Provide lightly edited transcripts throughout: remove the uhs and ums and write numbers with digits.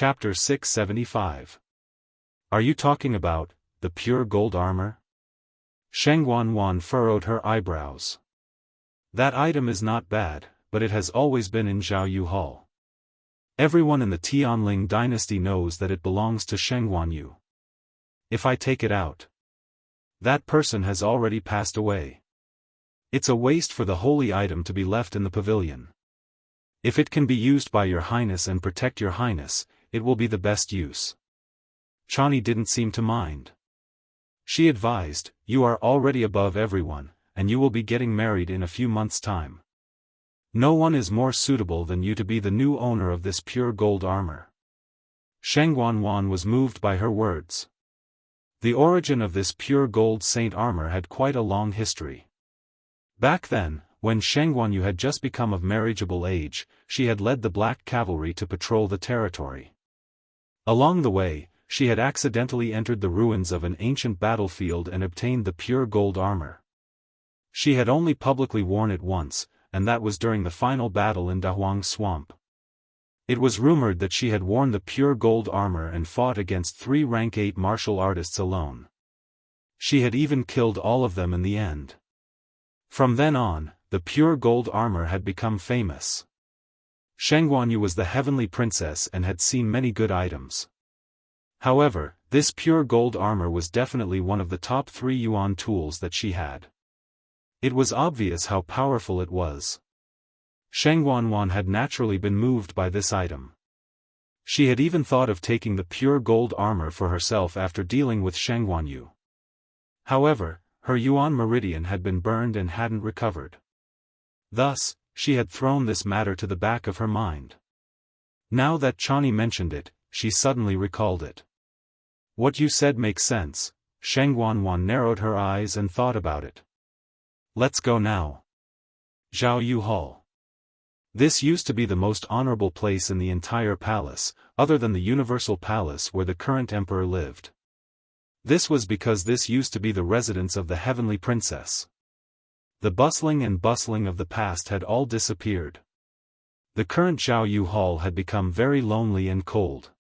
Chapter 675. Are you talking about the pure gold armor? Sheng Wan furrowed her eyebrows. That item is not bad, but it has always been in Xiaoyu Hall. Everyone in the Tianling dynasty knows that it belongs to Sheng Wanyu. If I take it out, that person has already passed away. It's a waste for the holy item to be left in the pavilion. If it can be used by your highness and protect your highness, it will be the best use. Chani didn't seem to mind. She advised, you are already above everyone, and you will be getting married in a few months' time. No one is more suitable than you to be the new owner of this pure gold armor. Sheng Wan was moved by her words. The origin of this pure gold saint armor had quite a long history. Back then, when Sheng Wanyu had just become of marriageable age, she had led the Black Cavalry to patrol the territory. Along the way, she had accidentally entered the ruins of an ancient battlefield and obtained the pure gold armor. She had only publicly worn it once, and that was during the final battle in Dahuang Swamp. It was rumored that she had worn the pure gold armor and fought against 3 rank 8 martial artists alone. She had even killed all of them in the end. From then on, the pure gold armor had become famous. Sheng Wanyu was the heavenly princess and had seen many good items. However, this pure gold armor was definitely one of the top 3 yuan tools that she had. It was obvious how powerful it was. Sheng Wan had naturally been moved by this item. She had even thought of taking the pure gold armor for herself after dealing with Sheng Wanyu. However, her yuan meridian had been burned and hadn't recovered. Thus, she had thrown this matter to the back of her mind. Now that Chani mentioned it, she suddenly recalled it. What you said makes sense. Sheng Wan narrowed her eyes and thought about it. Let's go now. Xiaoyu Hall. This used to be the most honorable place in the entire palace, other than the Universal Palace where the current emperor lived. This was because this used to be the residence of the heavenly princess. The bustling of the past had all disappeared. The current Xiaoyu Hall had become very lonely and cold.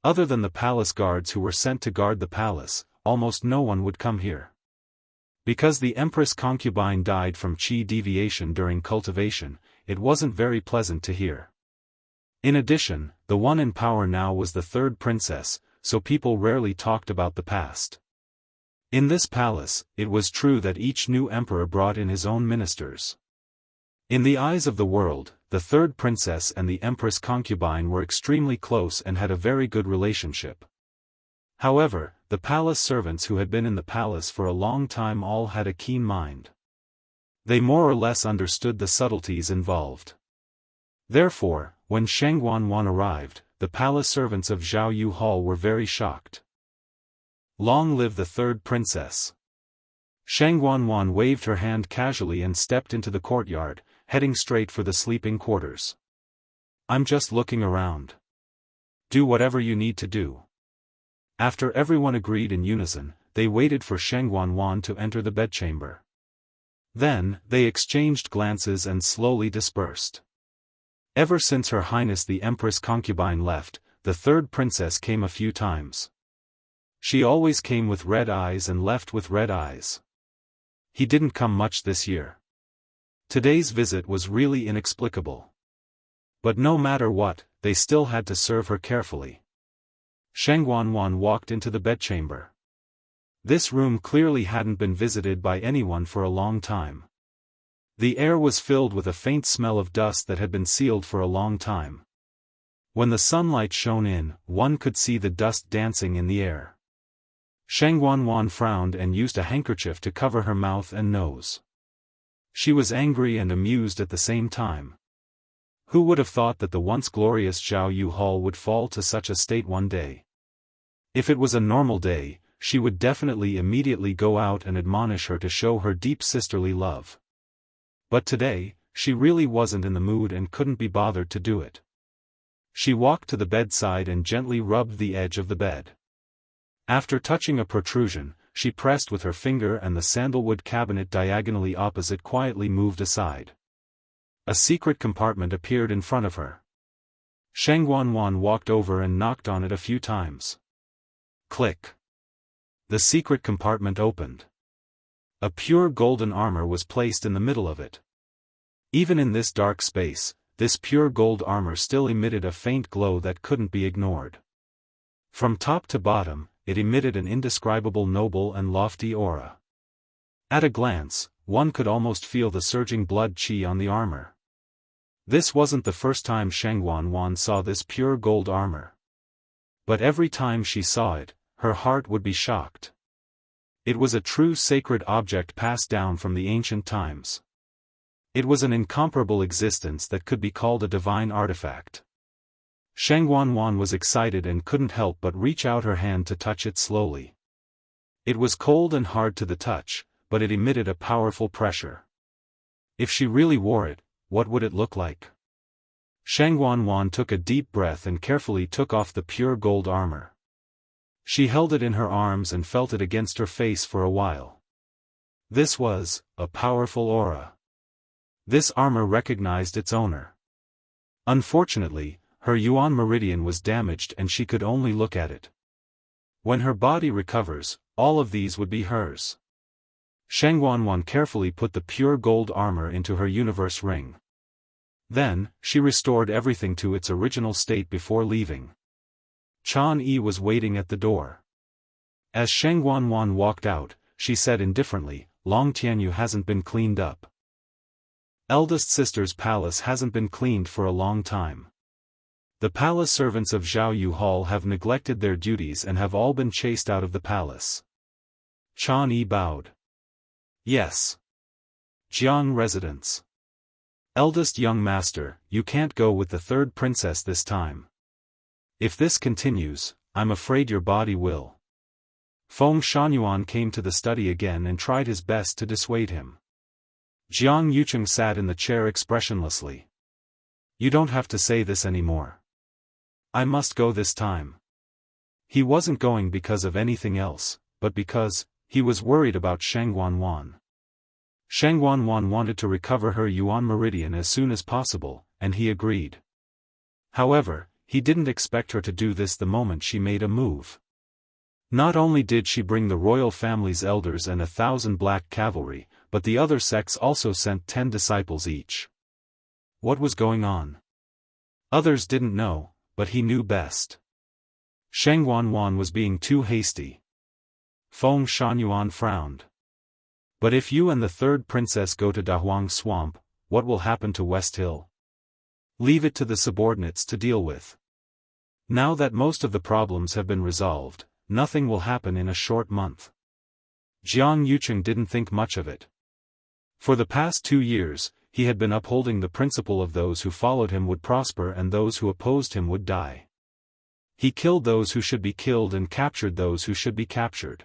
Other than the palace guards who were sent to guard the palace, almost no one would come here. Because the empress concubine died from qi deviation during cultivation, it wasn't very pleasant to hear. In addition, the one in power now was the 3rd princess, so people rarely talked about the past. In this palace, it was true that each new emperor brought in his own ministers. In the eyes of the world, the 3rd princess and the empress concubine were extremely close and had a very good relationship. However, the palace servants who had been in the palace for a long time all had a keen mind. They more or less understood the subtleties involved. Therefore, when Sheng Wan arrived, the palace servants of Xiaoyu Hall were very shocked. Long live the 3rd princess! Sheng Wan waved her hand casually and stepped into the courtyard, heading straight for the sleeping quarters. I'm just looking around. Do whatever you need to do. After everyone agreed in unison, they waited for Sheng Wan to enter the bedchamber. Then, they exchanged glances and slowly dispersed. Ever since Her Highness the Empress concubine left, the 3rd princess came a few times. She always came with red eyes and left with red eyes. He didn't come much this year. Today's visit was really inexplicable. But no matter what, they still had to serve her carefully. Sheng Wan walked into the bedchamber. This room clearly hadn't been visited by anyone for a long time. The air was filled with a faint smell of dust that had been sealed for a long time. When the sunlight shone in, one could see the dust dancing in the air. Sheng Wan frowned and used a handkerchief to cover her mouth and nose. She was angry and amused at the same time. Who would have thought that the once glorious Xiaoyu Hall would fall to such a state one day? If it was a normal day, she would definitely immediately go out and admonish her to show her deep sisterly love. But today, she really wasn't in the mood and couldn't be bothered to do it. She walked to the bedside and gently rubbed the edge of the bed. After touching a protrusion, she pressed with her finger and the sandalwood cabinet diagonally opposite quietly moved aside. A secret compartment appeared in front of her. Sheng Wanwan walked over and knocked on it a few times. Click. The secret compartment opened. A pure golden armor was placed in the middle of it. Even in this dark space, this pure gold armor still emitted a faint glow that couldn't be ignored. From top to bottom, it emitted an indescribable noble and lofty aura. At a glance, one could almost feel the surging blood qi on the armor. This wasn't the first time Sheng Wanwan saw this pure gold armor. But every time she saw it, her heart would be shocked. It was a true sacred object passed down from the ancient times. It was an incomparable existence that could be called a divine artifact. Sheng Wanwan was excited and couldn't help but reach out her hand to touch it slowly. It was cold and hard to the touch, but it emitted a powerful pressure. If she really wore it, what would it look like? Sheng Wanwan took a deep breath and carefully took off the pure gold armor. She held it in her arms and felt it against her face for a while. This was a powerful aura. This armor recognized its owner. Unfortunately, her yuan meridian was damaged and she could only look at it. When her body recovers, all of these would be hers. Sheng Wanwan carefully put the pure gold armor into her universe ring. Then, she restored everything to its original state before leaving. Chan Yi was waiting at the door. As Sheng Wanwan walked out, she said indifferently, "Long Tianyu hasn't been cleaned up. Eldest sister's palace hasn't been cleaned for a long time. The palace servants of Zhao Yu Hall have neglected their duties and have all been chased out of the palace." Chan Yi bowed. "Yes. Jiang residence. Eldest young master, you can't go with the third princess this time. If this continues, I'm afraid your body will." Feng Shangyuan came to the study again and tried his best to dissuade him. Jiang Yucheng sat in the chair expressionlessly. "You don't have to say this anymore. I must go this time." He wasn't going because of anything else, but because he was worried about Sheng Wanwan. Sheng Wanwan wanted to recover her yuan meridian as soon as possible, and he agreed. However, he didn't expect her to do this the moment she made a move. Not only did she bring the royal family's elders and 1,000 black cavalry, but the other sects also sent 10 disciples each. What was going on? Others didn't know, but he knew best. Sheng Wanwan was being too hasty. Feng Shangyuan frowned. "But if you and the third princess go to Dahuang Swamp, what will happen to West Hill? Leave it to the subordinates to deal with. Now that most of the problems have been resolved, nothing will happen in a short month." Jiang Yucheng didn't think much of it. For the past 2 years, he had been upholding the principle of those who followed him would prosper and those who opposed him would die. He killed those who should be killed and captured those who should be captured.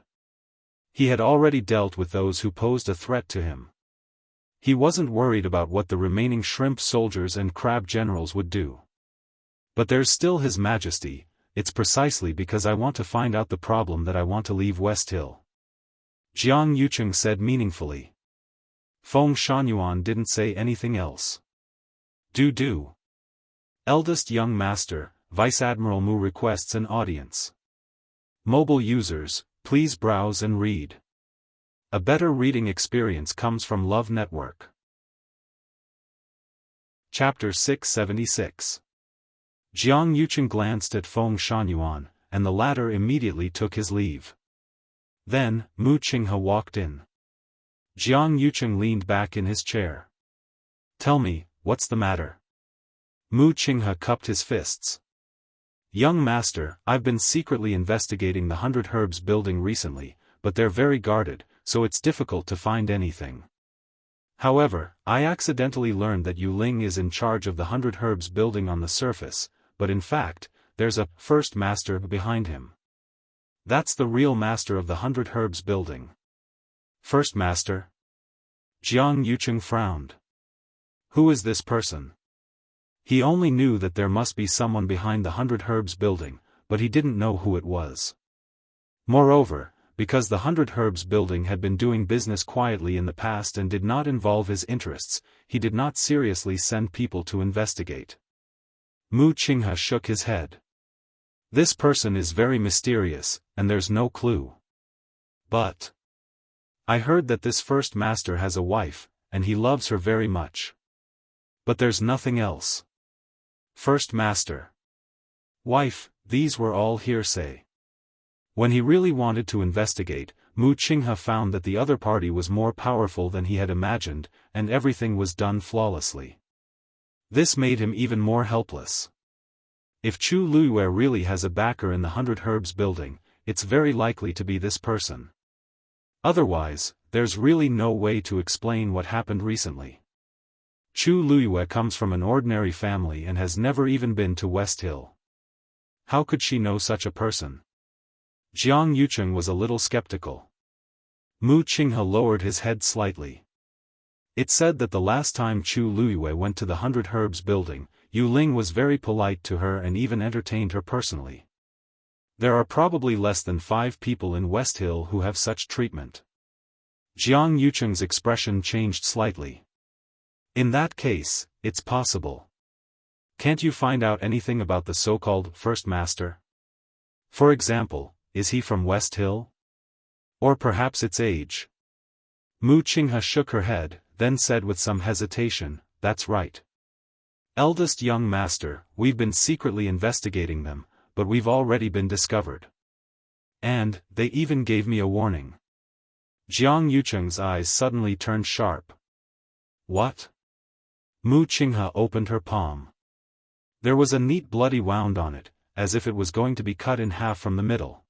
He had already dealt with those who posed a threat to him. He wasn't worried about what the remaining shrimp soldiers and crab generals would do. "But there's still His Majesty. It's precisely because I want to find out the problem that I want to leave West Hill," Jiang Yucheng said meaningfully. Feng Shangyuan didn't say anything else. Do. Eldest young master, Vice Admiral Mu requests an audience. Mobile users, please browse and read. A better reading experience comes from Love Network. Chapter 676. Jiang Yucheng glanced at Feng Shangyuan, and the latter immediately took his leave. Then, Mu Qinghe walked in. Jiang Yucheng leaned back in his chair. "Tell me, what's the matter?" Mu Qinghe cupped his fists. "Young master, I've been secretly investigating the 100 Herbs building recently, but they're very guarded, so it's difficult to find anything. However, I accidentally learned that Yu Ling is in charge of the 100 Herbs building on the surface, but in fact, there's a first master behind him. That's the real master of the 100 Herbs building." "First master?" Jiang Yucheng frowned. Who is this person? He only knew that there must be someone behind the 100 Herbs building, but he didn't know who it was. Moreover, because the 100 Herbs building had been doing business quietly in the past and did not involve his interests, he did not seriously send people to investigate. Mu Qinghe shook his head. This person is very mysterious, and there's no clue. But I heard that this first master has a wife, and he loves her very much. But there's nothing else. First master. Wife, these were all hearsay. When he really wanted to investigate, Mu Qinghe found that the other party was more powerful than he had imagined, and everything was done flawlessly. This made him even more helpless. If Chu Luiyue really has a backer in the 100 Herbs building, it's very likely to be this person. Otherwise, there's really no way to explain what happened recently. Chu Luiyue comes from an ordinary family and has never even been to West Hill. How could she know such a person? Jiang Yucheng was a little skeptical. Mu Qinghe lowered his head slightly. It said that the last time Chu Luiyue went to the 100 Herbs building, Yu Ling was very polite to her and even entertained her personally. There are probably less than 5 people in West Hill who have such treatment. Jiang Yucheng's expression changed slightly. In that case, it's possible. Can't you find out anything about the so-called First Master? For example, is he from West Hill? Or perhaps its age? Mu Qinghe shook her head, then said with some hesitation, that's right. Eldest young master, we've been secretly investigating them, but we've already been discovered. And, they even gave me a warning. Jiang Yucheng's eyes suddenly turned sharp. What? Mu Qinghe opened her palm. There was a neat bloody wound on it, as if it was going to be cut in half from the middle.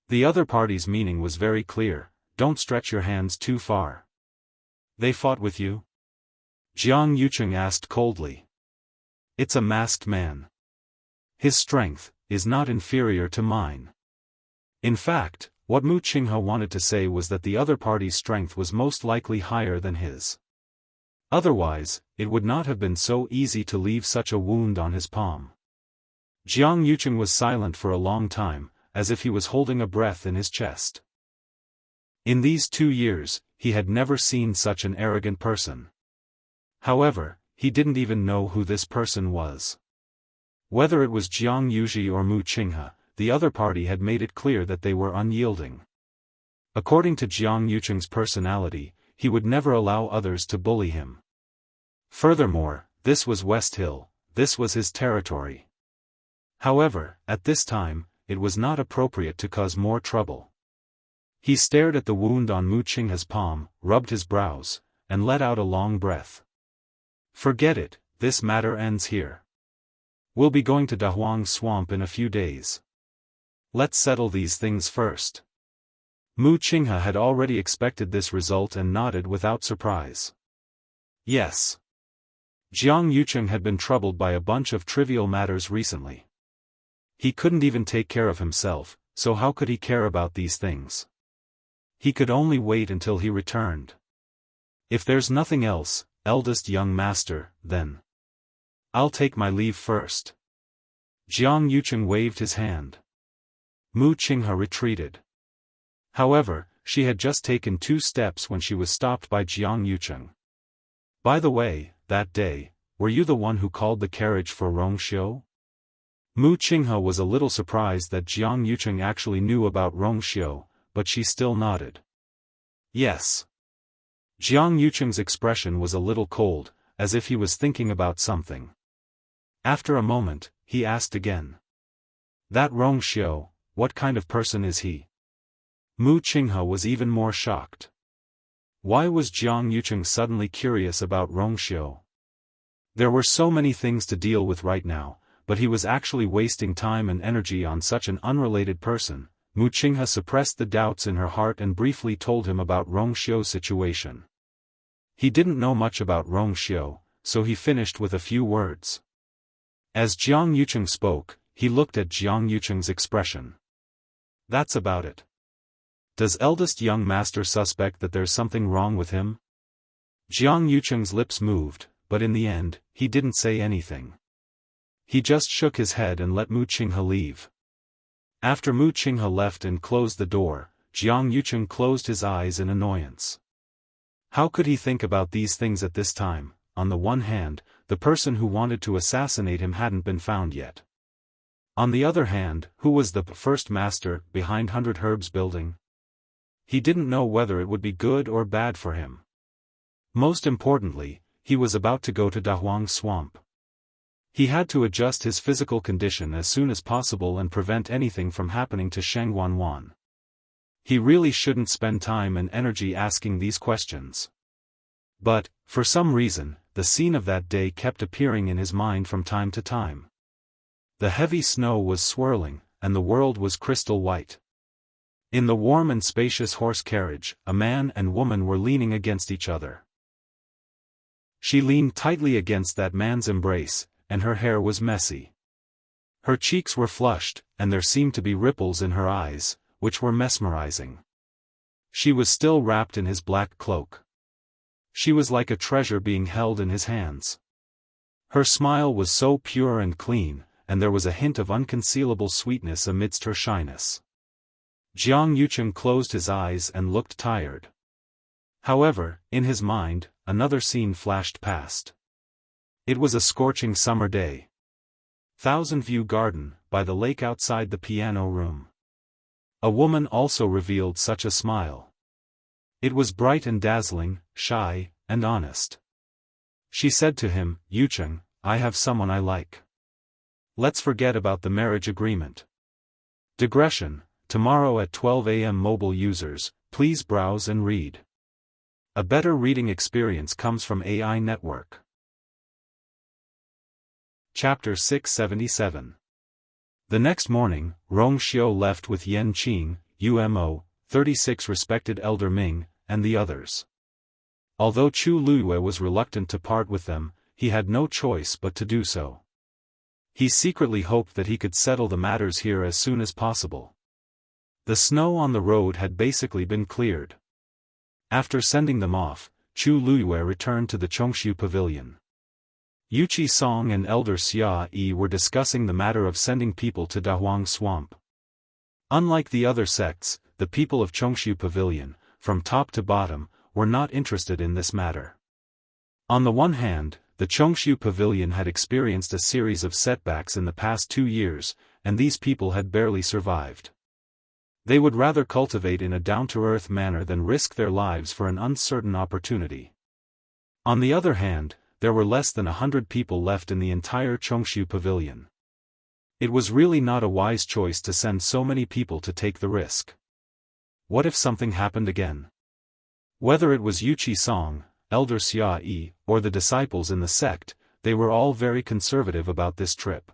The other party's meaning was very clear, don't stretch your hands too far. They fought with you? Jiang Yucheng asked coldly. It's a masked man. His strength is not inferior to mine. In fact, what Mu Qinghe wanted to say was that the other party's strength was most likely higher than his. Otherwise, it would not have been so easy to leave such a wound on his palm. Jiang Yucheng was silent for a long time, as if he was holding a breath in his chest. In these 2 years, he had never seen such an arrogant person. However, he didn't even know who this person was. Whether it was Jiang Yuji or Mu Qinghe, the other party had made it clear that they were unyielding. According to Jiang Yucheng's personality, he would never allow others to bully him. Furthermore, this was West Hill, this was his territory. However, at this time, it was not appropriate to cause more trouble. He stared at the wound on Mu Qinghe's palm, rubbed his brows, and let out a long breath. Forget it, this matter ends here. We'll be going to Dahuang Swamp in a few days. Let's settle these things first. Mu Qinghe had already expected this result and nodded without surprise. Yes. Jiang Yucheng had been troubled by a bunch of trivial matters recently. He couldn't even take care of himself, so how could he care about these things? He could only wait until he returned. If there's nothing else, eldest young master, then I'll take my leave first. Jiang Yucheng waved his hand. Mu Qinghe retreated. However, she had just taken 2 steps when she was stopped by Jiang Yucheng. By the way, that day, were you the one who called the carriage for Rongxiu? Mu Qinghe was a little surprised that Jiang Yucheng actually knew about Rongxiu, but she still nodded. Yes. Jiang Yucheng's expression was a little cold, as if he was thinking about something. After a moment, he asked again. That Rongxiu, what kind of person is he? Mu Qinghe was even more shocked. Why was Jiang Yucheng suddenly curious about Rongxiu? There were so many things to deal with right now, but he was actually wasting time and energy on such an unrelated person. Mu Qinghe suppressed the doubts in her heart and briefly told him about Rongxiu's situation. He didn't know much about Rongxiu, so he finished with a few words. As Jiang Yucheng spoke, he looked at Jiang Yucheng's expression. That's about it. Does eldest young master suspect that there's something wrong with him? Jiang Yucheng's lips moved, but in the end, he didn't say anything. He just shook his head and let Mu Qinghe leave. After Mu Qinghe left and closed the door, Jiang Yucheng closed his eyes in annoyance. How could he think about these things at this time, on the one hand, the person who wanted to assassinate him hadn't been found yet. On the other hand, who was the first master behind 100 Herbs building? He didn't know whether it would be good or bad for him. Most importantly, he was about to go to Dahuang Swamp. He had to adjust his physical condition as soon as possible and prevent anything from happening to Sheng Wanwan. He really shouldn't spend time and energy asking these questions. But, for some reason, the scene of that day kept appearing in his mind from time to time. The heavy snow was swirling, and the world was crystal white. In the warm and spacious horse carriage, a man and woman were leaning against each other. She leaned tightly against that man's embrace, and her hair was messy. Her cheeks were flushed, and there seemed to be ripples in her eyes, which were mesmerizing. She was still wrapped in his black cloak. She was like a treasure being held in his hands. Her smile was so pure and clean, and there was a hint of unconcealable sweetness amidst her shyness. Jiang Yucheng closed his eyes and looked tired. However, in his mind, another scene flashed past. It was a scorching summer day. Thousand View Garden, by the lake outside the piano room. A woman also revealed such a smile. It was bright and dazzling, shy, and honest. She said to him, "Yucheng, I have someone I like. Let's forget about the marriage agreement." Digression: tomorrow at 12 a.m. Mobile users, please browse and read. A better reading experience comes from AI Network. Chapter 677. The next morning, Rong Xiu left with Yan Qing, UMO, 36 respected Elder Ming, and the others. Although Chu Luiyue was reluctant to part with them, he had no choice but to do so. He secretly hoped that he could settle the matters here as soon as possible. The snow on the road had basically been cleared. After sending them off, Chu Luiyue returned to the Chongshu Pavilion. Yuqi Song and Elder Xia Yi were discussing the matter of sending people to Dahuang Swamp. Unlike the other sects, the people of Chongshu Pavilion, from top to bottom, were not interested in this matter. On the one hand, the Chongshu Pavilion had experienced a series of setbacks in the past 2 years, and these people had barely survived. They would rather cultivate in a down-to-earth manner than risk their lives for an uncertain opportunity. On the other hand, there were less than 100 people left in the entire Chongshu Pavilion. It was really not a wise choice to send so many people to take the risk. What if something happened again? Whether it was Yuqi Song, Elder Xia Yi, or the disciples in the sect, they were all very conservative about this trip.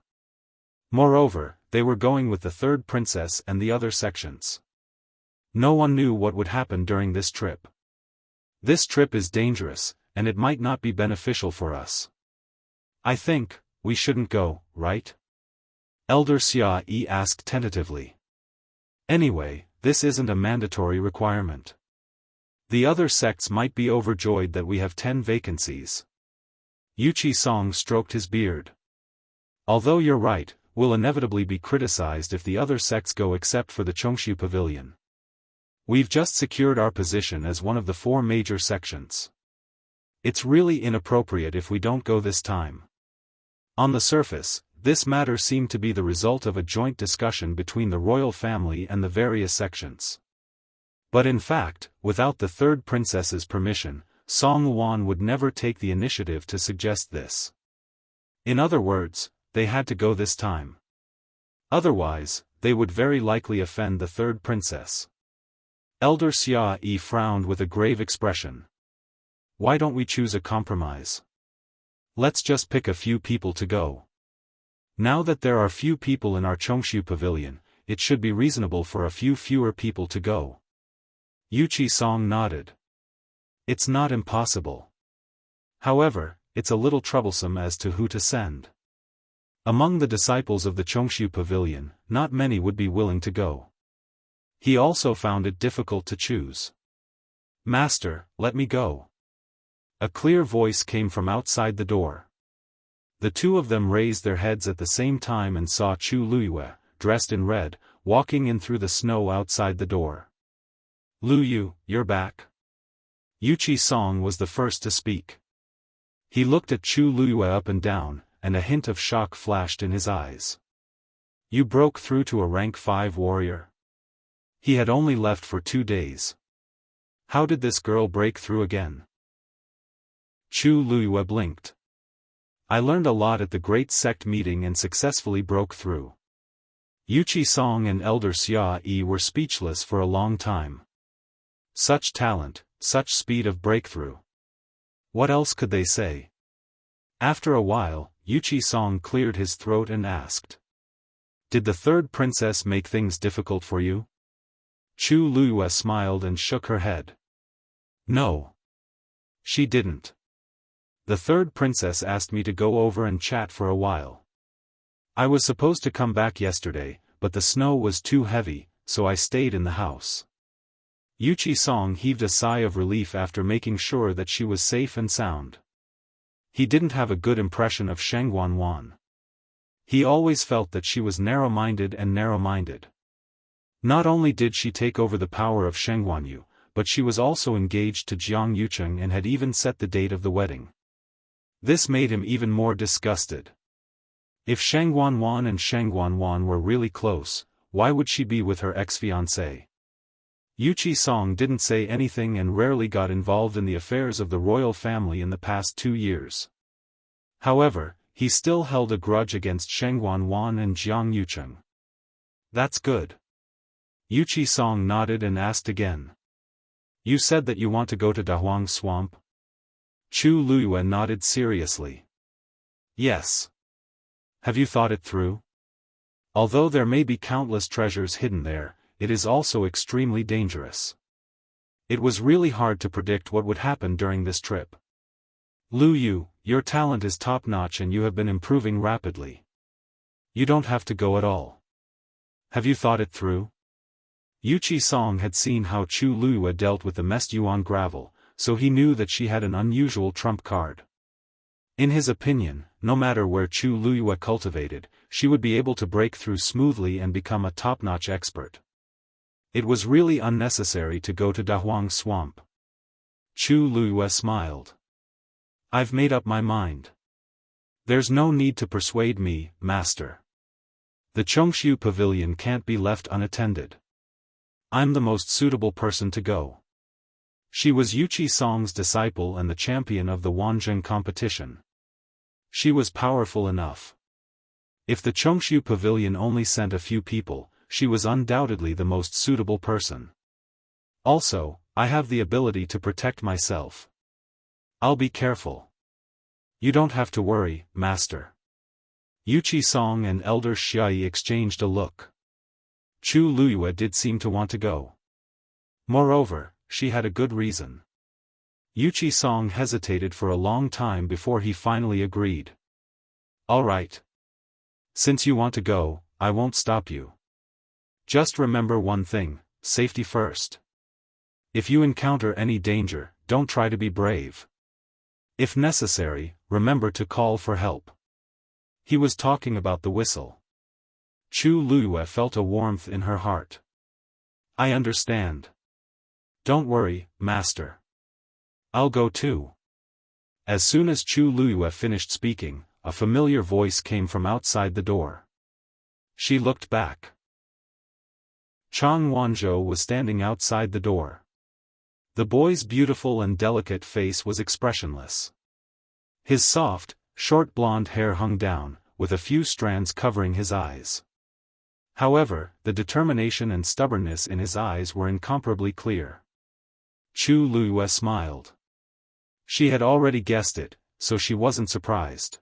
Moreover, they were going with the third princess and the other sections. No one knew what would happen during this trip. This trip is dangerous, and it might not be beneficial for us. I think, we shouldn't go, right? Elder Xia Yi asked tentatively. Anyway, this isn't a mandatory requirement. The other sects might be overjoyed that we have 10 vacancies. Yuqi Song stroked his beard. Although you're right, we'll inevitably be criticized if the other sects go except for the Chongshu Pavilion. We've just secured our position as one of the 4 major sections. It's really inappropriate if we don't go this time. On the surface, this matter seemed to be the result of a joint discussion between the royal family and the various sections. But in fact, without the third princess's permission, Song Luan would never take the initiative to suggest this. In other words, they had to go this time. Otherwise, they would very likely offend the third princess. Elder Xia Yi frowned with a grave expression. Why don't we choose a compromise? Let's just pick a few people to go. Now that there are few people in our Chongshu Pavilion, it should be reasonable for a few fewer people to go. Yuqi Song nodded. It's not impossible. However, it's a little troublesome as to who to send. Among the disciples of the Chongshu Pavilion, not many would be willing to go. He also found it difficult to choose. Master, let me go. A clear voice came from outside the door. The two of them raised their heads at the same time and saw Chu Luiyue, dressed in red, walking in through the snow outside the door. Luyu, you're back? Yuqi Song was the first to speak. He looked at Chu Luyue up and down, and a hint of shock flashed in his eyes. You broke through to a rank 5 warrior? He had only left for 2 days. How did this girl break through again? Chu Luyue blinked. I learned a lot at the great sect meeting and successfully broke through. Yuchi Song and Elder Xia Yi were speechless for a long time. Such talent, such speed of breakthrough. What else could they say? After a while, Yuchi Song cleared his throat and asked. Did the third princess make things difficult for you? Chu Luyue smiled and shook her head. No. She didn't. The third princess asked me to go over and chat for a while. I was supposed to come back yesterday, but the snow was too heavy, so I stayed in the house. Yuchi Song heaved a sigh of relief after making sure that she was safe and sound. He didn't have a good impression of Sheng Wanwan. He always felt that she was narrow-minded and narrow-minded. Not only did she take over the power of Sheng Wanyu, but she was also engaged to Jiang Yucheng and had even set the date of the wedding. This made him even more disgusted. If Sheng Wanwan and Sheng Wanwan were really close, why would she be with her ex-fiancé? Yuchi Song didn't say anything and rarely got involved in the affairs of the royal family in the past 2 years. However, he still held a grudge against Sheng Wanwan and Jiang Yucheng. That's good. Yuchi Song nodded and asked again. You said that you want to go to Dahuang Swamp? Chu Luyue nodded seriously. Yes. Have you thought it through? Although there may be countless treasures hidden there, it is also extremely dangerous. It was really hard to predict what would happen during this trip. Lu Yu, your talent is top-notch and you have been improving rapidly. You don't have to go at all. Have you thought it through? Yuchi Song had seen how Chu Luyue dealt with the Mest Yuan gravel, so he knew that she had an unusual trump card. In his opinion, no matter where Chu Luyue cultivated, she would be able to break through smoothly and become a top-notch expert. It was really unnecessary to go to Dahuang Swamp. Chu Luyue smiled. I've made up my mind. There's no need to persuade me, master. The Chongshu Pavilion can't be left unattended. I'm the most suitable person to go. She was Yuchi Song's disciple and the champion of the Wanzheng competition. She was powerful enough. If the Chongshu Pavilion only sent a few people, she was undoubtedly the most suitable person. Also, I have the ability to protect myself. I'll be careful. You don't have to worry, master. Yuchi Song and Elder Xiaoyi exchanged a look. Chu Luyue did seem to want to go. Moreover, she had a good reason. Yuchi Song hesitated for a long time before he finally agreed. All right. Since you want to go, I won't stop you. Just remember one thing, safety first. If you encounter any danger, don't try to be brave. If necessary, remember to call for help. He was talking about the whistle. Chu Luyue felt a warmth in her heart. I understand. Don't worry, master. I'll go too. As soon as Chu Luyue finished speaking, a familiar voice came from outside the door. She looked back. Chang Wanzhou was standing outside the door. The boy's beautiful and delicate face was expressionless. His soft, short blonde hair hung down, with a few strands covering his eyes. However, the determination and stubbornness in his eyes were incomparably clear. Chu Luyue smiled. She had already guessed it, so she wasn't surprised.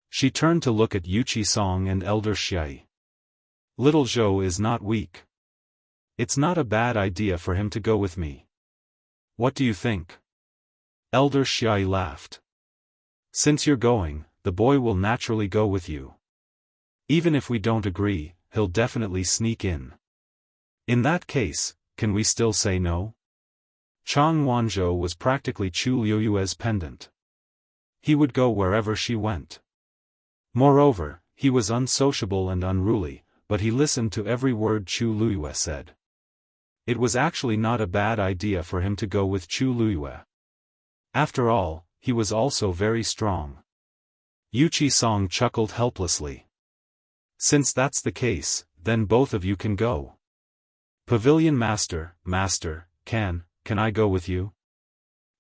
She turned to look at Yuchi Song and Elder Xiaoyi. Little Zhou is not weak. It's not a bad idea for him to go with me. What do you think? Elder Xiaoyi laughed. Since you're going, the boy will naturally go with you. Even if we don't agree, he'll definitely sneak in. In that case, can we still say no? Chang Wanzhou was practically Chu Luyue's pendant. He would go wherever she went. Moreover, he was unsociable and unruly, but he listened to every word Chu Luyue said. It was actually not a bad idea for him to go with Chu Luyue. After all, he was also very strong. Yuchi Song chuckled helplessly. Since that's the case, then both of you can go. Pavilion Master, can I go with you?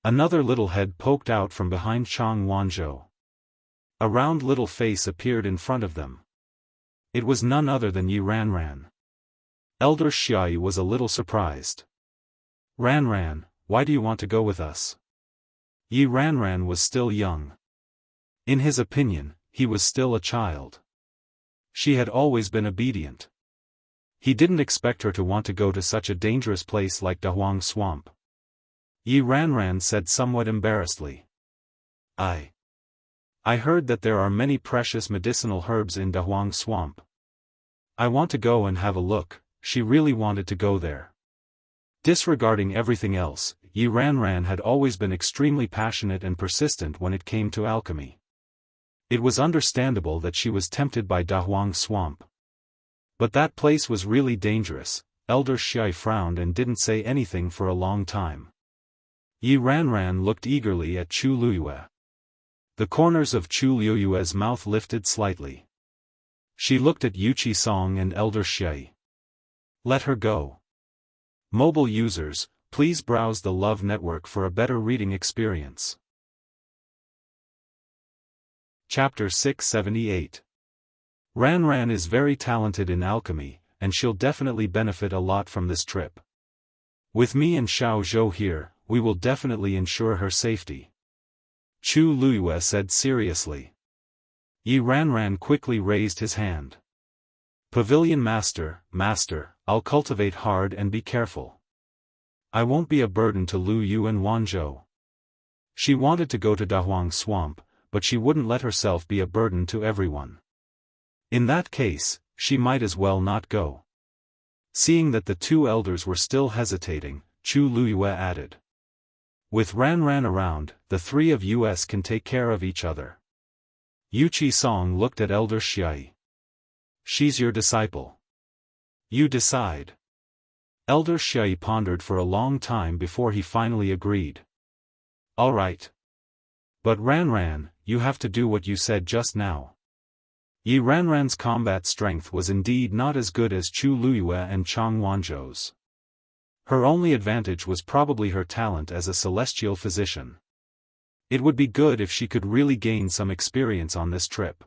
Another little head poked out from behind Chang Wanzhou. A round little face appeared in front of them. It was none other than Yi Ranran. Elder Xiai was a little surprised. Ranran, why do you want to go with us? Yi Ranran was still young. In his opinion, he was still a child. She had always been obedient. He didn't expect her to want to go to such a dangerous place like Dahuang Swamp. Yi Ranran said somewhat embarrassedly. I heard that there are many precious medicinal herbs in Dahuang Swamp. I want to go and have a look. She really wanted to go there. Disregarding everything else, Yi Ranran had always been extremely passionate and persistent when it came to alchemy. It was understandable that she was tempted by Dahuang Swamp. But that place was really dangerous. Elder Xiai frowned and didn't say anything for a long time. Yi Ranran looked eagerly at Chu Luyue. The corners of Chu Luyue's mouth lifted slightly. She looked at Yuchi Song and Elder Xiai. Let her go. Mobile users, please browse the Love Network for a better reading experience. Chapter 678. Ranran is very talented in alchemy, and she'll definitely benefit a lot from this trip. With me and Xiao Zhou here, we will definitely ensure her safety. Chu Luyue said seriously. Yi Ranran quickly raised his hand. Pavilion Master, I'll cultivate hard and be careful. I won't be a burden to Lu Yu and Wanzhou. She wanted to go to Dahuang Swamp, but she wouldn't let herself be a burden to everyone. In that case, she might as well not go. Seeing that the two elders were still hesitating, Chu Luyue added. With Ranran around, the three of us can take care of each other. Yuchi Song looked at Elder Xiai. She's your disciple. You decide. Elder Xiai pondered for a long time before he finally agreed. All right. But Ranran, you have to do what you said just now. Yi Ranran's combat strength was indeed not as good as Chu Luyue and Chang Wanzhou's. Her only advantage was probably her talent as a celestial physician. It would be good if she could really gain some experience on this trip.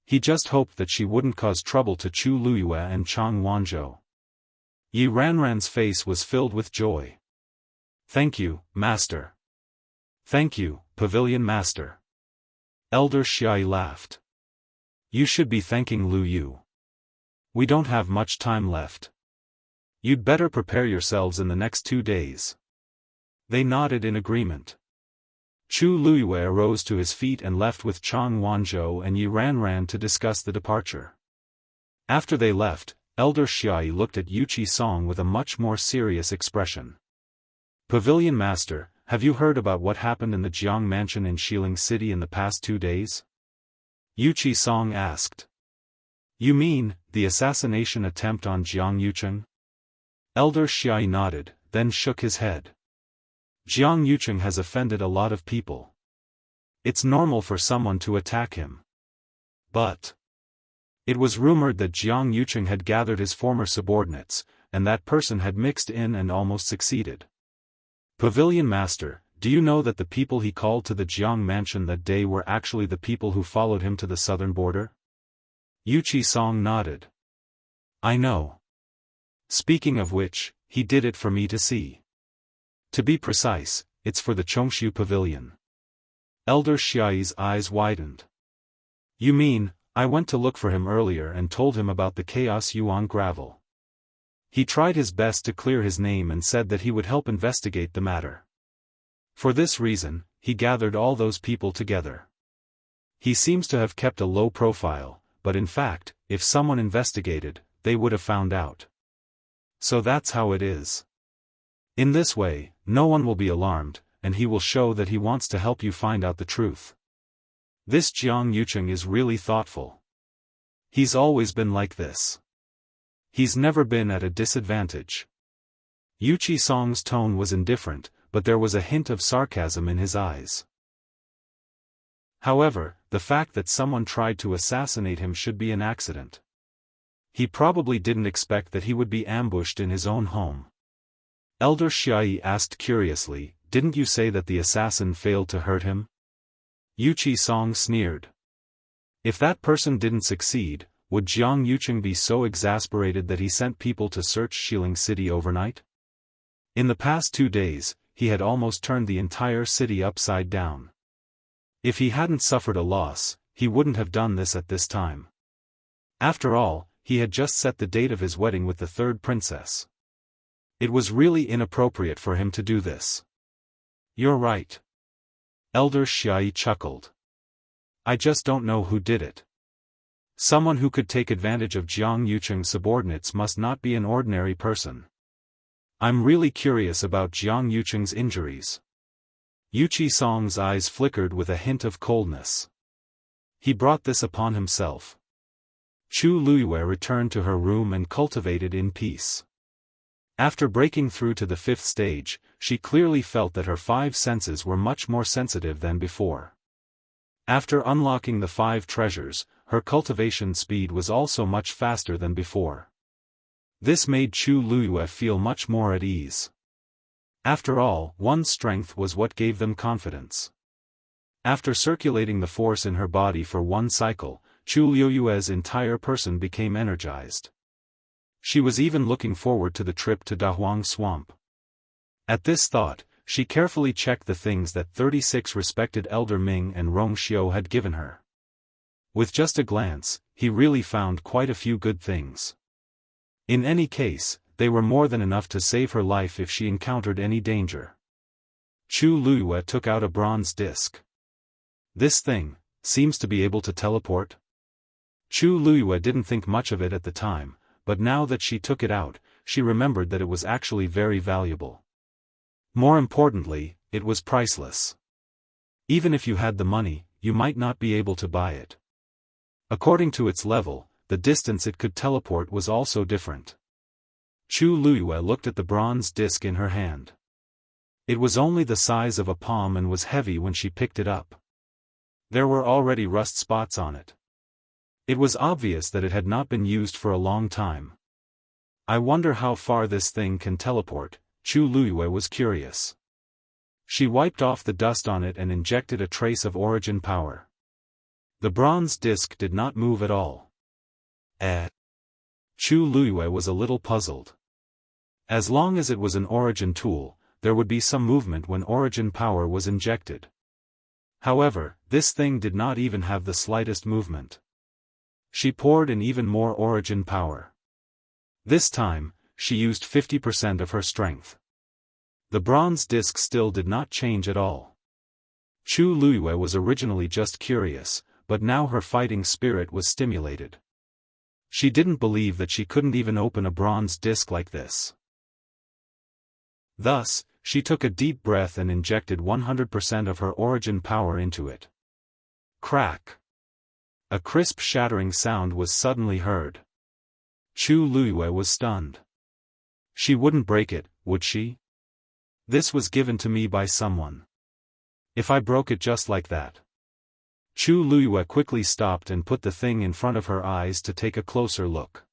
He just hoped that she wouldn't cause trouble to Chu Luyue and Chang Wanzhou. Yi Ranran's face was filled with joy. Thank you, Master. Thank you, Pavilion Master. Elder Xiai laughed. You should be thanking Lu Yu. We don't have much time left. You'd better prepare yourselves in the next 2 days. They nodded in agreement. Chu Luyue rose to his feet and left with Chang Wanzhou and Yi Ranran to discuss the departure. After they left, Elder Xiai looked at Yuchi Song with a much more serious expression. Pavilion Master, have you heard about what happened in the Jiang Mansion in Xiling City in the past 2 days? Yuchi Song asked. You mean, the assassination attempt on Jiang Yucheng? Elder Xiai nodded, then shook his head. Jiang Yucheng has offended a lot of people. It's normal for someone to attack him. But it was rumored that Jiang Yucheng had gathered his former subordinates, and that person had mixed in and almost succeeded. Pavilion Master, do you know that the people he called to the Jiang Mansion that day were actually the people who followed him to the southern border? Yuchi Song nodded. I know. Speaking of which, he did it for me to see. To be precise, it's for the Chongshu Pavilion. Elder Xiai's eyes widened. You mean, I went to look for him earlier and told him about the Chaos Yuan gravel. He tried his best to clear his name and said that he would help investigate the matter. For this reason, he gathered all those people together. He seems to have kept a low profile, but in fact, if someone investigated, they would have found out. So that's how it is. In this way, no one will be alarmed, and he will show that he wants to help you find out the truth. This Jiang Yucheng is really thoughtful. He's always been like this. He's never been at a disadvantage. Yuchi Song's tone was indifferent, but there was a hint of sarcasm in his eyes. However, the fact that someone tried to assassinate him should be an accident. He probably didn't expect that he would be ambushed in his own home. Elder Xiai asked curiously, "Didn't you say that the assassin failed to hurt him?" Yuqi Song sneered. If that person didn't succeed, would Jiang Yuqing be so exasperated that he sent people to search Xiling City overnight? In the past 2 days, he had almost turned the entire city upside down. If he hadn't suffered a loss, he wouldn't have done this at this time. After all, he had just set the date of his wedding with the third princess. It was really inappropriate for him to do this. "You're right." Elder Xiai chuckled. "I just don't know who did it. Someone who could take advantage of Jiang Yuqing's subordinates must not be an ordinary person. I'm really curious about Jiang Yuqing's injuries." Yuqi Song's eyes flickered with a hint of coldness. He brought this upon himself. Chu Luiyue returned to her room and cultivated in peace. After breaking through to the 5th stage, she clearly felt that her 5 senses were much more sensitive than before. After unlocking the 5 treasures, her cultivation speed was also much faster than before. This made Chu Luiyue feel much more at ease. After all, one's strength was what gave them confidence. After circulating the force in her body for 1 cycle, Chu Luiyue's entire person became energized. She was even looking forward to the trip to Dahuang Swamp. At this thought, she carefully checked the things that 36 respected Elder Ming and Rong Xiu had given her. With just a glance, he really found quite a few good things. In any case, they were more than enough to save her life if she encountered any danger. Chu Luiyue took out a bronze disc. "This thing seems to be able to teleport?" Chu Luiyue didn't think much of it at the time, but now that she took it out, she remembered that it was actually very valuable. More importantly, it was priceless. Even if you had the money, you might not be able to buy it. According to its level, the distance it could teleport was also different. Chu Luiyue looked at the bronze disc in her hand. It was only the size of a palm and was heavy when she picked it up. There were already rust spots on it. It was obvious that it had not been used for a long time. "I wonder how far this thing can teleport," Chu Luiyue was curious. She wiped off the dust on it and injected a trace of origin power. The bronze disc did not move at all. Chu Luiyue was a little puzzled. As long as it was an origin tool, there would be some movement when origin power was injected. However, this thing did not even have the slightest movement. She poured in even more origin power. This time, she used 50% of her strength. The bronze disc still did not change at all. Chu Luiyue was originally just curious, but now her fighting spirit was stimulated. She didn't believe that she couldn't even open a bronze disc like this. Thus, she took a deep breath and injected 100% of her origin power into it. Crack! A crisp shattering sound was suddenly heard. Chu Luiyue was stunned. She wouldn't break it, would she? This was given to me by someone. If I broke it just like that? Chu Luiyue quickly stopped and put the thing in front of her eyes to take a closer look.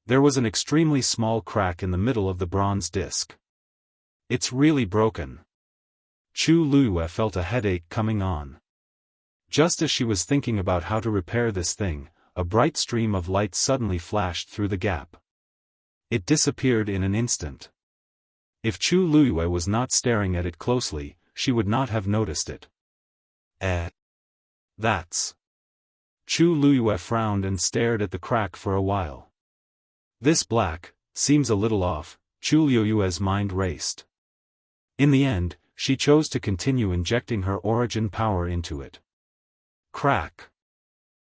There was an extremely small crack in the middle of the bronze disc. "It's really broken." Chu Luiyue felt a headache coming on. Just as she was thinking about how to repair this thing, a bright stream of light suddenly flashed through the gap. It disappeared in an instant. If Chu Luiyue was not staring at it closely, she would not have noticed it. That's... Chu Luiyue frowned and stared at the crack for a while. "This black seems a little off," Chu Luiyue's mind raced. In the end, she chose to continue injecting her origin power into it. Crack!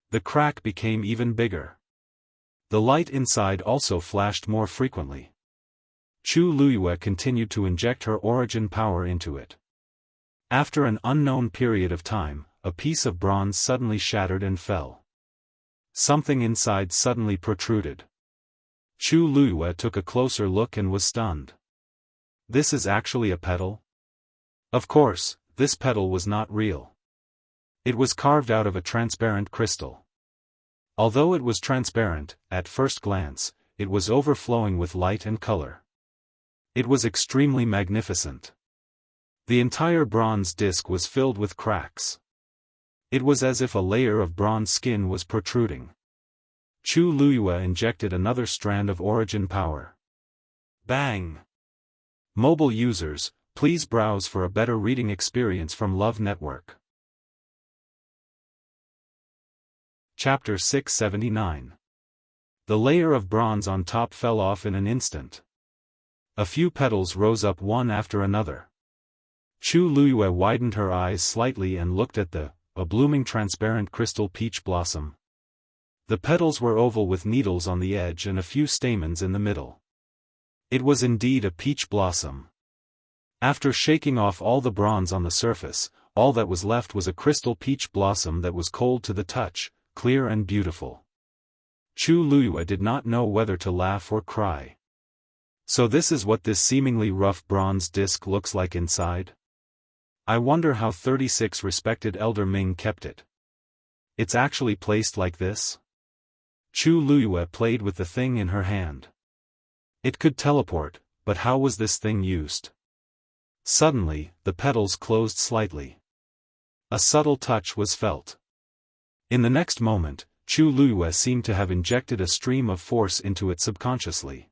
The crack became even bigger. The light inside also flashed more frequently. Chu Luiyue continued to inject her origin power into it. After an unknown period of time, a piece of bronze suddenly shattered and fell. Something inside suddenly protruded. Chu Luiyue took a closer look and was stunned. This is actually a petal? Of course, this petal was not real. It was carved out of a transparent crystal. Although it was transparent, at first glance, it was overflowing with light and color. It was extremely magnificent. The entire bronze disc was filled with cracks. It was as if a layer of bronze skin was protruding. Chu Luyue injected another strand of origin power. Bang! Mobile users, please browse for a better reading experience from Love Network. Chapter 679. The layer of bronze on top fell off in an instant. A few petals rose up one after another. Chu Luyue widened her eyes slightly and looked at a blooming transparent crystal peach blossom. The petals were oval with needles on the edge and a few stamens in the middle. It was indeed a peach blossom. After shaking off all the bronze on the surface, all that was left was a crystal peach blossom that was cold to the touch, clear and beautiful. Chu Luyue did not know whether to laugh or cry. So this is what this seemingly rough bronze disc looks like inside? I wonder how 36 respected Elder Ming kept it. It's actually placed like this? Chu Luyue played with the thing in her hand. It could teleport, but how was this thing used? Suddenly, the petals closed slightly. A subtle touch was felt. In the next moment, Chu Luyue seemed to have injected a stream of force into it subconsciously.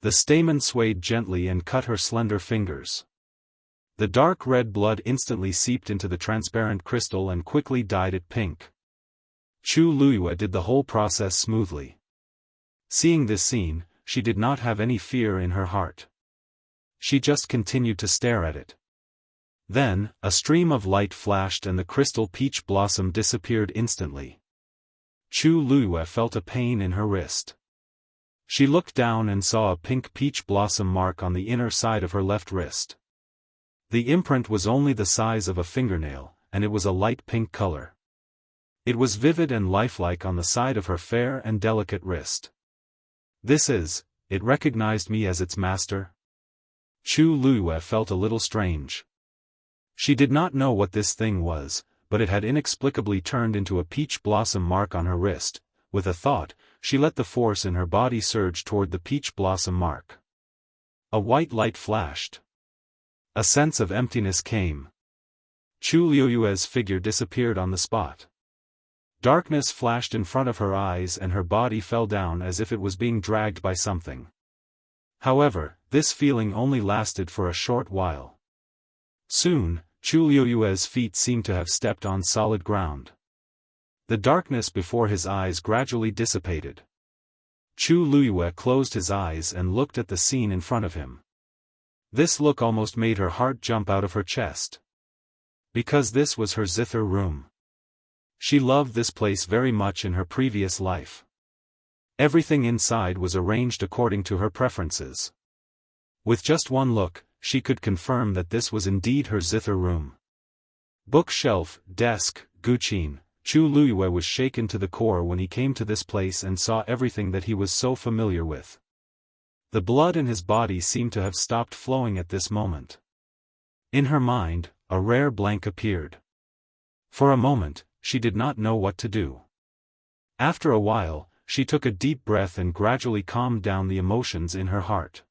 The stamen swayed gently and cut her slender fingers. The dark red blood instantly seeped into the transparent crystal and quickly dyed it pink. Chu Luyue did the whole process smoothly. Seeing this scene, she did not have any fear in her heart. She just continued to stare at it. Then, a stream of light flashed and the crystal peach blossom disappeared instantly. Chu Luyue felt a pain in her wrist. She looked down and saw a pink peach blossom mark on the inner side of her left wrist. The imprint was only the size of a fingernail, and it was a light pink color. It was vivid and lifelike on the side of her fair and delicate wrist. It recognized me as its master? Chu Luyue felt a little strange. She did not know what this thing was, but it had inexplicably turned into a peach blossom mark on her wrist. With a thought, she let the force in her body surge toward the peach blossom mark. A white light flashed. A sense of emptiness came. Chu Luyue's figure disappeared on the spot. Darkness flashed in front of her eyes and her body fell down as if it was being dragged by something. However, this feeling only lasted for a short while. Soon, Chu Luyue's feet seemed to have stepped on solid ground. The darkness before his eyes gradually dissipated. Chu Luyue closed his eyes and looked at the scene in front of him. This look almost made her heart jump out of her chest. Because this was her zither room. She loved this place very much in her previous life. Everything inside was arranged according to her preferences. With just one look, she could confirm that this was indeed her zither room. Bookshelf, desk, guqin. Chu Luyue was shaken to the core when he came to this place and saw everything that he was so familiar with. The blood in his body seemed to have stopped flowing at this moment. In her mind, a rare blank appeared. For a moment, she did not know what to do. After a while, she took a deep breath and gradually calmed down the emotions in her heart.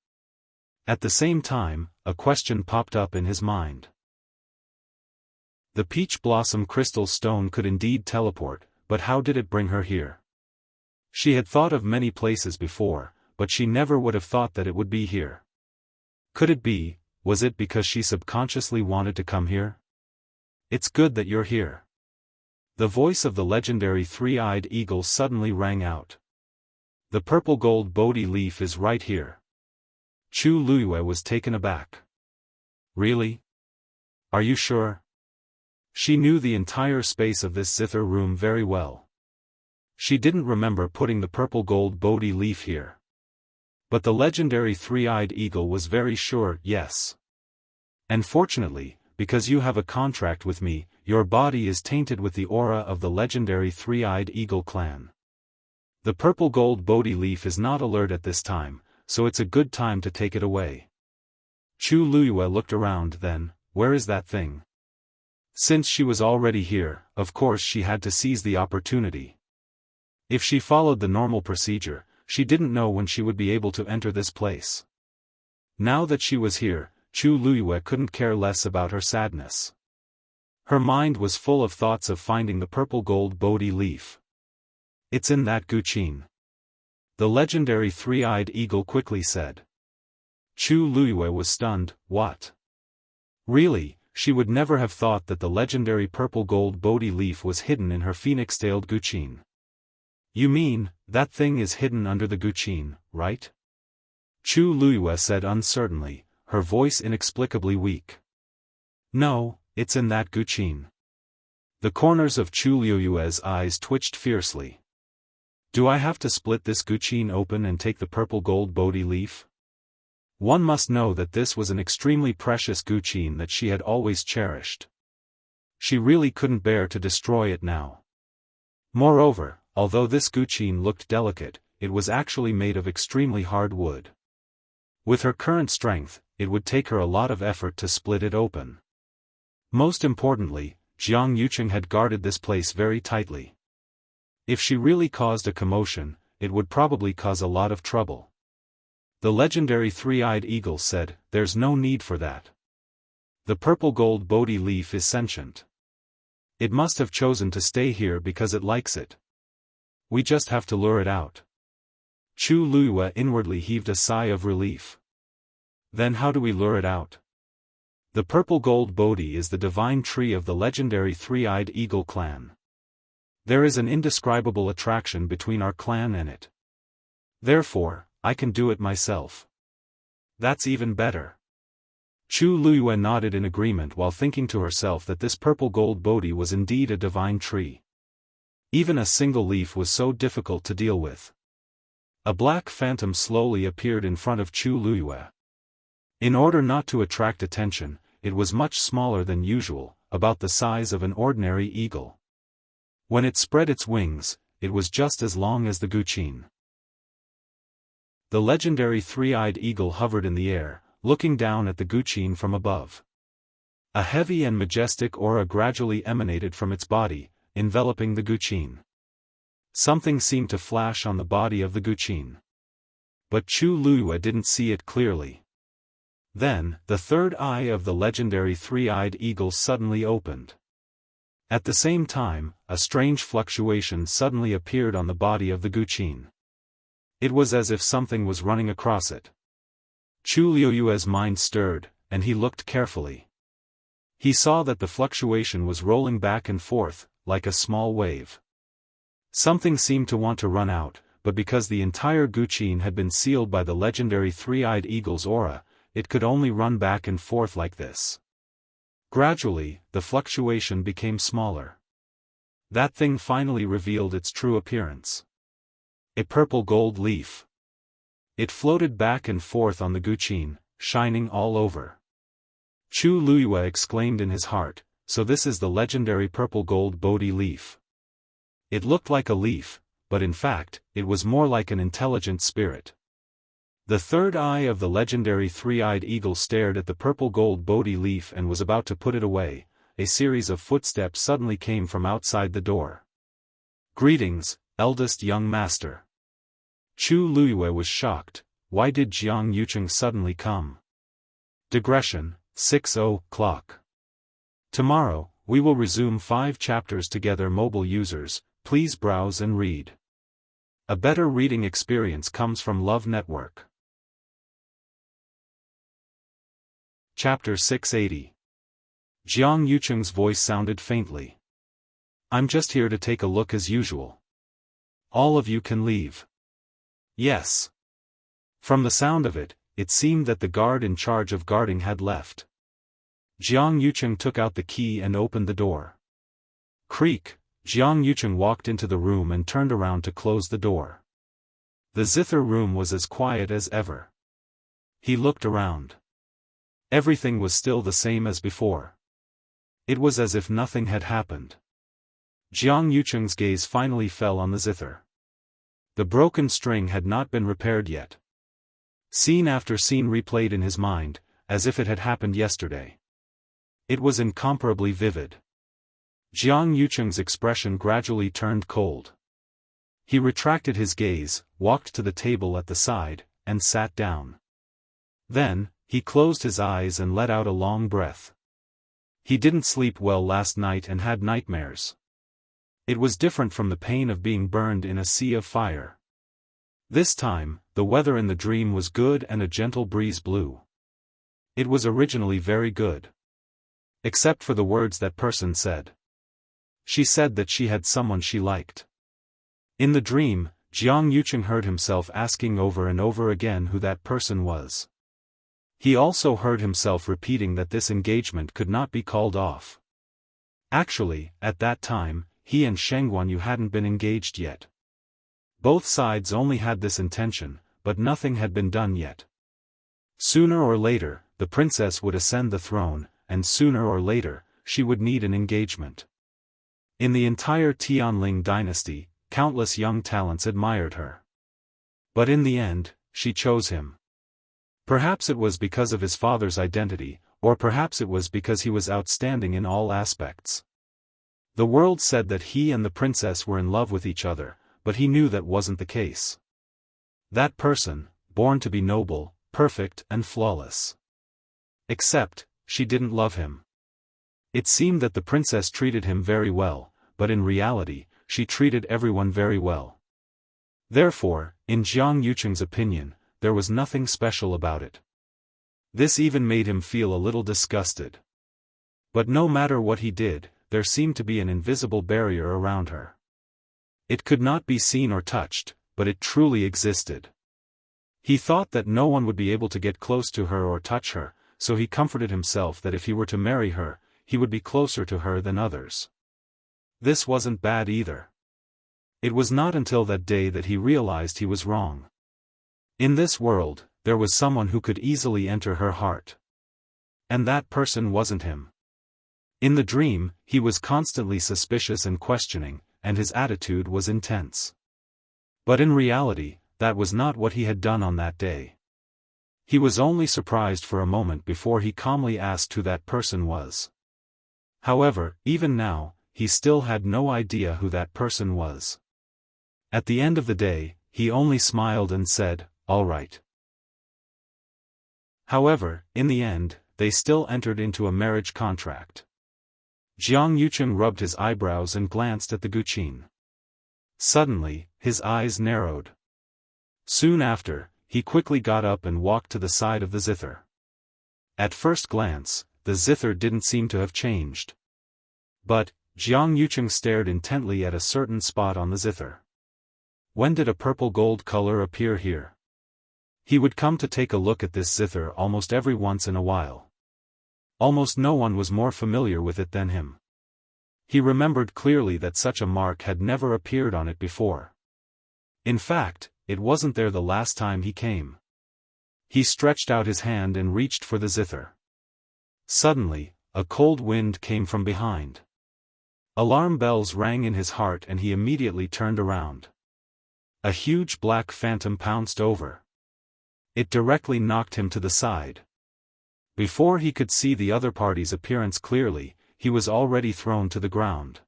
At the same time, a question popped up in his mind. The peach blossom crystal stone could indeed teleport, but how did it bring her here? She had thought of many places before, but she never would have thought that it would be here. Was it because she subconsciously wanted to come here? It's good that you're here. The voice of the legendary three-eyed eagle suddenly rang out. The purple gold Bodhi leaf is right here. Chu Luyue was taken aback. Really? Are you sure? She knew the entire space of this zither room very well. She didn't remember putting the purple gold Bodhi leaf here. But the legendary three-eyed eagle was very sure, yes. And fortunately, because you have a contract with me, your body is tainted with the aura of the legendary three-eyed eagle clan. The purple gold Bodhi leaf is not alert at this time, so it's a good time to take it away. Chu Luyue looked around then, where is that thing? Since she was already here, of course she had to seize the opportunity. If she followed the normal procedure, she didn't know when she would be able to enter this place. Now that she was here, Chu Luyue couldn't care less about her sadness. Her mind was full of thoughts of finding the purple gold Bodhi leaf. It's in that guqin. The legendary three-eyed eagle quickly said. Chu Luyue was stunned. What? Really, she would never have thought that the legendary purple gold Bodhi leaf was hidden in her phoenix-tailed guqin. You mean, that thing is hidden under the guqin, right? Chu Luyue said uncertainly, her voice inexplicably weak. No, it's in that guqin. The corners of Chu Luyue's eyes twitched fiercely. Do I have to split this guqin open and take the purple gold Bodhi leaf? One must know that this was an extremely precious guqin that she had always cherished. She really couldn't bear to destroy it now. Moreover, although this guqin looked delicate, it was actually made of extremely hard wood. With her current strength, it would take her a lot of effort to split it open. Most importantly, Jiang Yuqing had guarded this place very tightly. If she really caused a commotion, it would probably cause a lot of trouble. The legendary three-eyed eagle said, there's no need for that. The purple gold Bodhi leaf is sentient. It must have chosen to stay here because it likes it. We just have to lure it out. Chu Luyue inwardly heaved a sigh of relief. Then how do we lure it out? The purple gold Bodhi is the divine tree of the legendary three-eyed eagle clan. There is an indescribable attraction between our clan and it. Therefore, I can do it myself. That's even better. Chu Luyue nodded in agreement while thinking to herself that this purple gold Bodhi was indeed a divine tree. Even a single leaf was so difficult to deal with. A black phantom slowly appeared in front of Chu Luyue. In order not to attract attention, it was much smaller than usual, about the size of an ordinary eagle. When it spread its wings, it was just as long as the guqin. The legendary three-eyed eagle hovered in the air, looking down at the guqin from above. A heavy and majestic aura gradually emanated from its body, enveloping the guqin. Something seemed to flash on the body of the guqin. But Chu Luyue didn't see it clearly. Then, the third eye of the legendary three-eyed eagle suddenly opened. At the same time, a strange fluctuation suddenly appeared on the body of the guqin. It was as if something was running across it. Chu Luyue's mind stirred, and he looked carefully. He saw that the fluctuation was rolling back and forth, like a small wave. Something seemed to want to run out, but because the entire guqin had been sealed by the legendary three-eyed eagle's aura, it could only run back and forth like this. Gradually, the fluctuation became smaller. That thing finally revealed its true appearance. A purple gold leaf. It floated back and forth on the guqin, shining all over. Chu Luyue exclaimed in his heart, so this is the legendary purple gold Bodhi leaf. It looked like a leaf, but in fact, it was more like an intelligent spirit. The third eye of the legendary three-eyed eagle stared at the purple gold Bodhi leaf and was about to put it away. A series of footsteps suddenly came from outside the door. Greetings, eldest young master. Chu Luyue was shocked. Why did Jiang Yuqing suddenly come? Digression, 6:00. Tomorrow, we will resume 5 chapters together. Mobile users, please browse and read. A better reading experience comes from Love Network. Chapter 680. Jiang Yuqing's voice sounded faintly. I'm just here to take a look as usual. All of you can leave. Yes. From the sound of it, it seemed that the guard in charge of guarding had left. Jiang Yuqing took out the key and opened the door. Creak, Jiang Yuqing walked into the room and turned around to close the door. The zither room was as quiet as ever. He looked around. Everything was still the same as before. It was as if nothing had happened. Jiang Yuqing's gaze finally fell on the zither. The broken string had not been repaired yet. Scene after scene replayed in his mind, as if it had happened yesterday. It was incomparably vivid. Jiang Yucheng's expression gradually turned cold. He retracted his gaze, walked to the table at the side, and sat down. Then, he closed his eyes and let out a long breath. He didn't sleep well last night and had nightmares. It was different from the pain of being burned in a sea of fire. This time, the weather in the dream was good and a gentle breeze blew. It was originally very good. Except for the words that person said. She said that she had someone she liked. In the dream, Jiang Yucheng heard himself asking over and over again who that person was. He also heard himself repeating that this engagement could not be called off. Actually, at that time, he and Sheng Guanyu hadn't been engaged yet. Both sides only had this intention, but nothing had been done yet. Sooner or later, the princess would ascend the throne, and sooner or later, she would need an engagement. In the entire Tianling dynasty, countless young talents admired her. But in the end, she chose him. Perhaps it was because of his father's identity, or perhaps it was because he was outstanding in all aspects. The world said that he and the princess were in love with each other, but he knew that wasn't the case. That person, born to be noble, perfect and flawless. Except, she didn't love him. It seemed that the princess treated him very well, but in reality, she treated everyone very well. Therefore, in Jiang Yucheng's opinion, there was nothing special about it. This even made him feel a little disgusted. But no matter what he did, there seemed to be an invisible barrier around her. It could not be seen or touched, but it truly existed. He thought that no one would be able to get close to her or touch her, so he comforted himself that if he were to marry her, he would be closer to her than others. This wasn't bad either. It was not until that day that he realized he was wrong. In this world, there was someone who could easily enter her heart. And that person wasn't him. In the dream, he was constantly suspicious and questioning, and his attitude was intense. But in reality, that was not what he had done on that day. He was only surprised for a moment before he calmly asked who that person was. However, even now, he still had no idea who that person was. At the end of the day, he only smiled and said, "All right." However, in the end, they still entered into a marriage contract. Jiang Yucheng rubbed his eyebrows and glanced at the Guqin. Suddenly, his eyes narrowed. Soon after, he quickly got up and walked to the side of the zither. At first glance, the zither didn't seem to have changed. But, Jiang Yucheng stared intently at a certain spot on the zither. When did a purple gold color appear here? He would come to take a look at this zither almost every once in a while. Almost no one was more familiar with it than him. He remembered clearly that such a mark had never appeared on it before. In fact, it wasn't there the last time he came. He stretched out his hand and reached for the zither. Suddenly, a cold wind came from behind. Alarm bells rang in his heart and he immediately turned around. A huge black phantom pounced over. It directly knocked him to the side. Before he could see the other party's appearance clearly, he was already thrown to the ground.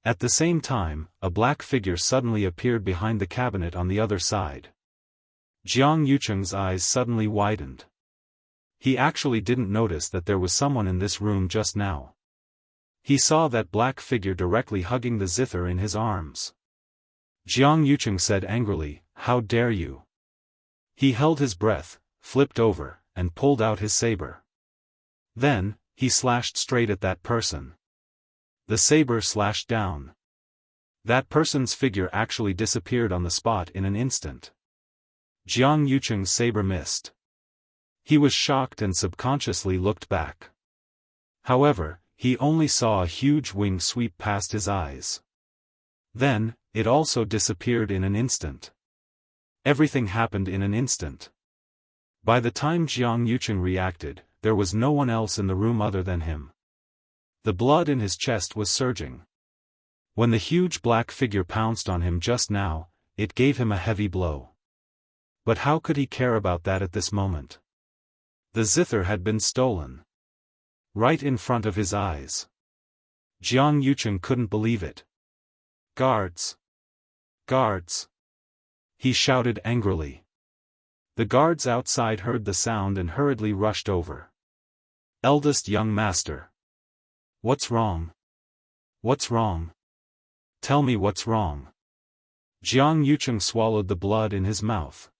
At the same time, a black figure suddenly appeared behind the cabinet on the other side. Jiang Yucheng's eyes suddenly widened. He actually didn't notice that there was someone in this room just now. He saw that black figure directly hugging the zither in his arms. Jiang Yucheng said angrily, "How dare you?" He held his breath, flipped over, and pulled out his saber. Then, he slashed straight at that person. The saber slashed down. That person's figure actually disappeared on the spot in an instant. Jiang Yucheng's saber missed. He was shocked and subconsciously looked back. However, he only saw a huge wing sweep past his eyes. Then, it also disappeared in an instant. Everything happened in an instant. By the time Jiang Yucheng reacted, there was no one else in the room other than him. The blood in his chest was surging. When the huge black figure pounced on him just now, it gave him a heavy blow. But how could he care about that at this moment? The zither had been stolen. Right in front of his eyes. Jiang Yucheng couldn't believe it. Guards! Guards! He shouted angrily. The guards outside heard the sound and hurriedly rushed over. Eldest young master. What's wrong? What's wrong? Tell me what's wrong. Jiang Yucheng swallowed the blood in his mouth.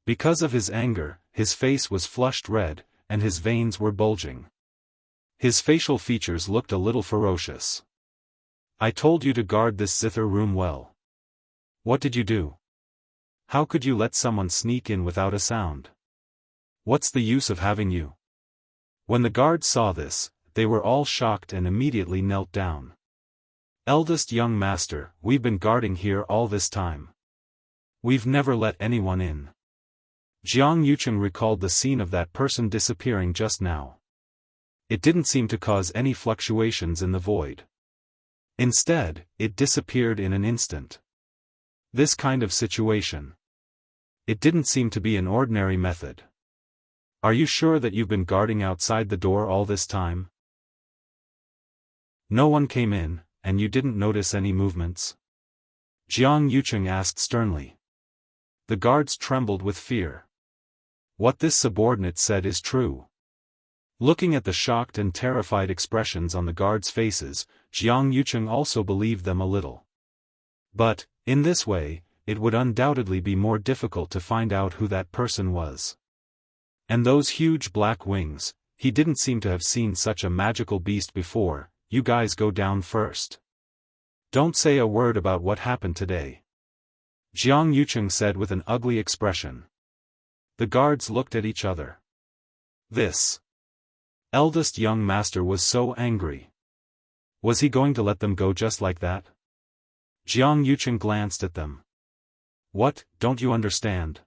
Because of his anger, his face was flushed red, and his veins were bulging. His facial features looked a little ferocious. I told you to guard this zither room well. What did you do? How could you let someone sneak in without a sound? What's the use of having you? When the guards saw this, they were all shocked and immediately knelt down. Eldest young master, we've been guarding here all this time. We've never let anyone in. Jiang Yucheng recalled the scene of that person disappearing just now. It didn't seem to cause any fluctuations in the void. Instead, it disappeared in an instant. This kind of situation. It didn't seem to be an ordinary method. Are you sure that you've been guarding outside the door all this time? No one came in, and you didn't notice any movements? Jiang Yucheng asked sternly. The guards trembled with fear. What this subordinate said is true. Looking at the shocked and terrified expressions on the guards' faces, Jiang Yucheng also believed them a little. But, in this way, it would undoubtedly be more difficult to find out who that person was. And those huge black wings, he didn't seem to have seen such a magical beast before. You guys go down first. Don't say a word about what happened today. Jiang Yucheng said with an ugly expression. The guards looked at each other. This eldest young master was so angry. Was he going to let them go just like that? Jiang Yucheng glanced at them. What, don't you understand?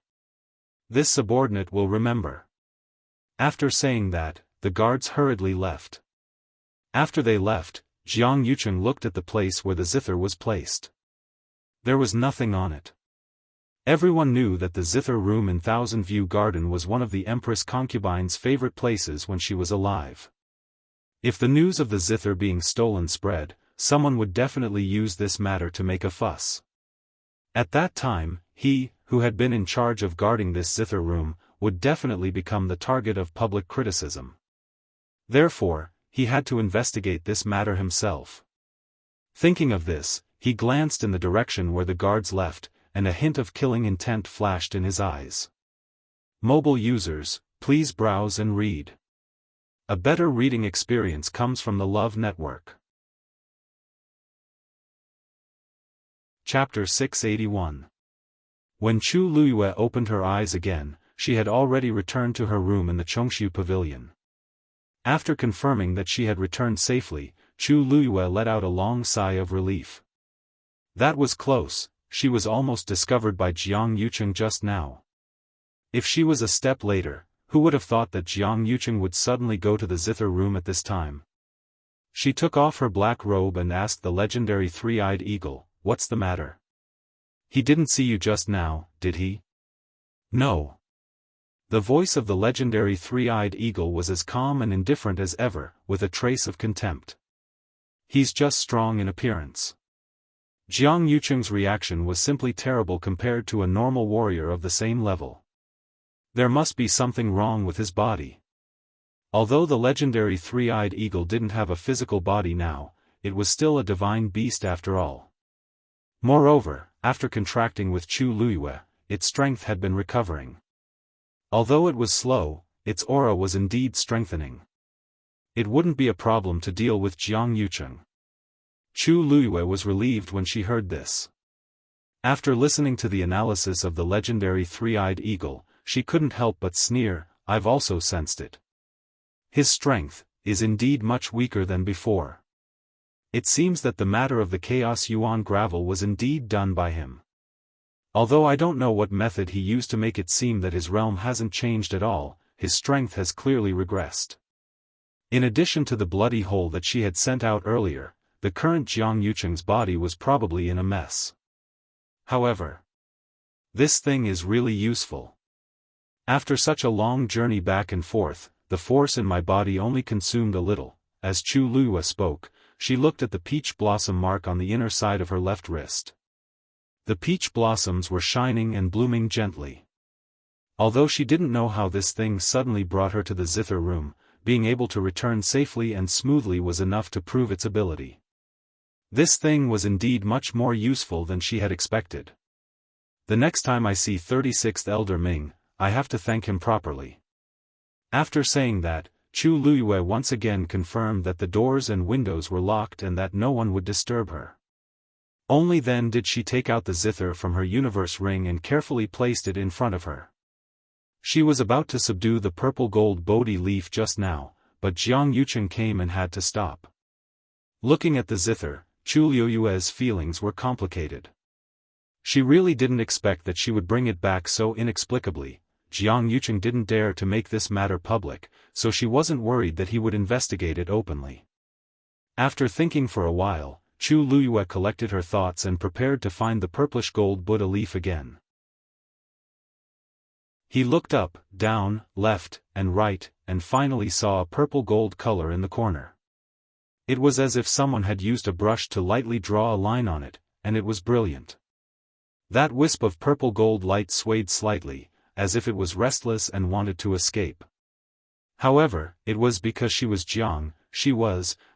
This subordinate will remember. After saying that, the guards hurriedly left. After they left, Jiang Yucheng looked at the place where the zither was placed. There was nothing on it. Everyone knew that the zither room in Thousand View Garden was one of the Empress concubine's favorite places when she was alive. If the news of the zither being stolen spread, someone would definitely use this matter to make a fuss. At that time, he, who had been in charge of guarding this zither room, would definitely become the target of public criticism. Therefore, he had to investigate this matter himself. Thinking of this, he glanced in the direction where the guards left, and a hint of killing intent flashed in his eyes. Mobile users, please browse and read. A better reading experience comes from the Love Network. Chapter 681. When Chu Luyue opened her eyes again, she had already returned to her room in the Chongshu Pavilion. After confirming that she had returned safely, Chu Luyue let out a long sigh of relief. That was close, she was almost discovered by Jiang Yucheng just now. If she was a step later, who would have thought that Jiang Yucheng would suddenly go to the zither room at this time? She took off her black robe and asked the legendary three-eyed eagle, "What's the matter? He didn't see you just now, did he?" "No." The voice of the legendary three-eyed eagle was as calm and indifferent as ever, with a trace of contempt. "He's just strong in appearance." Jiang Yucheng's reaction was simply terrible compared to a normal warrior of the same level. There must be something wrong with his body. Although the legendary three-eyed eagle didn't have a physical body now, it was still a divine beast after all. Moreover, after contracting with Chu Luyue, its strength had been recovering. Although it was slow, its aura was indeed strengthening. It wouldn't be a problem to deal with Jiang Yucheng. Chu Luyue was relieved when she heard this. After listening to the analysis of the legendary three-eyed eagle, she couldn't help but sneer, "I've also sensed it. His strength is indeed much weaker than before. It seems that the matter of the Chaos Yuan gravel was indeed done by him. Although I don't know what method he used to make it seem that his realm hasn't changed at all, his strength has clearly regressed." In addition to the bloody hole that she had sent out earlier, the current Jiang Yucheng's body was probably in a mess. However, this thing is really useful. After such a long journey back and forth, the force in my body only consumed a little. As Chu Luyue spoke, she looked at the peach blossom mark on the inner side of her left wrist. The peach blossoms were shining and blooming gently. Although she didn't know how this thing suddenly brought her to the zither room, being able to return safely and smoothly was enough to prove its ability. This thing was indeed much more useful than she had expected. The next time I see 36th Elder Ming, I have to thank him properly. After saying that, Chu Luyue once again confirmed that the doors and windows were locked and that no one would disturb her. Only then did she take out the zither from her universe ring and carefully placed it in front of her. She was about to subdue the purple gold Bodhi leaf just now, but Jiang Yuchen came and had to stop. Looking at the zither, Chu Luyue's feelings were complicated. She really didn't expect that she would bring it back so inexplicably. Jiang Yuchen didn't dare to make this matter public, so she wasn't worried that he would investigate it openly. After thinking for a while, Chu Luyue collected her thoughts and prepared to find the purplish gold Buddha leaf again. He looked up, down, left, and right, and finally saw a purple gold color in the corner. It was as if someone had used a brush to lightly draw a line on it, and it was brilliant. That wisp of purple gold light swayed slightly, as if it was restless and wanted to escape. However, it was because she was Jiang,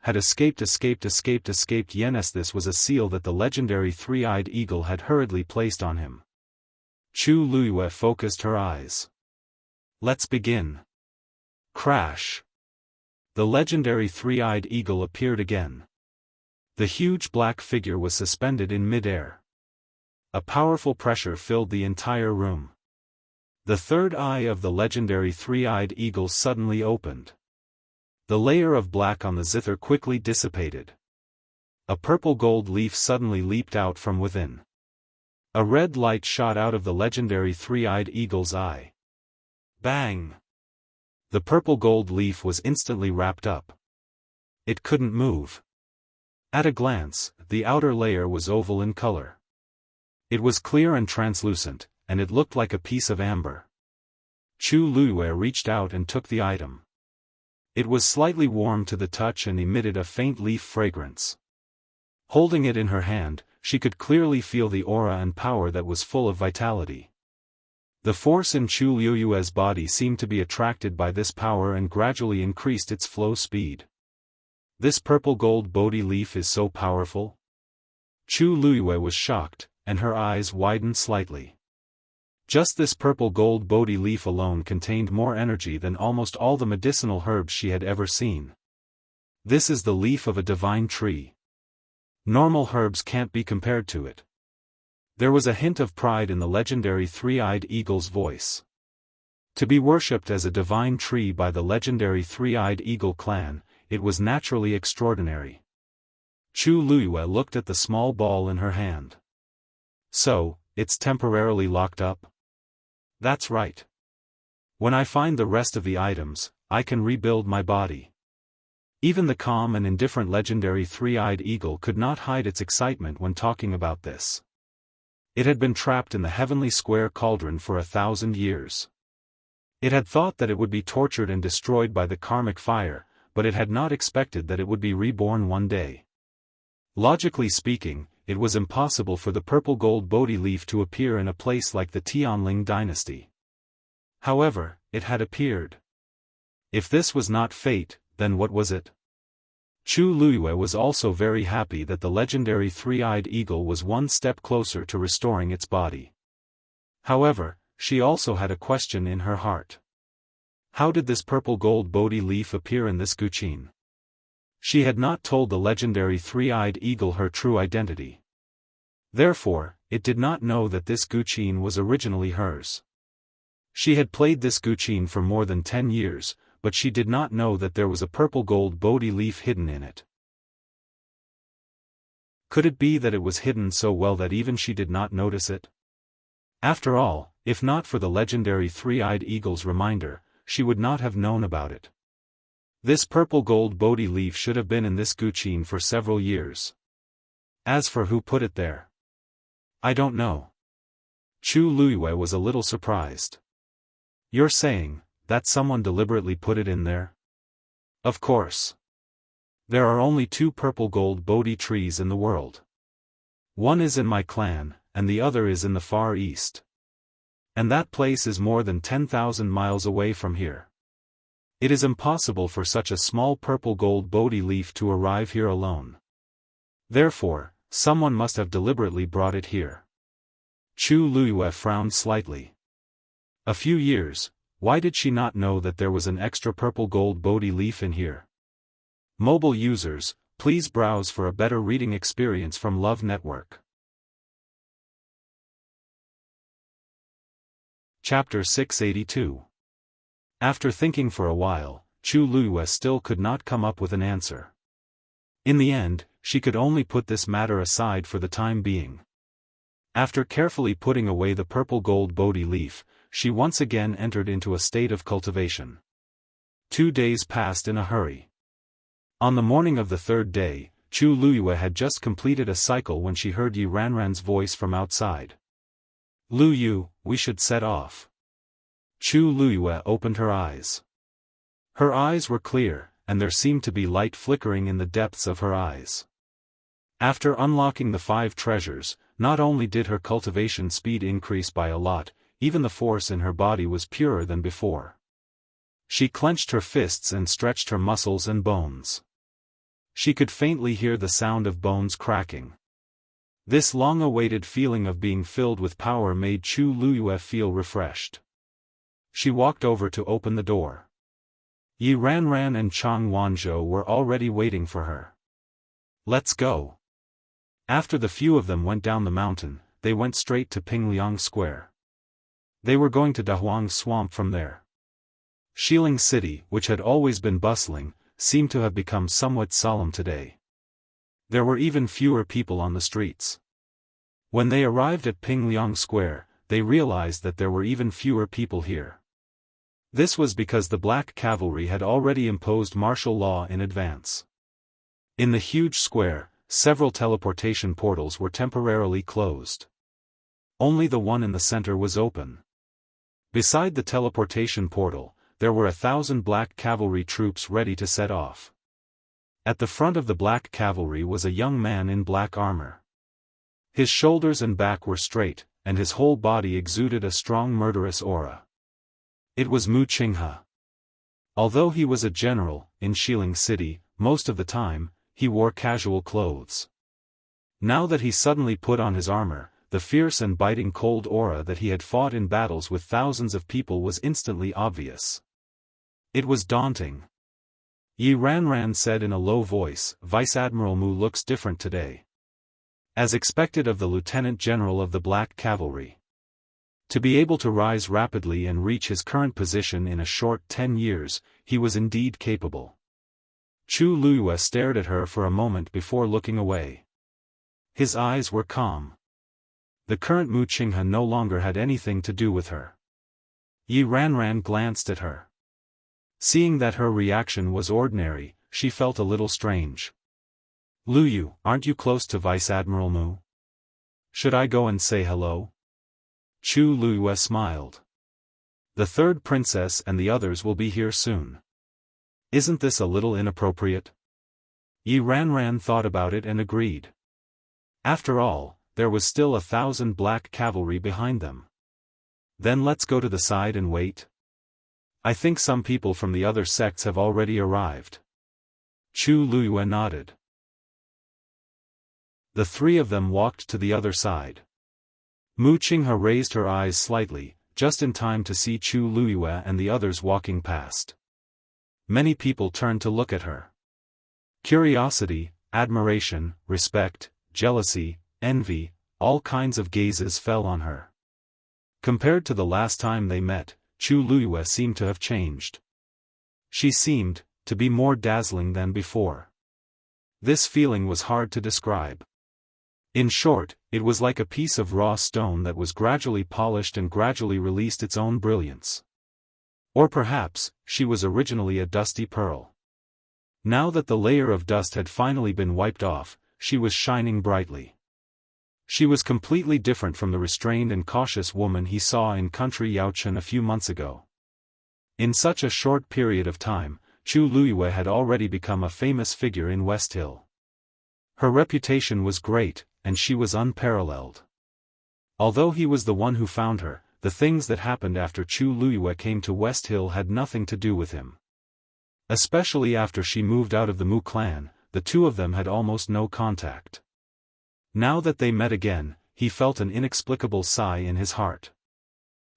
had escaped. Yes, this was a seal that the legendary three-eyed eagle had hurriedly placed on him. Chu Luyue focused her eyes. Let's begin. Crash. The legendary three-eyed eagle appeared again. The huge black figure was suspended in mid-air. A powerful pressure filled the entire room. The third eye of the legendary three-eyed eagle suddenly opened. The layer of black on the zither quickly dissipated. A purple gold leaf suddenly leaped out from within. A red light shot out of the legendary three-eyed eagle's eye. Bang! The purple gold leaf was instantly wrapped up. It couldn't move. At a glance, the outer layer was oval in color. It was clear and translucent, and it looked like a piece of amber. Chu Luyue reached out and took the item. It was slightly warm to the touch and emitted a faint leaf fragrance. Holding it in her hand, she could clearly feel the aura and power that was full of vitality. The force in Chu Luyue's body seemed to be attracted by this power and gradually increased its flow speed. This purple gold Bodhi leaf is so powerful? Chu Luyue was shocked, and her eyes widened slightly. Just this purple gold Bodhi leaf alone contained more energy than almost all the medicinal herbs she had ever seen. This is the leaf of a divine tree. Normal herbs can't be compared to it. There was a hint of pride in the legendary three-eyed eagle's voice. To be worshipped as a divine tree by the legendary three-eyed eagle clan, it was naturally extraordinary. Chu Luyue looked at the small ball in her hand. So, it's temporarily locked up? That's right. When I find the rest of the items, I can rebuild my body. Even the calm and indifferent legendary three-eyed eagle could not hide its excitement when talking about this. It had been trapped in the heavenly square cauldron for 1,000 years. It had thought that it would be tortured and destroyed by the karmic fire, but it had not expected that it would be reborn one day. Logically speaking, it was impossible for the purple gold Bodhi leaf to appear in a place like the Tianling dynasty. However, it had appeared. If this was not fate, then what was it? Chu Luyue was also very happy that the legendary three-eyed eagle was one step closer to restoring its body. However, she also had a question in her heart. How did this purple gold Bodhi leaf appear in this guqin? She had not told the legendary three-eyed eagle her true identity. Therefore, it did not know that this guqin was originally hers. She had played this guqin for more than 10 years, but she did not know that there was a purple gold Bodhi leaf hidden in it. Could it be that it was hidden so well that even she did not notice it? After all, if not for the legendary three-eyed eagle's reminder, she would not have known about it. This purple gold Bodhi leaf should have been in this guqin for several years. As for who put it there, I don't know. Chu Luyue was a little surprised. You're saying that someone deliberately put it in there? Of course. There are only 2 purple gold Bodhi trees in the world. One is in my clan, and the other is in the Far East. And that place is more than 10,000 miles away from here. It is impossible for such a small purple gold Bodhi leaf to arrive here alone. Therefore, someone must have deliberately brought it here. Chu Luiyue frowned slightly. A few years, why did she not know that there was an extra purple gold Bodhi leaf in here? Mobile users, please browse for a better reading experience from Love Network. Chapter 682. After thinking for a while, Chu Luiyue still could not come up with an answer. In the end, she could only put this matter aside for the time being. After carefully putting away the purple gold Bodhi leaf, she once again entered into a state of cultivation. 2 days passed in a hurry. On the morning of the 3rd day, Chu Luiyue had just completed a cycle when she heard Yi Ranran's voice from outside. "Lu Yu, we should set off." Chu Luiyue opened her eyes. Her eyes were clear, and there seemed to be light flickering in the depths of her eyes. After unlocking the 5 treasures, not only did her cultivation speed increase by a lot, even the force in her body was purer than before. She clenched her fists and stretched her muscles and bones. She could faintly hear the sound of bones cracking. This long-awaited feeling of being filled with power made Chu Luiyue feel refreshed. She walked over to open the door. Yi Ranran and Chang Wanzhou were already waiting for her. "Let's go." After the few of them went down the mountain, they went straight to Pingliang Square. They were going to Dahuang Swamp from there. Xiling City, which had always been bustling, seemed to have become somewhat solemn today. There were even fewer people on the streets. When they arrived at Pingliang Square, they realized that there were even fewer people here. This was because the Black Cavalry had already imposed martial law in advance. In the huge square, several teleportation portals were temporarily closed. Only the one in the center was open. Beside the teleportation portal, there were 1,000 Black Cavalry troops ready to set off. At the front of the Black Cavalry was a young man in black armor. His shoulders and back were straight, and his whole body exuded a strong murderous aura. It was Mu Qinghe. Although he was a general, in Xiling City, most of the time, he wore casual clothes. Now that he suddenly put on his armor, the fierce and biting cold aura that he had fought in battles with thousands of people was instantly obvious. It was daunting. Yi Ranran said in a low voice, "Vice Admiral Mu looks different today." As expected of the Lieutenant General of the Black Cavalry. To be able to rise rapidly and reach his current position in a short 10 years, he was indeed capable. Chu Luiyue stared at her for a moment before looking away. His eyes were calm. The current Mu Qinghe no longer had anything to do with her. Yi Ranran glanced at her. Seeing that her reaction was ordinary, she felt a little strange. "Lu Yu, aren't you close to Vice Admiral Mu? Should I go and say hello?" Chu Luiyue smiled. "The 3rd princess and the others will be here soon. Isn't this a little inappropriate?" Yi Ranran thought about it and agreed. After all, there was still 1,000 Black Cavalry behind them. "Then let's go to the side and wait. I think some people from the other sects have already arrived." Chu Luiyue nodded. The 3 of them walked to the other side. Mu Qinghe raised her eyes slightly, just in time to see Chu Luiyue and the others walking past. Many people turned to look at her. Curiosity, admiration, respect, jealousy, envy, all kinds of gazes fell on her. Compared to the last time they met, Chu Luiyue seemed to have changed. She seemed to be more dazzling than before. This feeling was hard to describe. In short, it was like a piece of raw stone that was gradually polished and gradually released its own brilliance. Or perhaps, she was originally a dusty pearl. Now that the layer of dust had finally been wiped off, she was shining brightly. She was completely different from the restrained and cautious woman he saw in country Yaochen a few months ago. In such a short period of time, Chu Luiyue had already become a famous figure in West Hill. Her reputation was great, and she was unparalleled. Although he was the one who found her, the things that happened after Chu Luiyue came to West Hill had nothing to do with him. Especially after she moved out of the Mu clan, the two of them had almost no contact. Now that they met again, he felt an inexplicable sigh in his heart.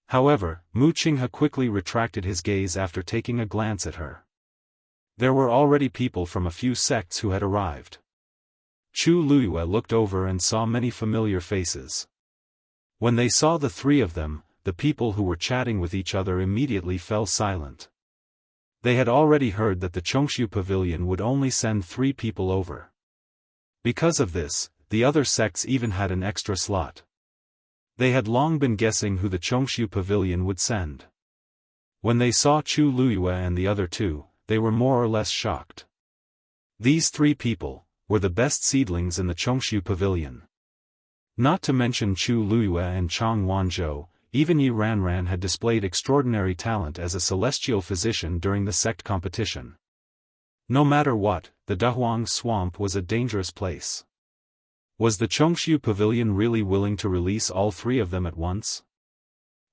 However, Mu Qinghe quickly retracted his gaze after taking a glance at her. There were already people from a few sects who had arrived. Chu Luiyue looked over and saw many familiar faces. When they saw the three of them, the people who were chatting with each other immediately fell silent. They had already heard that the Chongshu Pavilion would only send 3 people over. Because of this, the other sects even had an extra slot. They had long been guessing who the Chongshu Pavilion would send. When they saw Chu Luiyue and the other two, they were more or less shocked. These 3 people were the best seedlings in the Chongshu Pavilion. Not to mention Chu Luiyue and Chang Wanzhou, even Yi Ranran had displayed extraordinary talent as a celestial physician during the sect competition. No matter what, the Dahuang swamp was a dangerous place. Was the Chongshu Pavilion really willing to release all 3 of them at once?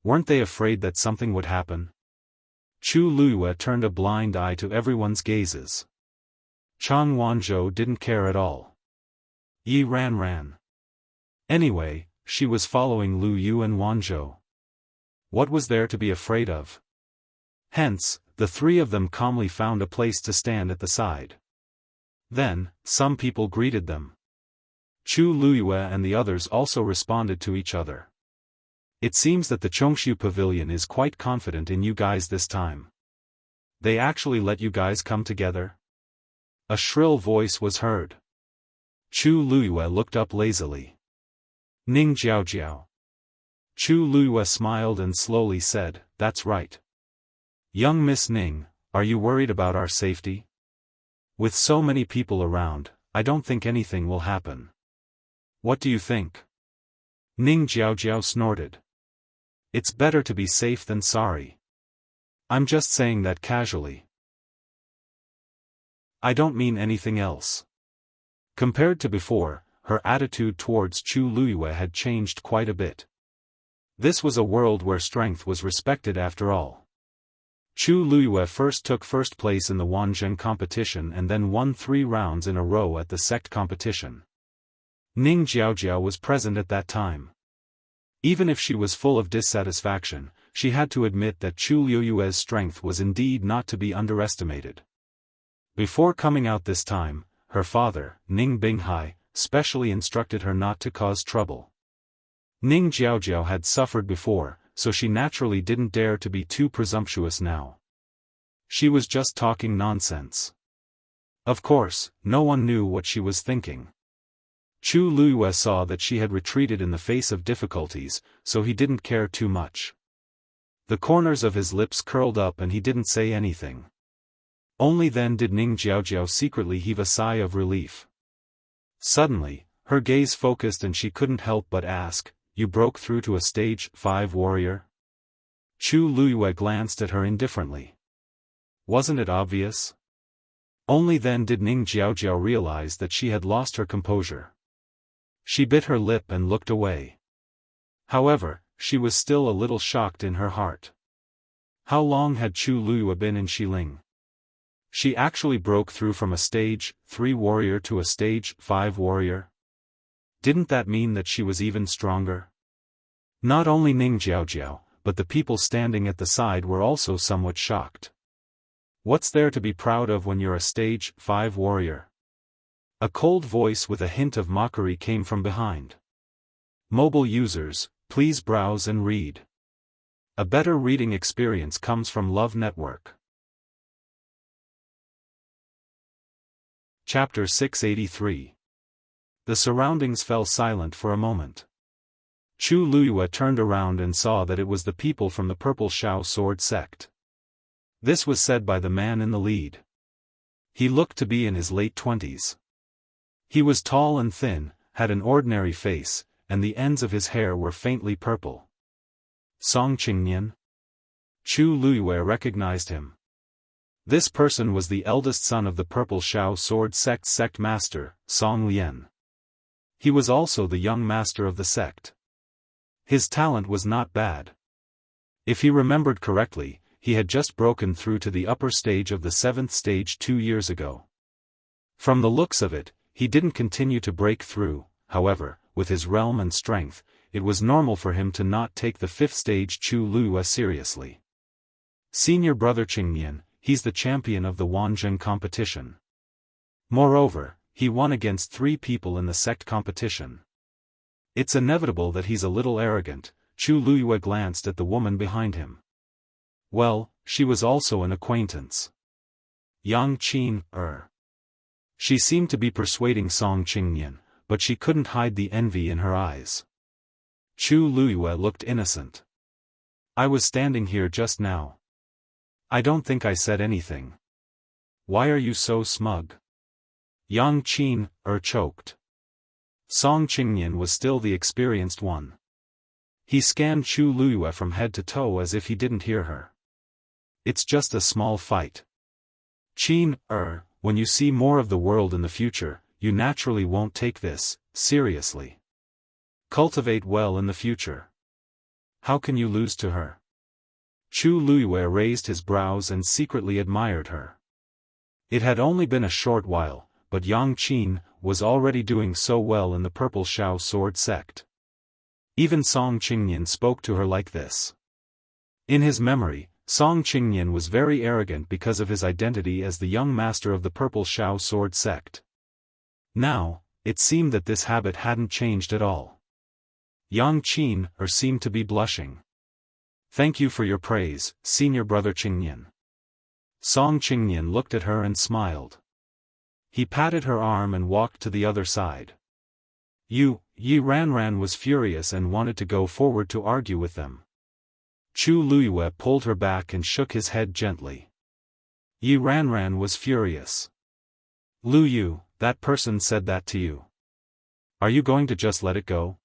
Weren't they afraid that something would happen? Chu Luiyue turned a blind eye to everyone's gazes. Chang Wanzhou didn't care at all. Yi Ranran. Anyway, she was following Lu Yu and Wanzhou. What was there to be afraid of? Hence, the 3 of them calmly found a place to stand at the side. Then, some people greeted them. Chu Luiyue and the others also responded to each other. It seems that the Chongshu Pavilion is quite confident in you guys this time. They actually let you guys come together? A shrill voice was heard. Chu Luiyue looked up lazily. Ning Jiaojiao. Chu Luiyue smiled and slowly said, "That's right. Young Miss Ning, are you worried about our safety? With so many people around, I don't think anything will happen. What do you think?" Ning Jiaojiao snorted. "It's better to be safe than sorry. I'm just saying that casually. I don't mean anything else." Compared to before, her attitude towards Chu Luiyue had changed quite a bit. This was a world where strength was respected after all. Chu Luiyue first took first place in the Wanzheng competition and then won 3 rounds in a row at the sect competition. Ning Jiaojiao was present at that time. Even if she was full of dissatisfaction, she had to admit that Chu Luiyue's strength was indeed not to be underestimated. Before coming out this time, her father, Ning Binghai, specially instructed her not to cause trouble. Ning Jiaojiao had suffered before, so she naturally didn't dare to be too presumptuous now. She was just talking nonsense. Of course, no one knew what she was thinking. Chu Luiyue saw that she had retreated in the face of difficulties, so he didn't care too much. The corners of his lips curled up and he didn't say anything. Only then did Ning Jiaojiao secretly heave a sigh of relief. Suddenly, her gaze focused and she couldn't help but ask, "You broke through to a stage 5 warrior?" Chu Luiyue glanced at her indifferently. Wasn't it obvious? Only then did Ning Jiaojiao realize that she had lost her composure. She bit her lip and looked away. However, she was still a little shocked in her heart. How long had Chu Luiyue been in Xiling? She actually broke through from a stage 3 warrior to a stage 5 warrior? Didn't that mean that she was even stronger? Not only Ning Jiaojiao, but the people standing at the side were also somewhat shocked. What's there to be proud of when you're a stage 5 warrior? A cold voice with a hint of mockery came from behind. Mobile users, please browse and read. A better reading experience comes from Love Network. Chapter 683. The surroundings fell silent for a moment. Chu Luiyue turned around and saw that it was the people from the Purple Shao Sword sect. This was said by the man in the lead. He looked to be in his late 20s. He was tall and thin, had an ordinary face, and the ends of his hair were faintly purple. Song Qingnian? Chu Luiyue recognized him. This person was the eldest son of the Purple Shao Sword sect master, Song Lian. He was also the young master of the sect. His talent was not bad. If he remembered correctly, he had just broken through to the upper stage of the 7th stage 2 years ago. From the looks of it, he didn't continue to break through. However, with his realm and strength, it was normal for him to not take the 5th stage Chu Luiyue seriously. Senior brother Qingnian, he's the champion of the Wanzheng competition. Moreover, he won against 3 people in the sect competition. It's inevitable that he's a little arrogant. Chu Luiyue glanced at the woman behind him. Well, she was also an acquaintance. Yang Qin. She seemed to be persuading Song Qingnian, but she couldn't hide the envy in her eyes. Chu Luiyue looked innocent. I was standing here just now. I don't think I said anything. Why are you so smug? Yang Qin choked. Song Qingnian was still the experienced one. He scanned Chu Luiyue from head to toe as if he didn't hear her. It's just a small fight. Qin, when you see more of the world in the future, you naturally won't take this seriously. Cultivate well in the future. How can you lose to her? Chu Luiyue raised his brows and secretly admired her. It had only been a short while, but Yang Qin was already doing so well in the Purple Shao Sword sect. Even Song Qingnian spoke to her like this. In his memory, Song Qingnian was very arrogant because of his identity as the young master of the Purple Shao Sword sect. Now, it seemed that this habit hadn't changed at all. Yang Qin seemed to be blushing. Thank you for your praise, senior brother Qingnian. Song Qingnian looked at her and smiled. He patted her arm and walked to the other side. Yi Ranran was furious and wanted to go forward to argue with them. Chu Luiyue pulled her back and shook his head gently. Yi Ranran was furious. Lu Yu, that person said that to you. Are you going to just let it go?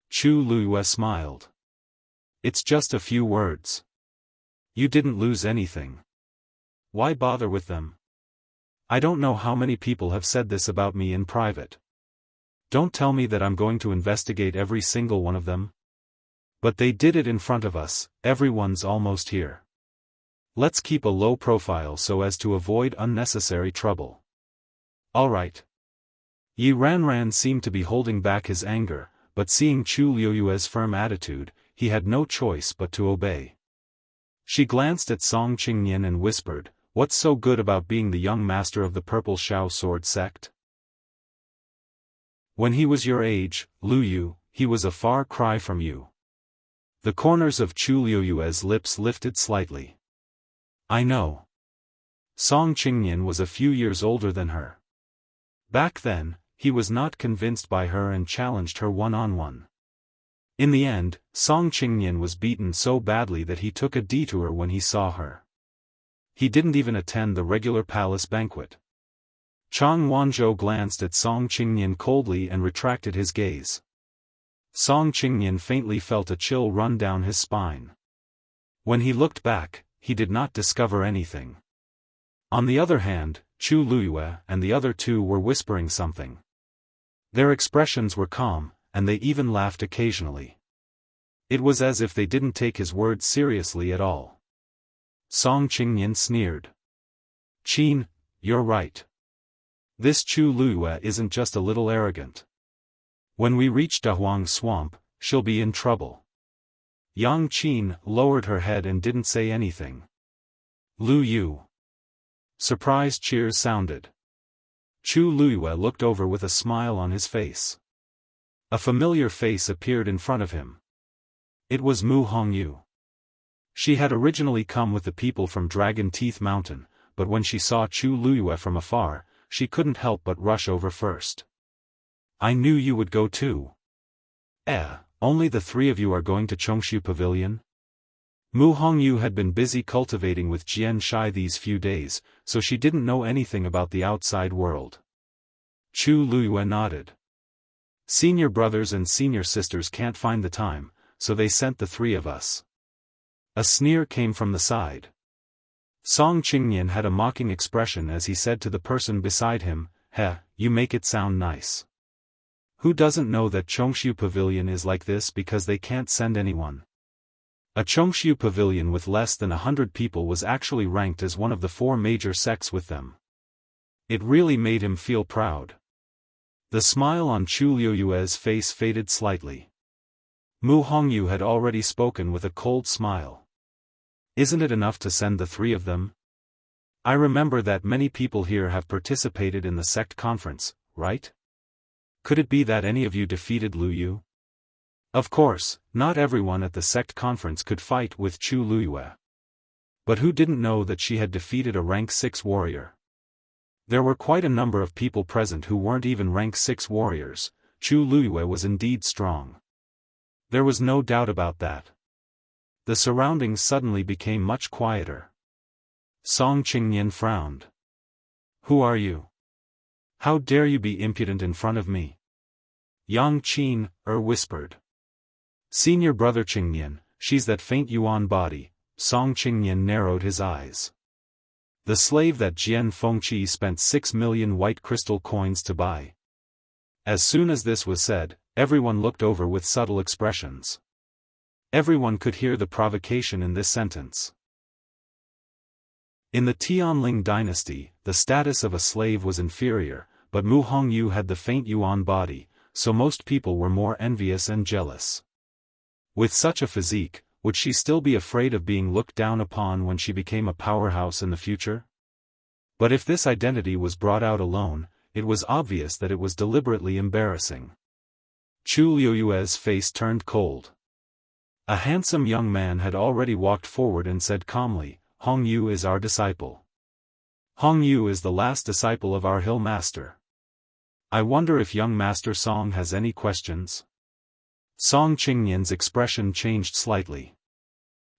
Chu Luiyue smiled. It's just a few words. You didn't lose anything. Why bother with them? I don't know how many people have said this about me in private. Don't tell me that I'm going to investigate every single one of them. But they did it in front of us, everyone's almost here. Let's keep a low profile so as to avoid unnecessary trouble. Alright. Yi Ranran seemed to be holding back his anger, but seeing Chu Luiyue's firm attitude, he had no choice but to obey. She glanced at Song Qingnian and whispered, "What's so good about being the young master of the Purple Shao Sword sect? When he was your age, Lu Yu, he was a far cry from you." The corners of Chu Luiyue's lips lifted slightly. I know. Song Qingnian was a few years older than her. Back then, he was not convinced by her and challenged her one-on-one. In the end, Song Qingnian was beaten so badly that he took a detour when he saw her. He didn't even attend the regular palace banquet. Chang Wanzhou glanced at Song Qingnian coldly and retracted his gaze. Song Qingnian faintly felt a chill run down his spine. When he looked back, he did not discover anything. On the other hand, Chu Luiyue and the other two were whispering something. Their expressions were calm, and they even laughed occasionally. It was as if they didn't take his words seriously at all. Song Qingnian sneered. "Qin, you're right. This Chu Luiyue isn't just a little arrogant. When we reach Dahuang Swamp, she'll be in trouble." Yang Qin lowered her head and didn't say anything. Lu Yu. Surprised cheers sounded. Chu Luiyue looked over with a smile on his face. A familiar face appeared in front of him. It was Mu Hongyu. She had originally come with the people from Dragon Teeth Mountain, but when she saw Chu Luiyue from afar, she couldn't help but rush over first. "I knew you would go too." Only the three of you are going to Chongshu Pavilion?" Mu Hongyu had been busy cultivating with Jian Shai these few days, so she didn't know anything about the outside world. Chu Luiyue nodded. "Senior brothers and senior sisters can't find the time, so they sent the three of us." A sneer came from the side. Song Qingnian had a mocking expression as he said to the person beside him, "Heh, you make it sound nice. Who doesn't know that Chongshu Pavilion is like this because they can't send anyone?" A Chongshu Pavilion with less than 100 people was actually ranked as one of the 4 major sects with them. It really made him feel proud. The smile on Chu Liuyue's face faded slightly. Mu Hongyu had already spoken with a cold smile. "Isn't it enough to send the 3 of them? I remember that many people here have participated in the sect conference, right? Could it be that any of you defeated Luyu?" Of course, not everyone at the sect conference could fight with Chu Liyue. But who didn't know that she had defeated a rank 6 warrior? There were quite a number of people present who weren't even rank 6 warriors. Chu Liyue was indeed strong. There was no doubt about that. The surroundings suddenly became much quieter. Song Qingnian frowned. "Who are you? How dare you be impudent in front of me?" Yang Qin whispered. "Senior brother Qingnian, she's that faint yuan body." Song Qingnian narrowed his eyes. "The slave that Jian Fengqi spent 6 million white crystal coins to buy." As soon as this was said, everyone looked over with subtle expressions. Everyone could hear the provocation in this sentence. In the Tianling dynasty, the status of a slave was inferior, but Mu Hongyu had the faint yuan body, so most people were more envious and jealous. With such a physique, would she still be afraid of being looked down upon when she became a powerhouse in the future? But if this identity was brought out alone, it was obvious that it was deliberately embarrassing. Chu Liuyue's face turned cold. A handsome young man had already walked forward and said calmly, "Hongyu is our disciple. Hongyu is the last disciple of our hill master. I wonder if young master Song has any questions?" Song Qingnian's expression changed slightly.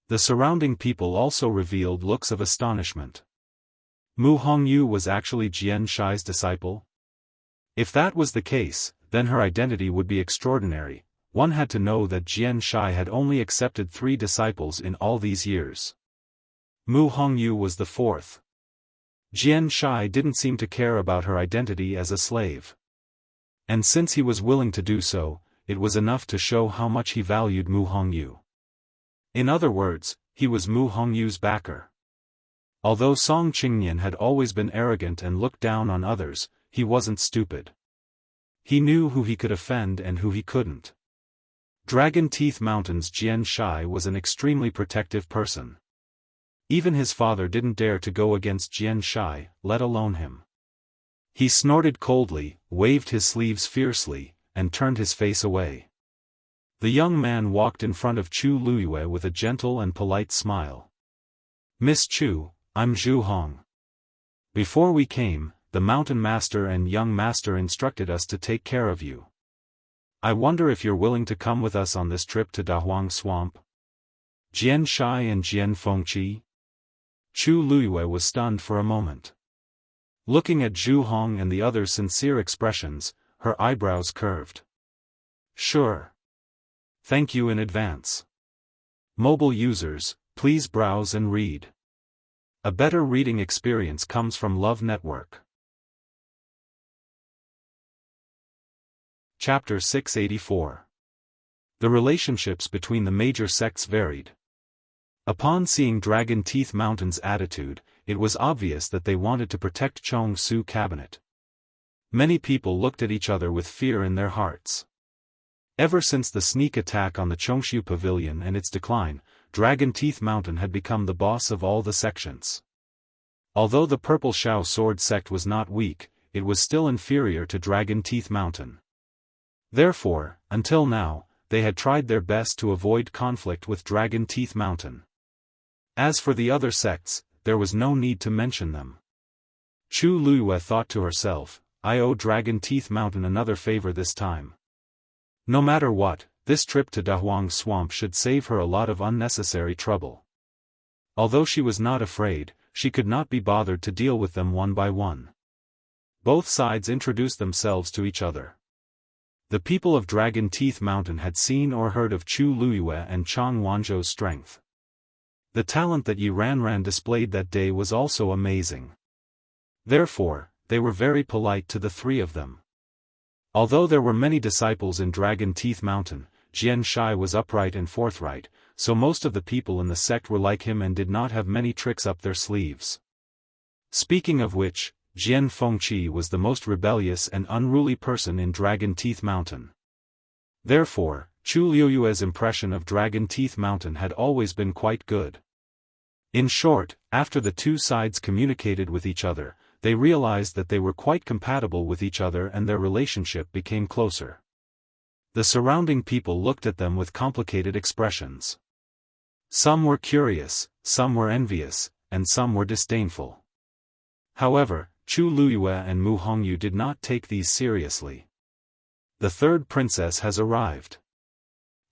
The surrounding people also revealed looks of astonishment. Mu Hongyu was actually Jian Shai's disciple? If that was the case, then her identity would be extraordinary. One had to know that Jian Shai had only accepted 3 disciples in all these years. Mu Hongyu was the 4th. Jian Shai didn't seem to care about her identity as a slave. And since he was willing to do so, it was enough to show how much he valued Mu Hongyu. In other words, he was Mu Hongyu's backer. Although Song Qingnian had always been arrogant and looked down on others, he wasn't stupid. He knew who he could offend and who he couldn't. Dragon Teeth Mountain's Jian Shai was an extremely protective person. Even his father didn't dare to go against Jian Shai, let alone him. He snorted coldly, waved his sleeves fiercely, and turned his face away. The young man walked in front of Chu Liyue with a gentle and polite smile. "Miss Chu, I'm Zhu Hong. Before we came, the mountain master and young master instructed us to take care of you. I wonder if you're willing to come with us on this trip to Dahuang Swamp?" Jian Shai and Jian Fengqi? Chu Liyue was stunned for a moment. Looking at Zhu Hong and the other's sincere expressions, her eyebrows curved. "Sure. Thank you in advance. Mobile users, please browse and read. A better reading experience comes from Love Network." Chapter 684. The relationships between the major sects varied. Upon seeing Dragon Teeth Mountain's attitude, it was obvious that they wanted to protect Chong Su Cabinet. Many people looked at each other with fear in their hearts. Ever since the sneak attack on the Chongshu Pavilion and its decline, Dragon Teeth Mountain had become the boss of all the sections. Although the Purple Shao Sword sect was not weak, it was still inferior to Dragon Teeth Mountain. Therefore, until now, they had tried their best to avoid conflict with Dragon Teeth Mountain. As for the other sects, there was no need to mention them. Chu Liyue thought to herself, "I owe Dragon Teeth Mountain another favor this time." No matter what, this trip to Dahuang Swamp should save her a lot of unnecessary trouble. Although she was not afraid, she could not be bothered to deal with them one by one. Both sides introduced themselves to each other. The people of Dragon Teeth Mountain had seen or heard of Chu Liyue and Chang Wanzhou's strength. The talent that Yi Ranran displayed that day was also amazing. Therefore, they were very polite to the three of them. Although there were many disciples in Dragon Teeth Mountain, Jian Shai was upright and forthright, so most of the people in the sect were like him and did not have many tricks up their sleeves. Speaking of which, Jian Fengqi was the most rebellious and unruly person in Dragon Teeth Mountain. Therefore, Chu Liuyue's impression of Dragon Teeth Mountain had always been quite good. In short, after the two sides communicated with each other, they realized that they were quite compatible with each other and their relationship became closer. The surrounding people looked at them with complicated expressions. Some were curious, some were envious, and some were disdainful. However, Chu Liyue and Mu Hongyu did not take these seriously. The third princess has arrived.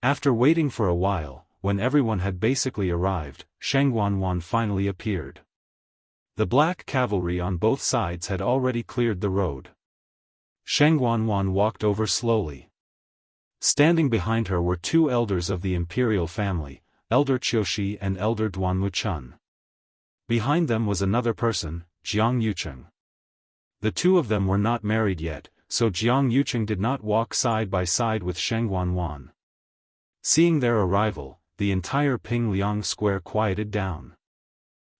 After waiting for a while, when everyone had basically arrived, Sheng Wanwan finally appeared. The black cavalry on both sides had already cleared the road. Sheng Wanwan walked over slowly. Standing behind her were two elders of the imperial family, Elder Qiushi and Elder Duan Wuchun. Behind them was another person, Jiang Yucheng. The two of them were not married yet, so Jiang Yucheng did not walk side by side with Sheng Wanwan. Seeing their arrival, the entire Pingliang square quieted down.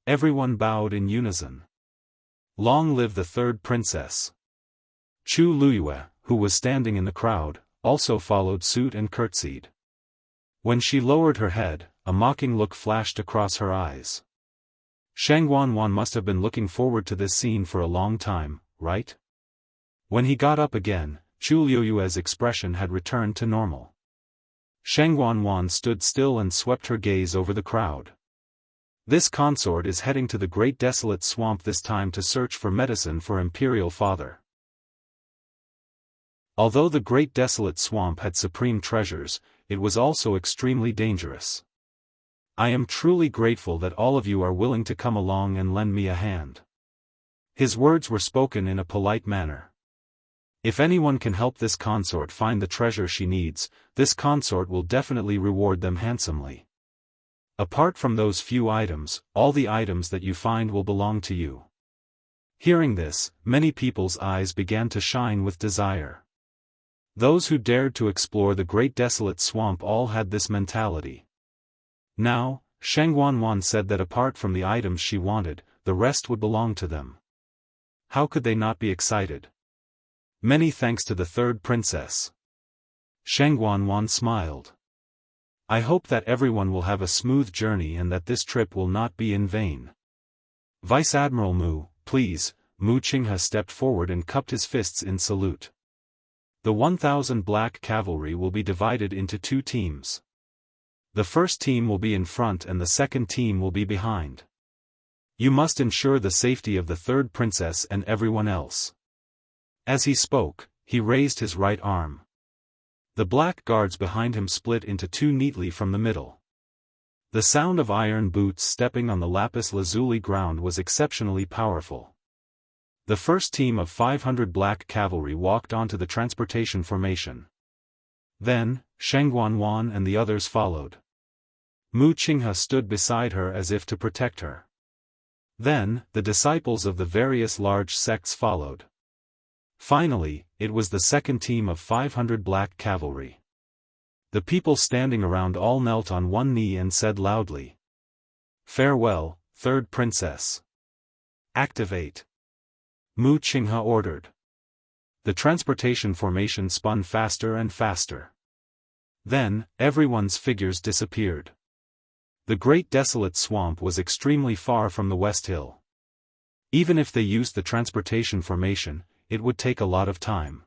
Everyone bowed in unison. Long live the third princess! Chu Liyue, who was standing in the crowd, also followed suit and curtsied. When she lowered her head, a mocking look flashed across her eyes. Sheng Wanwan must have been looking forward to this scene for a long time, right? When he got up again, Chu Liyue's expression had returned to normal. Sheng Wanwan stood still and swept her gaze over the crowd. This consort is heading to the Great Desolate Swamp this time to search for medicine for Imperial Father. Although the Great Desolate Swamp had supreme treasures, it was also extremely dangerous. I am truly grateful that all of you are willing to come along and lend me a hand. His words were spoken in a polite manner. If anyone can help this consort find the treasure she needs, this consort will definitely reward them handsomely. Apart from those few items, all the items that you find will belong to you. Hearing this, many people's eyes began to shine with desire. Those who dared to explore the Great Desolate Swamp all had this mentality. Now, Sheng Wanwan said that apart from the items she wanted, the rest would belong to them. How could they not be excited? Many thanks to the third princess. Sheng Wanwan smiled. I hope that everyone will have a smooth journey and that this trip will not be in vain. Vice Admiral Mu, please. Mu Qinghe stepped forward and cupped his fists in salute. The 1,000 black cavalry will be divided into two teams. The first team will be in front and the second team will be behind. You must ensure the safety of the third princess and everyone else. As he spoke, he raised his right arm. The black guards behind him split into two neatly from the middle. The sound of iron boots stepping on the lapis lazuli ground was exceptionally powerful. The first team of 500 black cavalry walked onto the transportation formation. Then, Sheng Wanwan and the others followed. Mu Qinghe stood beside her as if to protect her. Then, the disciples of the various large sects followed. Finally, it was the second team of 500 black cavalry. The people standing around all knelt on one knee and said loudly, "Farewell, third princess. Activate." Mu Qinghe ordered. The transportation formation spun faster and faster. Then, everyone's figures disappeared. The Great Desolate Swamp was extremely far from the West Hill. Even if they used the transportation formation, it would take a lot of time.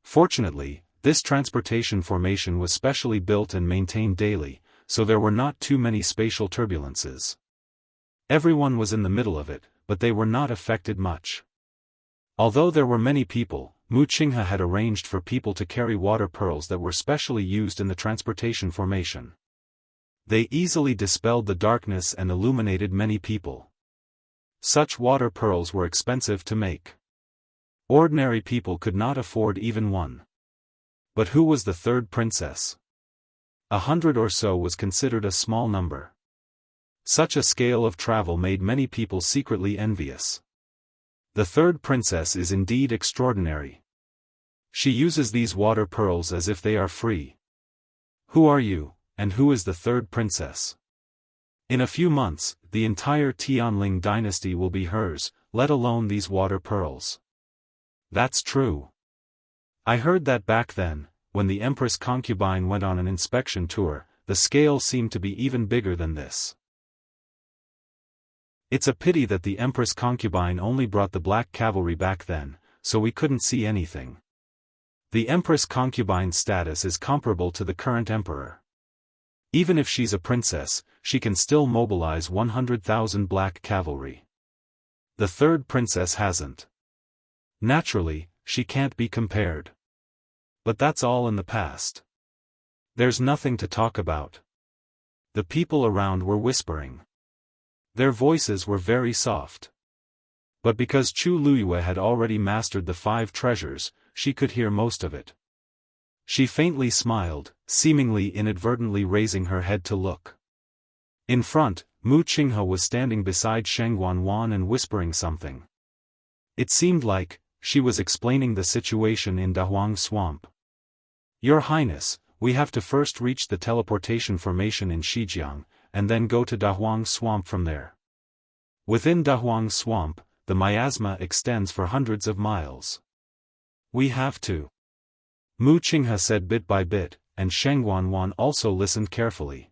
Fortunately, this transportation formation was specially built and maintained daily, so there were not too many spatial turbulences. Everyone was in the middle of it, but they were not affected much. Although there were many people, Mu Qinghe had arranged for people to carry water pearls that were specially used in the transportation formation. They easily dispelled the darkness and illuminated many people. Such water pearls were expensive to make. Ordinary people could not afford even one. But who was the third princess? 100 or so was considered a small number. Such a scale of travel made many people secretly envious. The third princess is indeed extraordinary. She uses these water pearls as if they are free. Who are you, and who is the third princess? In a few months, the entire Tianling dynasty will be hers, let alone these water pearls. That's true. I heard that back then, when the Empress concubine went on an inspection tour, the scale seemed to be even bigger than this. It's a pity that the Empress concubine only brought the black cavalry back then, so we couldn't see anything. The Empress concubine's status is comparable to the current emperor. Even if she's a princess, she can still mobilize 100,000 black cavalry. The third princess hasn't. Naturally, she can't be compared. But that's all in the past. There's nothing to talk about. The people around were whispering. Their voices were very soft. But because Chu Luyue had already mastered the 5 treasures, she could hear most of it. She faintly smiled, seemingly inadvertently raising her head to look. In front, Mu Qinghe was standing beside Sheng Guanwan and whispering something. It seemed like she was explaining the situation in Dahuang Swamp. Your Highness, we have to first reach the teleportation formation in Shijiang, and then go to Dahuang Swamp from there. Within Dahuang Swamp, the miasma extends for hundreds of miles. We have to. Mu Qinghe said bit by bit, and Sheng Guanwan also listened carefully.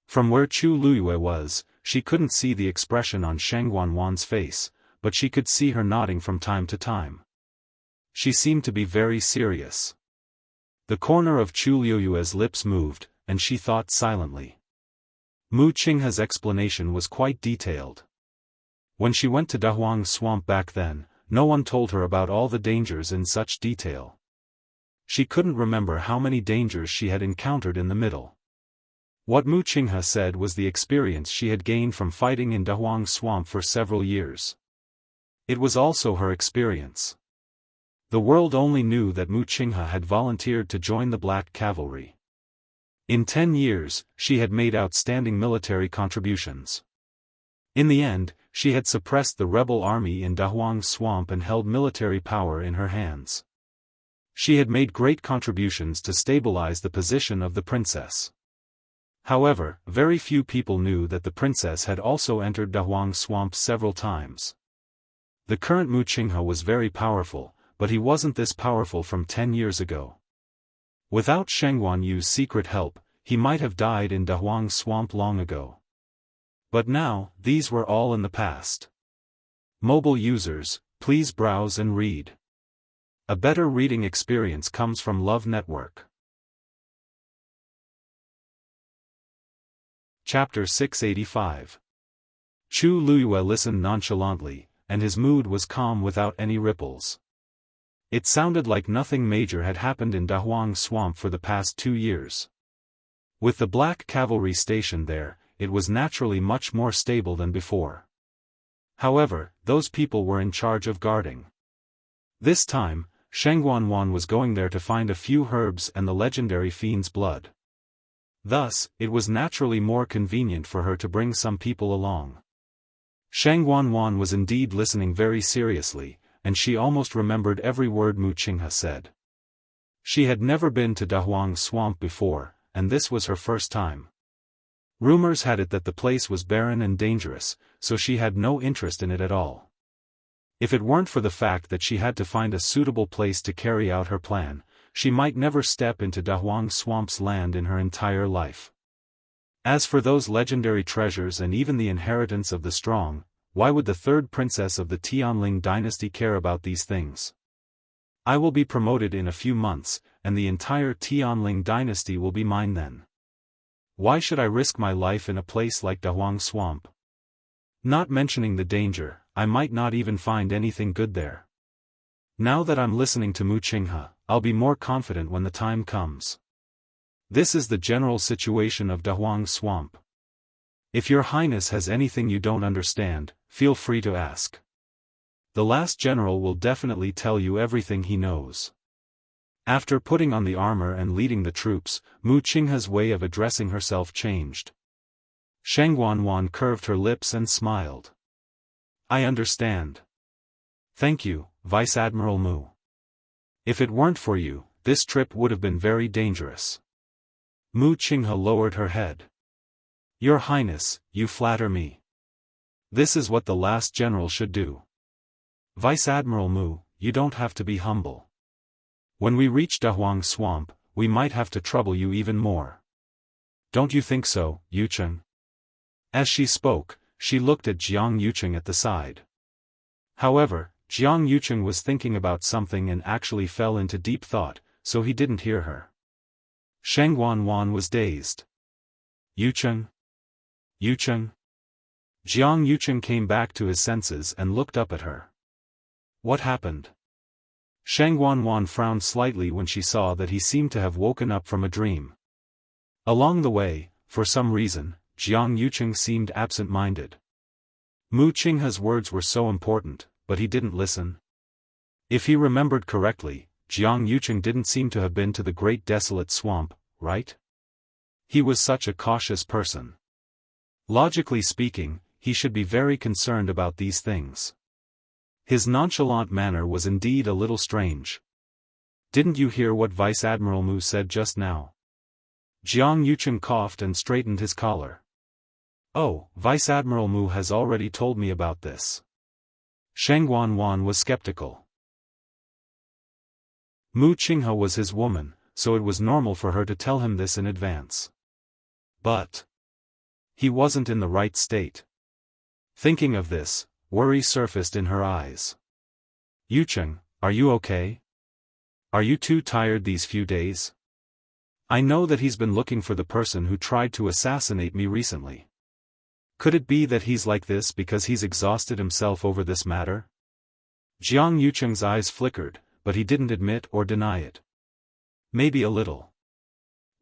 From where Chu Luyue was, she couldn't see the expression on Sheng Guanwan's face, but she could see her nodding from time to time. She seemed to be very serious. The corner of Chu Luyue's lips moved, and she thought silently. Mu Qinghe's explanation was quite detailed. When she went to Dahuang Swamp back then, no one told her about all the dangers in such detail. She couldn't remember how many dangers she had encountered in the middle. What Mu Qinghe said was the experience she had gained from fighting in Dahuang Swamp for several years. It was also her experience. The world only knew that Mu Qinghe had volunteered to join the Black Cavalry. In 10 years, she had made outstanding military contributions. In the end, she had suppressed the rebel army in Dahuang Swamp and held military power in her hands. She had made great contributions to stabilize the position of the princess. However, very few people knew that the princess had also entered Dahuang Swamp several times. The current Mu Qinghe was very powerful, but he wasn't this powerful from 10 years ago. Without Sheng Guanyu's secret help, he might have died in Dahuang Swamp long ago. But now, these were all in the past. Mobile users, please browse and read. A better reading experience comes from Love Network. Chapter 685. Chu Luyue listened nonchalantly, and his mood was calm without any ripples. It sounded like nothing major had happened in Dahuang Swamp for the past 2 years. With the Black Cavalry stationed there, it was naturally much more stable than before. However, those people were in charge of guarding. This time, Sheng Guanwan was going there to find a few herbs and the legendary fiend's blood. Thus, it was naturally more convenient for her to bring some people along. Sheng Guanwan was indeed listening very seriously, and she almost remembered every word Mu Qinghe said. She had never been to Dahuang Swamp before, and this was her first time. Rumors had it that the place was barren and dangerous, so she had no interest in it at all. If it weren't for the fact that she had to find a suitable place to carry out her plan, she might never step into Dahuang Swamp's land in her entire life. As for those legendary treasures and even the inheritance of the strong, why would the third princess of the Tianling dynasty care about these things? I will be promoted in a few months, and the entire Tianling dynasty will be mine then. Why should I risk my life in a place like Dahuang Swamp? Not mentioning the danger, I might not even find anything good there. Now that I'm listening to Mu Qinghe, I'll be more confident when the time comes. This is the general situation of Dahuang Swamp. If your highness has anything you don't understand, feel free to ask. The last general will definitely tell you everything he knows. After putting on the armor and leading the troops, Mu Qinghe's way of addressing herself changed. Sheng Wanwan curved her lips and smiled. I understand. Thank you, Vice Admiral Mu. If it weren't for you, this trip would have been very dangerous. Mu Qinghe lowered her head. Your Highness, you flatter me. This is what the last general should do. Vice Admiral Mu, you don't have to be humble. When we reach Dahuang Swamp, we might have to trouble you even more. Don't you think so, Yucheng? As she spoke, she looked at Jiang Yucheng at the side. However, Jiang Yucheng was thinking about something and actually fell into deep thought, so he didn't hear her. Sheng Wanwan was dazed. Yucheng? Yucheng? Jiang Yucheng came back to his senses and looked up at her. What happened? Sheng Wanwan frowned slightly when she saw that he seemed to have woken up from a dream. Along the way, for some reason, Jiang Yucheng seemed absent-minded. Mu Qinghe's words were so important, but he didn't listen. If he remembered correctly, Jiang Yucheng didn't seem to have been to the Great Desolate Swamp, right? He was such a cautious person. Logically speaking, he should be very concerned about these things. His nonchalant manner was indeed a little strange. Didn't you hear what Vice Admiral Mu said just now? Jiang Yucheng coughed and straightened his collar. Oh, Vice Admiral Mu has already told me about this. Sheng Wanwan was skeptical. Mu Qinghe was his woman, so it was normal for her to tell him this in advance. But he wasn't in the right state. Thinking of this, worry surfaced in her eyes. Yucheng, are you okay? Are you too tired these few days? I know that he's been looking for the person who tried to assassinate me recently. Could it be that he's like this because he's exhausted himself over this matter? Jiang Yucheng's eyes flickered, but he didn't admit or deny it. Maybe a little.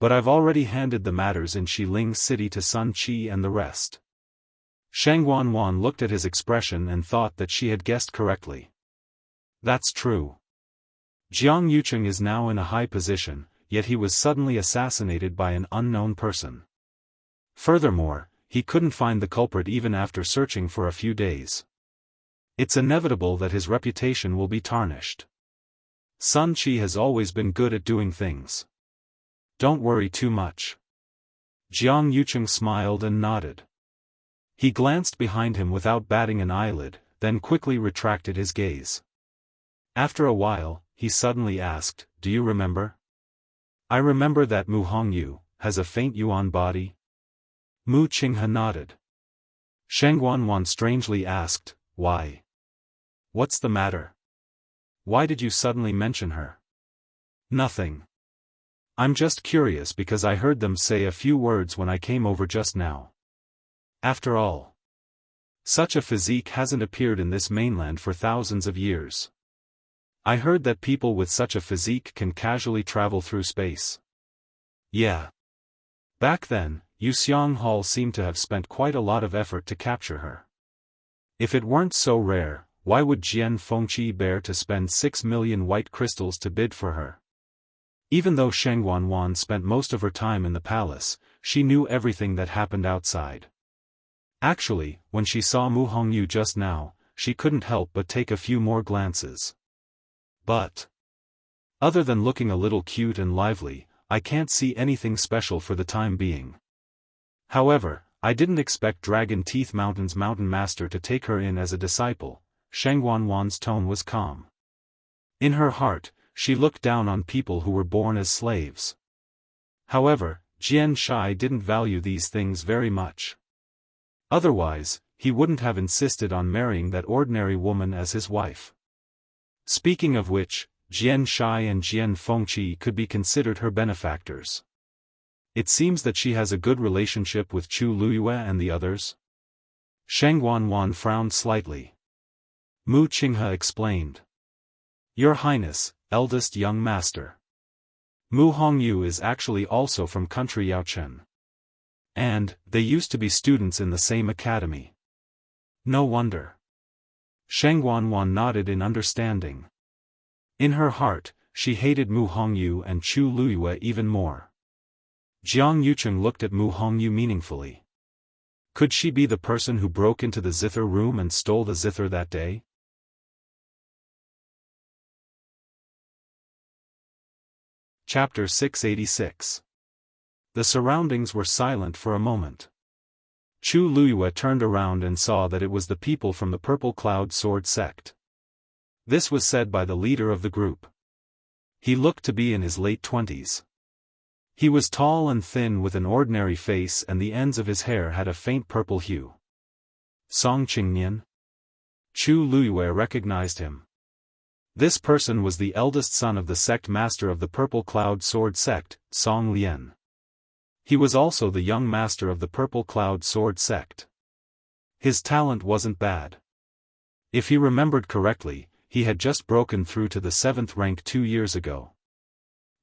But I've already handed the matters in Xiling City to Sun Qi and the rest. Sheng Wanwan looked at his expression and thought that she had guessed correctly. That's true. Jiang Yucheng is now in a high position, yet he was suddenly assassinated by an unknown person. Furthermore, he couldn't find the culprit even after searching for a few days. It's inevitable that his reputation will be tarnished. Sun Qi has always been good at doing things. Don't worry too much. Jiang Yucheng smiled and nodded. He glanced behind him without batting an eyelid, then quickly retracted his gaze. After a while, he suddenly asked, Do you remember? I remember that Mu Hongyu has a faint yuan body. Mu Qinghe nodded. Sheng Wanwan strangely asked, Why? What's the matter? Why did you suddenly mention her? Nothing. I'm just curious because I heard them say a few words when I came over just now. After all, such a physique hasn't appeared in this mainland for thousands of years. I heard that people with such a physique can casually travel through space. Yeah. Back then, Yuxiang Hall seemed to have spent quite a lot of effort to capture her. If it weren't so rare, why would Jian Fengqi bear to spend 6 million white crystals to bid for her? Even though Sheng Wanwan spent most of her time in the palace, she knew everything that happened outside. Actually, when she saw Mu Hongyu just now, she couldn't help but take a few more glances. But other than looking a little cute and lively, I can't see anything special for the time being. However, I didn't expect Dragon Teeth Mountain's Mountain Master to take her in as a disciple. Sheng Wanwan's tone was calm. In her heart, she looked down on people who were born as slaves. However, Jian Shai didn't value these things very much. Otherwise, he wouldn't have insisted on marrying that ordinary woman as his wife. Speaking of which, Jian Shai and Jian Fengqi could be considered her benefactors. It seems that she has a good relationship with Chu Luyue and the others. Sheng Wanwan frowned slightly. Mu Qinghe explained. Your Highness, eldest young master. Mu Hongyu is actually also from country Yaochen. And, they used to be students in the same academy. No wonder. Sheng Wanwan nodded in understanding. In her heart, she hated Mu Hongyu and Chu Luyue even more. Jiang Yucheng looked at Mu Hongyu meaningfully. Could she be the person who broke into the zither room and stole the zither that day? Chapter 686. The surroundings were silent for a moment. Chu Luiyue turned around and saw that it was the people from the Purple Cloud Sword sect. This was said by the leader of the group. He looked to be in his late 20s. He was tall and thin with an ordinary face, and the ends of his hair had a faint purple hue. Song Qingnian? Chu Luiyue recognized him. This person was the eldest son of the sect master of the Purple Cloud Sword sect, Song Lian. He was also the young master of the Purple Cloud Sword sect. His talent wasn't bad. If he remembered correctly, he had just broken through to the 7th rank 2 years ago.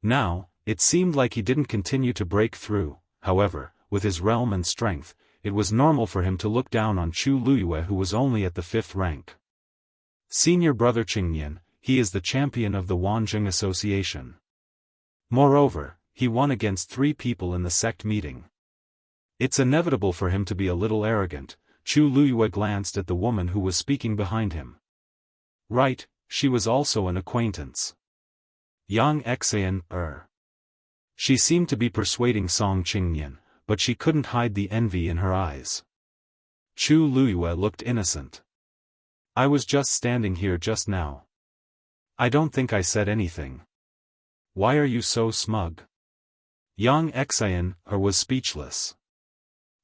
Now, it seemed like he didn't continue to break through. However, with his realm and strength, it was normal for him to look down on Chu Luiyue, who was only at the 5th rank. Senior brother Qingnian, he is the champion of the Wanjing Association. Moreover, he won against 3 people in the sect meeting. It's inevitable for him to be a little arrogant. Chu Luiyue glanced at the woman who was speaking behind him. Right, she was also an acquaintance. Yang Xiaofan, She seemed to be persuading Song Qingnian, but she couldn't hide the envy in her eyes. Chu Luiyue looked innocent. I was just standing here just now. I don't think I said anything. Why are you so smug? Yang Xiaofan was speechless.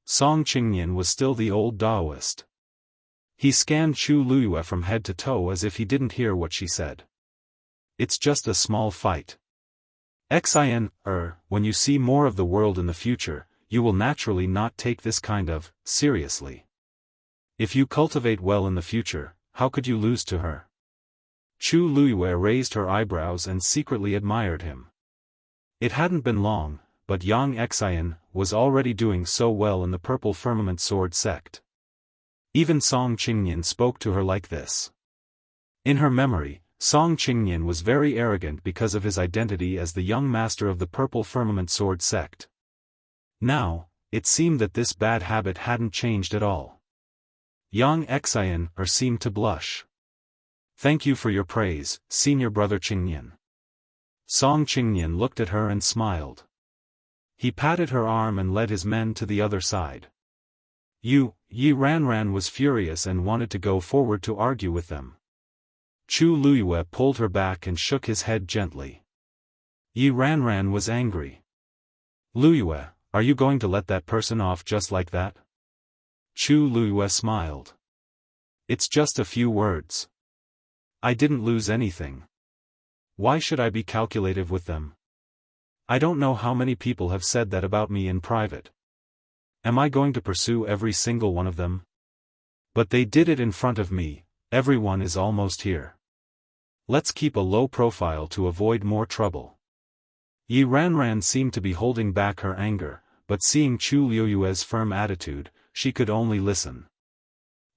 Song Qingnian was still the old Taoist. He scanned Chu Luiyue from head to toe as if he didn't hear what she said. It's just a small fight. Xian, when you see more of the world in the future, you will naturally not take this kind of, seriously. If you cultivate well in the future, how could you lose to her? Chu Luiyue raised her eyebrows and secretly admired him. It hadn't been long, but Yang Xiaofan was already doing so well in the Purple Firmament Sword sect. Even Song Qingnian spoke to her like this. In her memory, Song Qingnian was very arrogant because of his identity as the young master of the Purple Firmament Sword sect. Now, it seemed that this bad habit hadn't changed at all. Yang Xiaofan seemed to blush. Thank you for your praise, senior brother Qingnian. Song Qingnian looked at her and smiled. He patted her arm and led his men to the other side. Yi Ranran was furious and wanted to go forward to argue with them. Chu Luiyue pulled her back and shook his head gently. Yi Ranran was angry. Luiyue, are you going to let that person off just like that? Chu Luiyue smiled. It's just a few words. I didn't lose anything. Why should I be calculative with them? I don't know how many people have said that about me in private. Am I going to pursue every single one of them? But they did it in front of me. Everyone is almost here. Let's keep a low profile to avoid more trouble. Yi Ranran seemed to be holding back her anger, but seeing Chu Luiyue's firm attitude, she could only listen.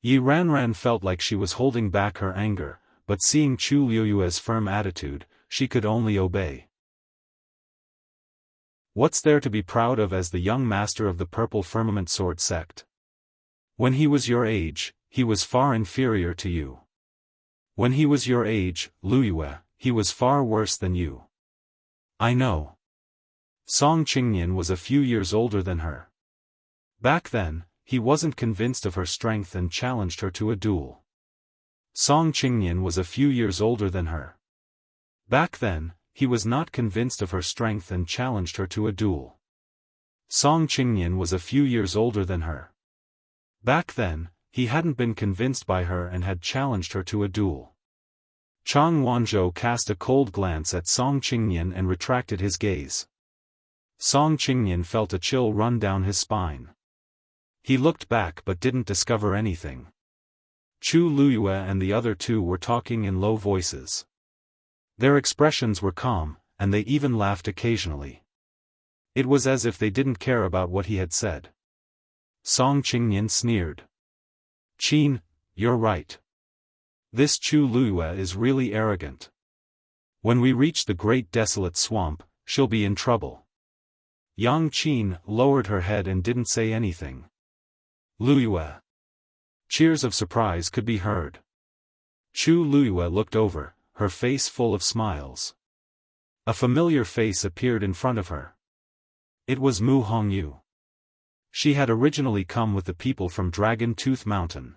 Yi Ranran felt like she was holding back her anger, but seeing Chu Luiyue's firm attitude, she could only obey. What's there to be proud of as the young master of the Purple Firmament Sword sect? When he was your age, he was far inferior to you. When he was your age, Luiyue, he was far worse than you. I know. Song Qingnian was a few years older than her. Back then, he wasn't convinced of her strength and challenged her to a duel. Song Qingnian was a few years older than her. Back then, he was not convinced of her strength and challenged her to a duel. Song Qingnian was a few years older than her. Back then, he hadn't been convinced by her and had challenged her to a duel. Chang Wanzhou cast a cold glance at Song Qingnian and retracted his gaze. Song Qingnian felt a chill run down his spine. He looked back but didn't discover anything. Chu Luiyue and the other two were talking in low voices. Their expressions were calm, and they even laughed occasionally. It was as if they didn't care about what he had said. Song Qingnian sneered. Qin, you're right. This Chu Luiyue is really arrogant. When we reach the great desolate swamp, she'll be in trouble. Yang Qin lowered her head and didn't say anything. Luyue. Cheers of surprise could be heard. Chu Luyue looked over, her face full of smiles. A familiar face appeared in front of her. It was Mu Hongyu. She had originally come with the people from Dragon Tooth Mountain.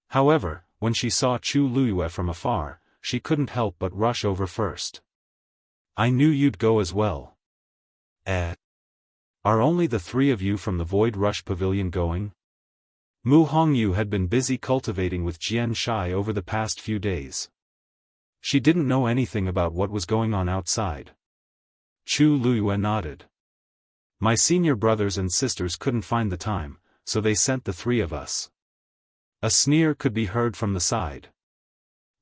However, when she saw Chu Luyue from afar, she couldn't help but rush over first. I knew you'd go as well. Are only the three of you from the Void Rush Pavilion going? Mu Hongyu had been busy cultivating with Jian Shai over the past few days. She didn't know anything about what was going on outside. Chu Luyue nodded. My senior brothers and sisters couldn't find the time, so they sent the three of us. A sneer could be heard from the side.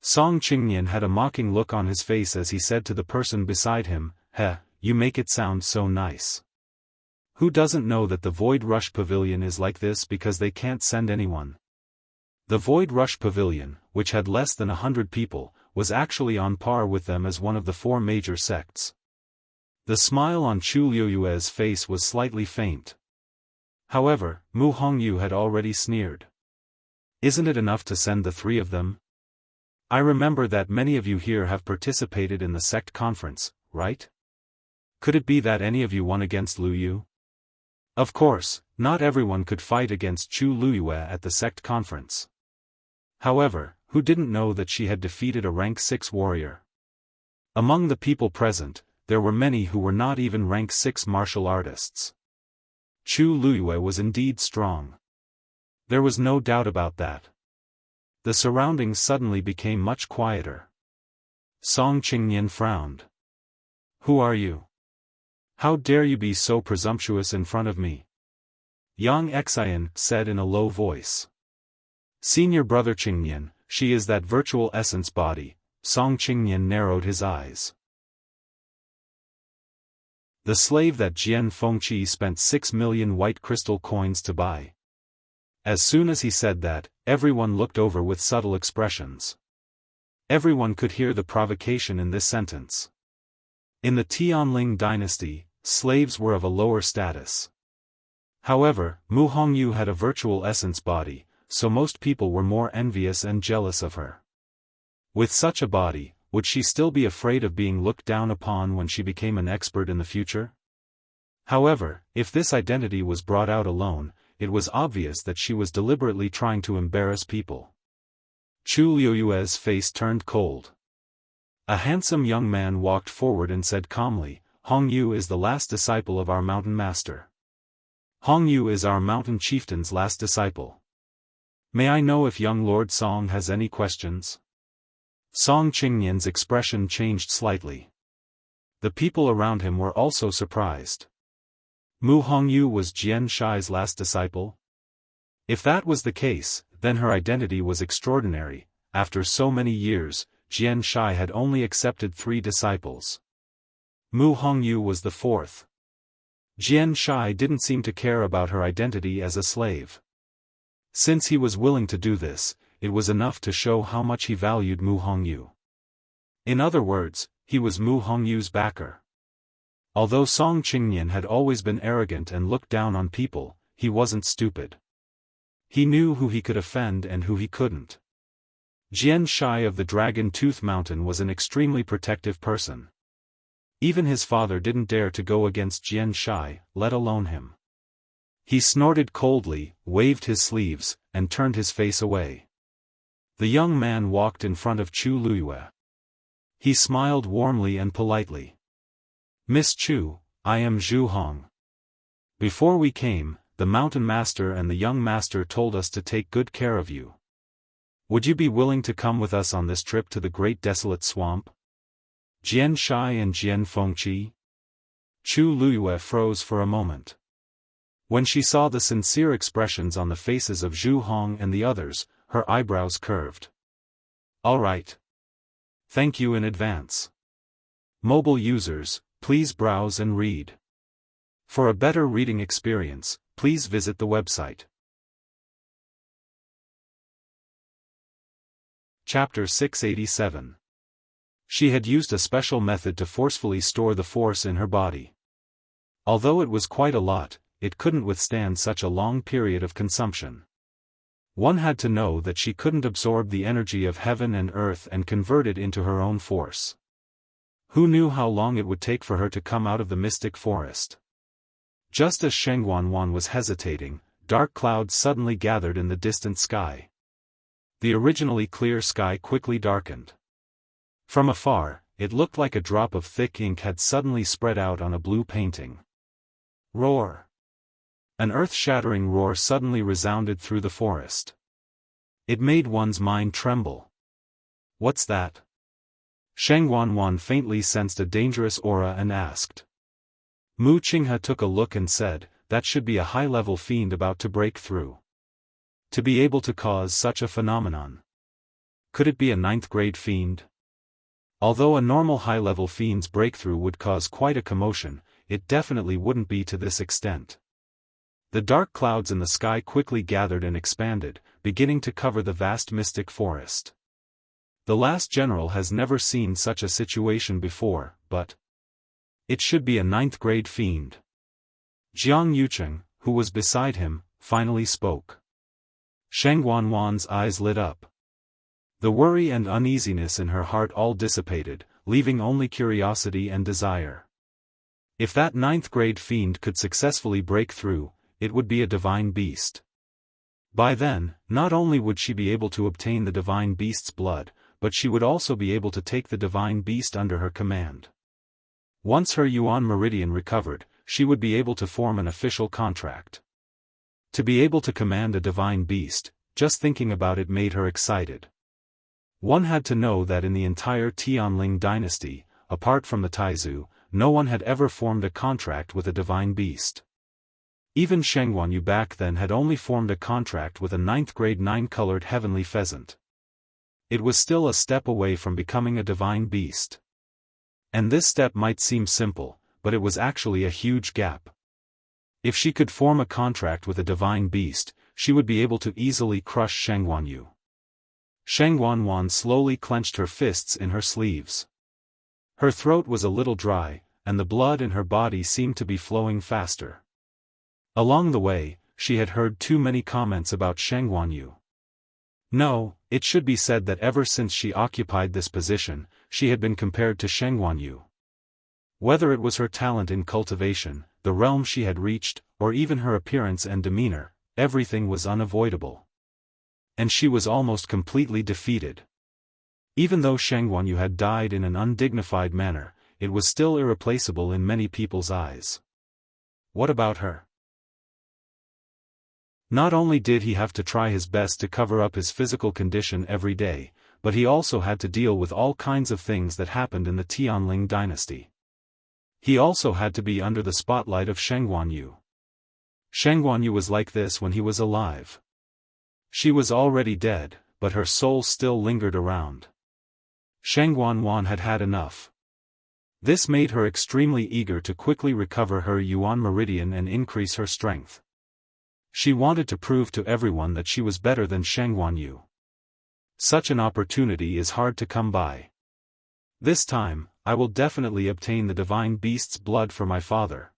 Song Qingnian had a mocking look on his face as he said to the person beside him, "Heh, you make it sound so nice. Who doesn't know that the Void Rush Pavilion is like this because they can't send anyone?" The Void Rush Pavilion, which had less than 100 people, was actually on par with them as one of the four major sects. The smile on Chu Luyue's face was slightly faint. However, Mu Hongyu had already sneered. Isn't it enough to send the three of them? I remember that many of you here have participated in the sect conference, right? Could it be that any of you won against Lu Yu? Of course, not everyone could fight against Chu Luyue at the sect conference. However, who didn't know that she had defeated a rank 6 warrior? Among the people present, there were many who were not even rank 6 martial artists. Chu Luyue was indeed strong. There was no doubt about that. The surroundings suddenly became much quieter. Song Qingnian frowned. Who are you? How dare you be so presumptuous in front of me? Yang Xian said in a low voice. Senior brother Qingnian, she is that virtual essence body. Song Qingnian narrowed his eyes. The slave that Jian Fengqi spent 6 million white crystal coins to buy. As soon as he said that, everyone looked over with subtle expressions. Everyone could hear the provocation in this sentence. In the Tianling dynasty, slaves were of a lower status. However, Mu Hongyu had a virtual essence body, so most people were more envious and jealous of her. With such a body, would she still be afraid of being looked down upon when she became an expert in the future? However, if this identity was brought out alone, it was obvious that she was deliberately trying to embarrass people. Chu Luyue's face turned cold. A handsome young man walked forward and said calmly, Hongyu is the last disciple of our mountain master. Hongyu is our mountain chieftain's last disciple. May I know if young Lord Song has any questions? Song Qingnian's expression changed slightly. The people around him were also surprised. Mu Hongyu was Jian Shai's last disciple? If that was the case, then her identity was extraordinary. After so many years, Jian Shai had only accepted 3 disciples. Mu Hongyu was the 4th. Jian Shai didn't seem to care about her identity as a slave. Since he was willing to do this, it was enough to show how much he valued Mu Hongyu. In other words, he was Mu Hongyu's backer. Although Song Qingnian had always been arrogant and looked down on people, he wasn't stupid. He knew who he could offend and who he couldn't. Jian Shai of the Dragon Tooth Mountain was an extremely protective person. Even his father didn't dare to go against Jian Shai, let alone him. He snorted coldly, waved his sleeves, and turned his face away. The young man walked in front of Chu Luyue. He smiled warmly and politely. Miss Chu, I am Zhu Hong. Before we came, the mountain master and the young master told us to take good care of you. Would you be willing to come with us on this trip to the Great Desolate Swamp? Jian Shai and Jian Fengqi? Chu Luyue froze for a moment. When she saw the sincere expressions on the faces of Zhu Hong and the others, her eyebrows curved. All right. Thank you in advance. Mobile users, please browse and read. For a better reading experience, please visit the website. Chapter 687. She had used a special method to forcefully store the force in her body. Although it was quite a lot, it couldn't withstand such a long period of consumption. One had to know that she couldn't absorb the energy of heaven and earth and convert it into her own force. Who knew how long it would take for her to come out of the mystic forest? Just as Sheng Wanwan was hesitating, dark clouds suddenly gathered in the distant sky. The originally clear sky quickly darkened. From afar, it looked like a drop of thick ink had suddenly spread out on a blue painting. Roar! An earth-shattering roar suddenly resounded through the forest. It made one's mind tremble. What's that? Sheng Wanwan faintly sensed a dangerous aura and asked. Mu Qinghe took a look and said, that should be a high-level fiend about to break through. To be able to cause such a phenomenon. Could it be a 9th-grade fiend? Although a normal high-level fiend's breakthrough would cause quite a commotion, it definitely wouldn't be to this extent. The dark clouds in the sky quickly gathered and expanded, beginning to cover the vast mystic forest. The last general has never seen such a situation before, but it should be a 9th-grade fiend. Jiang Yucheng, who was beside him, finally spoke. Sheng Wanwan's eyes lit up. The worry and uneasiness in her heart all dissipated, leaving only curiosity and desire. If that 9th-grade fiend could successfully break through, it would be a divine beast. By then, not only would she be able to obtain the divine beast's blood, but she would also be able to take the divine beast under her command. Once her Yuan meridian recovered, she would be able to form an official contract. To be able to command a divine beast, just thinking about it made her excited. One had to know that in the entire Tianling dynasty, apart from the Taizu, no one had ever formed a contract with a divine beast. Even Sheng Wanyu back then had only formed a contract with a 9th-grade 9-colored heavenly pheasant. It was still a step away from becoming a divine beast. And this step might seem simple, but it was actually a huge gap. If she could form a contract with a divine beast, she would be able to easily crush Sheng Wanyu. Sheng Wanwan slowly clenched her fists in her sleeves. Her throat was a little dry, and the blood in her body seemed to be flowing faster. Along the way, she had heard too many comments about Sheng Wanyu. No, it should be said that ever since she occupied this position, she had been compared to Sheng Wanyu. Whether it was her talent in cultivation, the realm she had reached, or even her appearance and demeanor, everything was unavoidable. And she was almost completely defeated. Even though Sheng Wanyu had died in an undignified manner, it was still irreplaceable in many people's eyes. What about her? Not only did he have to try his best to cover up his physical condition every day, but he also had to deal with all kinds of things that happened in the Tianling dynasty. He also had to be under the spotlight of Sheng Wanyu. Sheng Wanyu was like this when he was alive. She was already dead, but her soul still lingered around. Sheng Wanwan had had enough. This made her extremely eager to quickly recover her Yuan meridian and increase her strength. She wanted to prove to everyone that she was better than Sheng Wanyu. Such an opportunity is hard to come by. This time, I will definitely obtain the divine beast's blood for my father.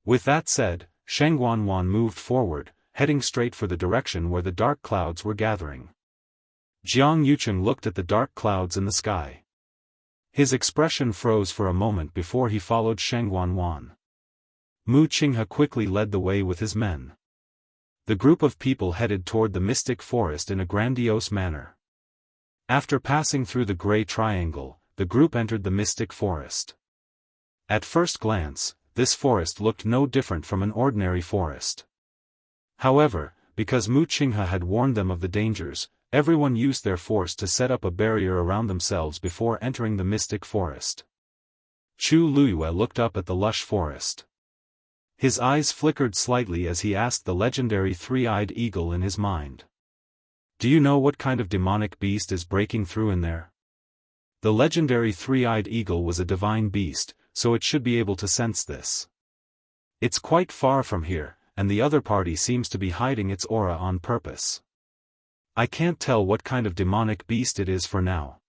With that said, Sheng Wanwan moved forward, heading straight for the direction where the dark clouds were gathering. Jiang Yucheng looked at the dark clouds in the sky. His expression froze for a moment before he followed Sheng Wanwan. Mu Qinghe quickly led the way with his men. The group of people headed toward the mystic forest in a grandiose manner. After passing through the gray triangle, the group entered the mystic forest. At first glance, this forest looked no different from an ordinary forest. However, because Mu Qinghe had warned them of the dangers, everyone used their force to set up a barrier around themselves before entering the mystic forest. Chu Luyue looked up at the lush forest. His eyes flickered slightly as he asked the legendary three-eyed eagle in his mind. Do you know what kind of demonic beast is breaking through in there? The legendary three-eyed eagle was a divine beast, so it should be able to sense this. It's quite far from here, and the other party seems to be hiding its aura on purpose. I can't tell what kind of demonic beast it is for now.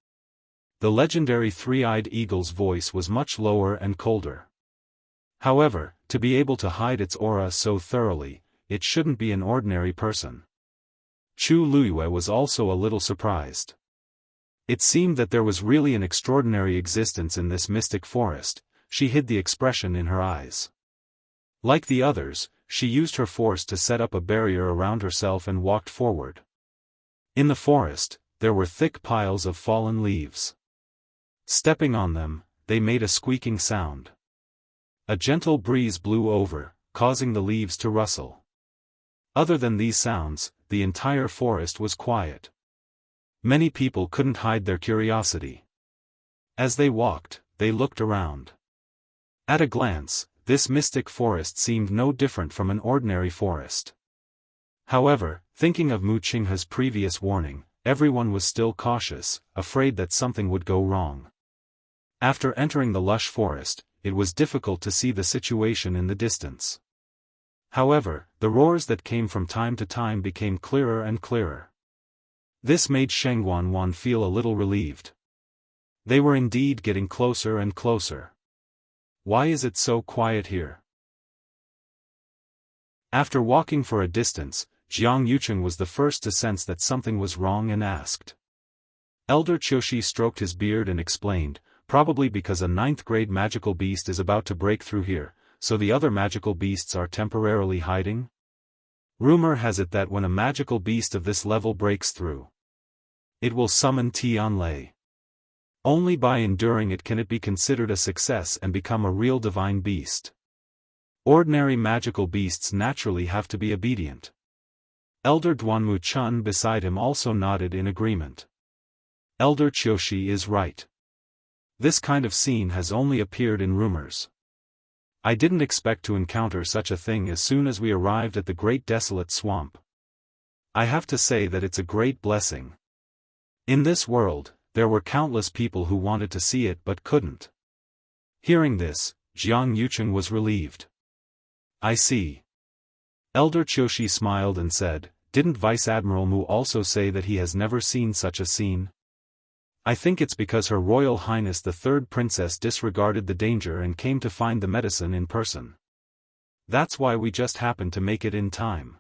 The legendary three-eyed eagle's voice was much lower and colder. However, to be able to hide its aura so thoroughly, it shouldn't be an ordinary person. Chu Luiyue was also a little surprised. It seemed that there was really an extraordinary existence in this mystic forest. She hid the expression in her eyes. Like the others, she used her force to set up a barrier around herself and walked forward. In the forest, there were thick piles of fallen leaves. Stepping on them, they made a squeaking sound. A gentle breeze blew over, causing the leaves to rustle. Other than these sounds, the entire forest was quiet. Many people couldn't hide their curiosity. As they walked, they looked around. At a glance, this mystic forest seemed no different from an ordinary forest. However, thinking of Mu Qinghe's previous warning, everyone was still cautious, afraid that something would go wrong. After entering the lush forest, it was difficult to see the situation in the distance. However, the roars that came from time to time became clearer and clearer. This made Sheng Wanwan feel a little relieved. They were indeed getting closer and closer. Why is it so quiet here? After walking for a distance, Jiang Yucheng was the first to sense that something was wrong and asked. Elder Qiushi stroked his beard and explained, probably because a 9th-grade magical beast is about to break through here, so the other magical beasts are temporarily hiding? Rumor has it that when a magical beast of this level breaks through, it will summon Tianlei. Only by enduring it can it be considered a success and become a real divine beast. Ordinary magical beasts naturally have to be obedient. Elder Duanmu Chun beside him also nodded in agreement. Elder Qiushi is right. This kind of scene has only appeared in rumors. I didn't expect to encounter such a thing as soon as we arrived at the Great Desolate Swamp. I have to say that it's a great blessing. In this world, there were countless people who wanted to see it but couldn't. Hearing this, Jiang Yucheng was relieved. I see. Elder Qiushi smiled and said, didn't Vice Admiral Mu also say that he has never seen such a scene? I think it's because Her Royal Highness the Third Princess disregarded the danger and came to find the medicine in person. That's why we just happened to make it in time.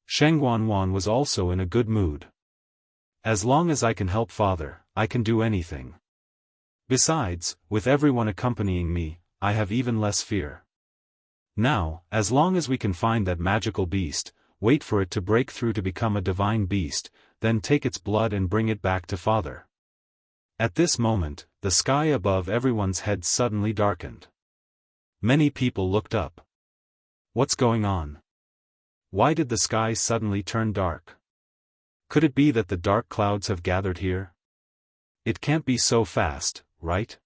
Sheng Wanwan was also in a good mood. As long as I can help Father, I can do anything. Besides, with everyone accompanying me, I have even less fear. Now, as long as we can find that magical beast, wait for it to break through to become a divine beast, then take its blood and bring it back to Father. At this moment, the sky above everyone's head suddenly darkened. Many people looked up. What's going on? Why did the sky suddenly turn dark? Could it be that the dark clouds have gathered here? It can't be so fast, right?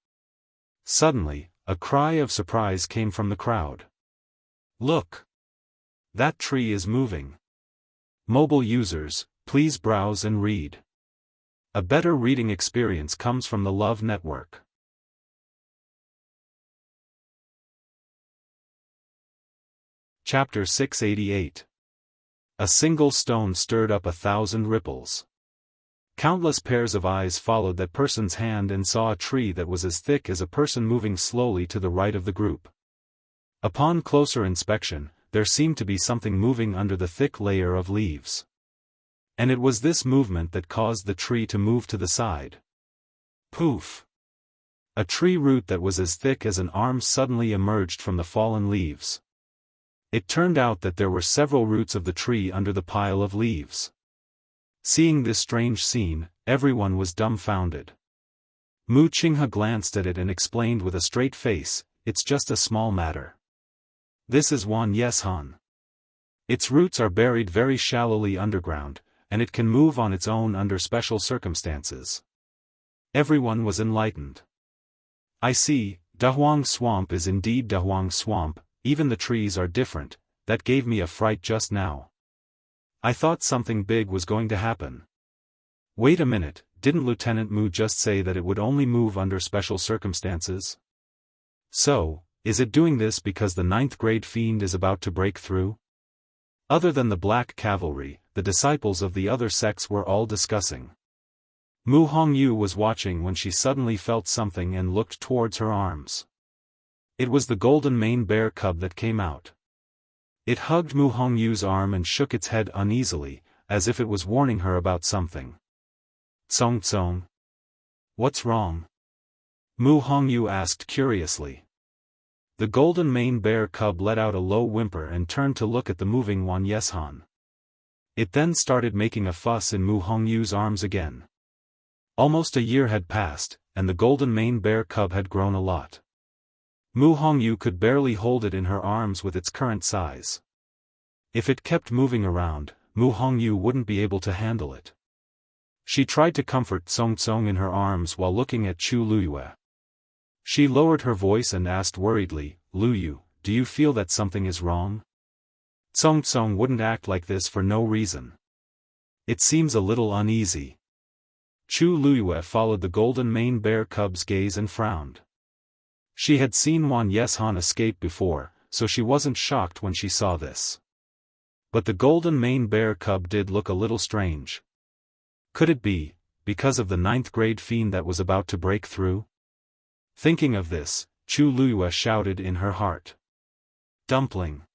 Suddenly, a cry of surprise came from the crowd. Look! That tree is moving. Mobile users, please browse and read. A better reading experience comes from the Love Network. Chapter 688. A single stone stirred up 1,000 ripples. Countless pairs of eyes followed that person's hand and saw a tree that was as thick as a person moving slowly to the right of the group. Upon closer inspection, there seemed to be something moving under the thick layer of leaves. And it was this movement that caused the tree to move to the side. Poof! A tree root that was as thick as an arm suddenly emerged from the fallen leaves. It turned out that there were several roots of the tree under the pile of leaves. Seeing this strange scene, everyone was dumbfounded. Mu Qinghe glanced at it and explained with a straight face, it's just a small matter. This is Wan Yeshan. Its roots are buried very shallowly underground, and it can move on its own under special circumstances. Everyone was enlightened. I see, Dahuang Swamp is indeed Dahuang Swamp, even the trees are different, that gave me a fright just now. I thought something big was going to happen. Wait a minute, didn't Lieutenant Mu just say that it would only move under special circumstances? So, is it doing this because the 9th-grade fiend is about to break through? Other than the Black Cavalry, the disciples of the other sects were all discussing. Mu Hongyu was watching when she suddenly felt something and looked towards her arms. It was the golden mane bear cub that came out. It hugged Mu Hongyu's arm and shook its head uneasily, as if it was warning her about something. "Tsong Tsong. What's wrong?" Mu Hongyu asked curiously. The golden mane bear cub let out a low whimper and turned to look at the moving Wan Yeshan. It then started making a fuss in Mu Hongyu's arms again. Almost a year had passed, and the golden mane bear cub had grown a lot. Mu Hongyu could barely hold it in her arms with its current size. If it kept moving around, Mu Hongyu wouldn't be able to handle it. She tried to comfort Tsong Tsong in her arms while looking at Chu Luyue. She lowered her voice and asked worriedly, "Luyu, do you feel that something is wrong?" Tsong Tsong wouldn't act like this for no reason. "It seems a little uneasy." Chu Luyue followed the golden mane bear cub's gaze and frowned. She had seen Wan Yeshan escape before, so she wasn't shocked when she saw this. But the golden mane bear cub did look a little strange. Could it be, because of the 9th grade fiend that was about to break through? Thinking of this, Chu Luyue shouted in her heart. "Dumpling."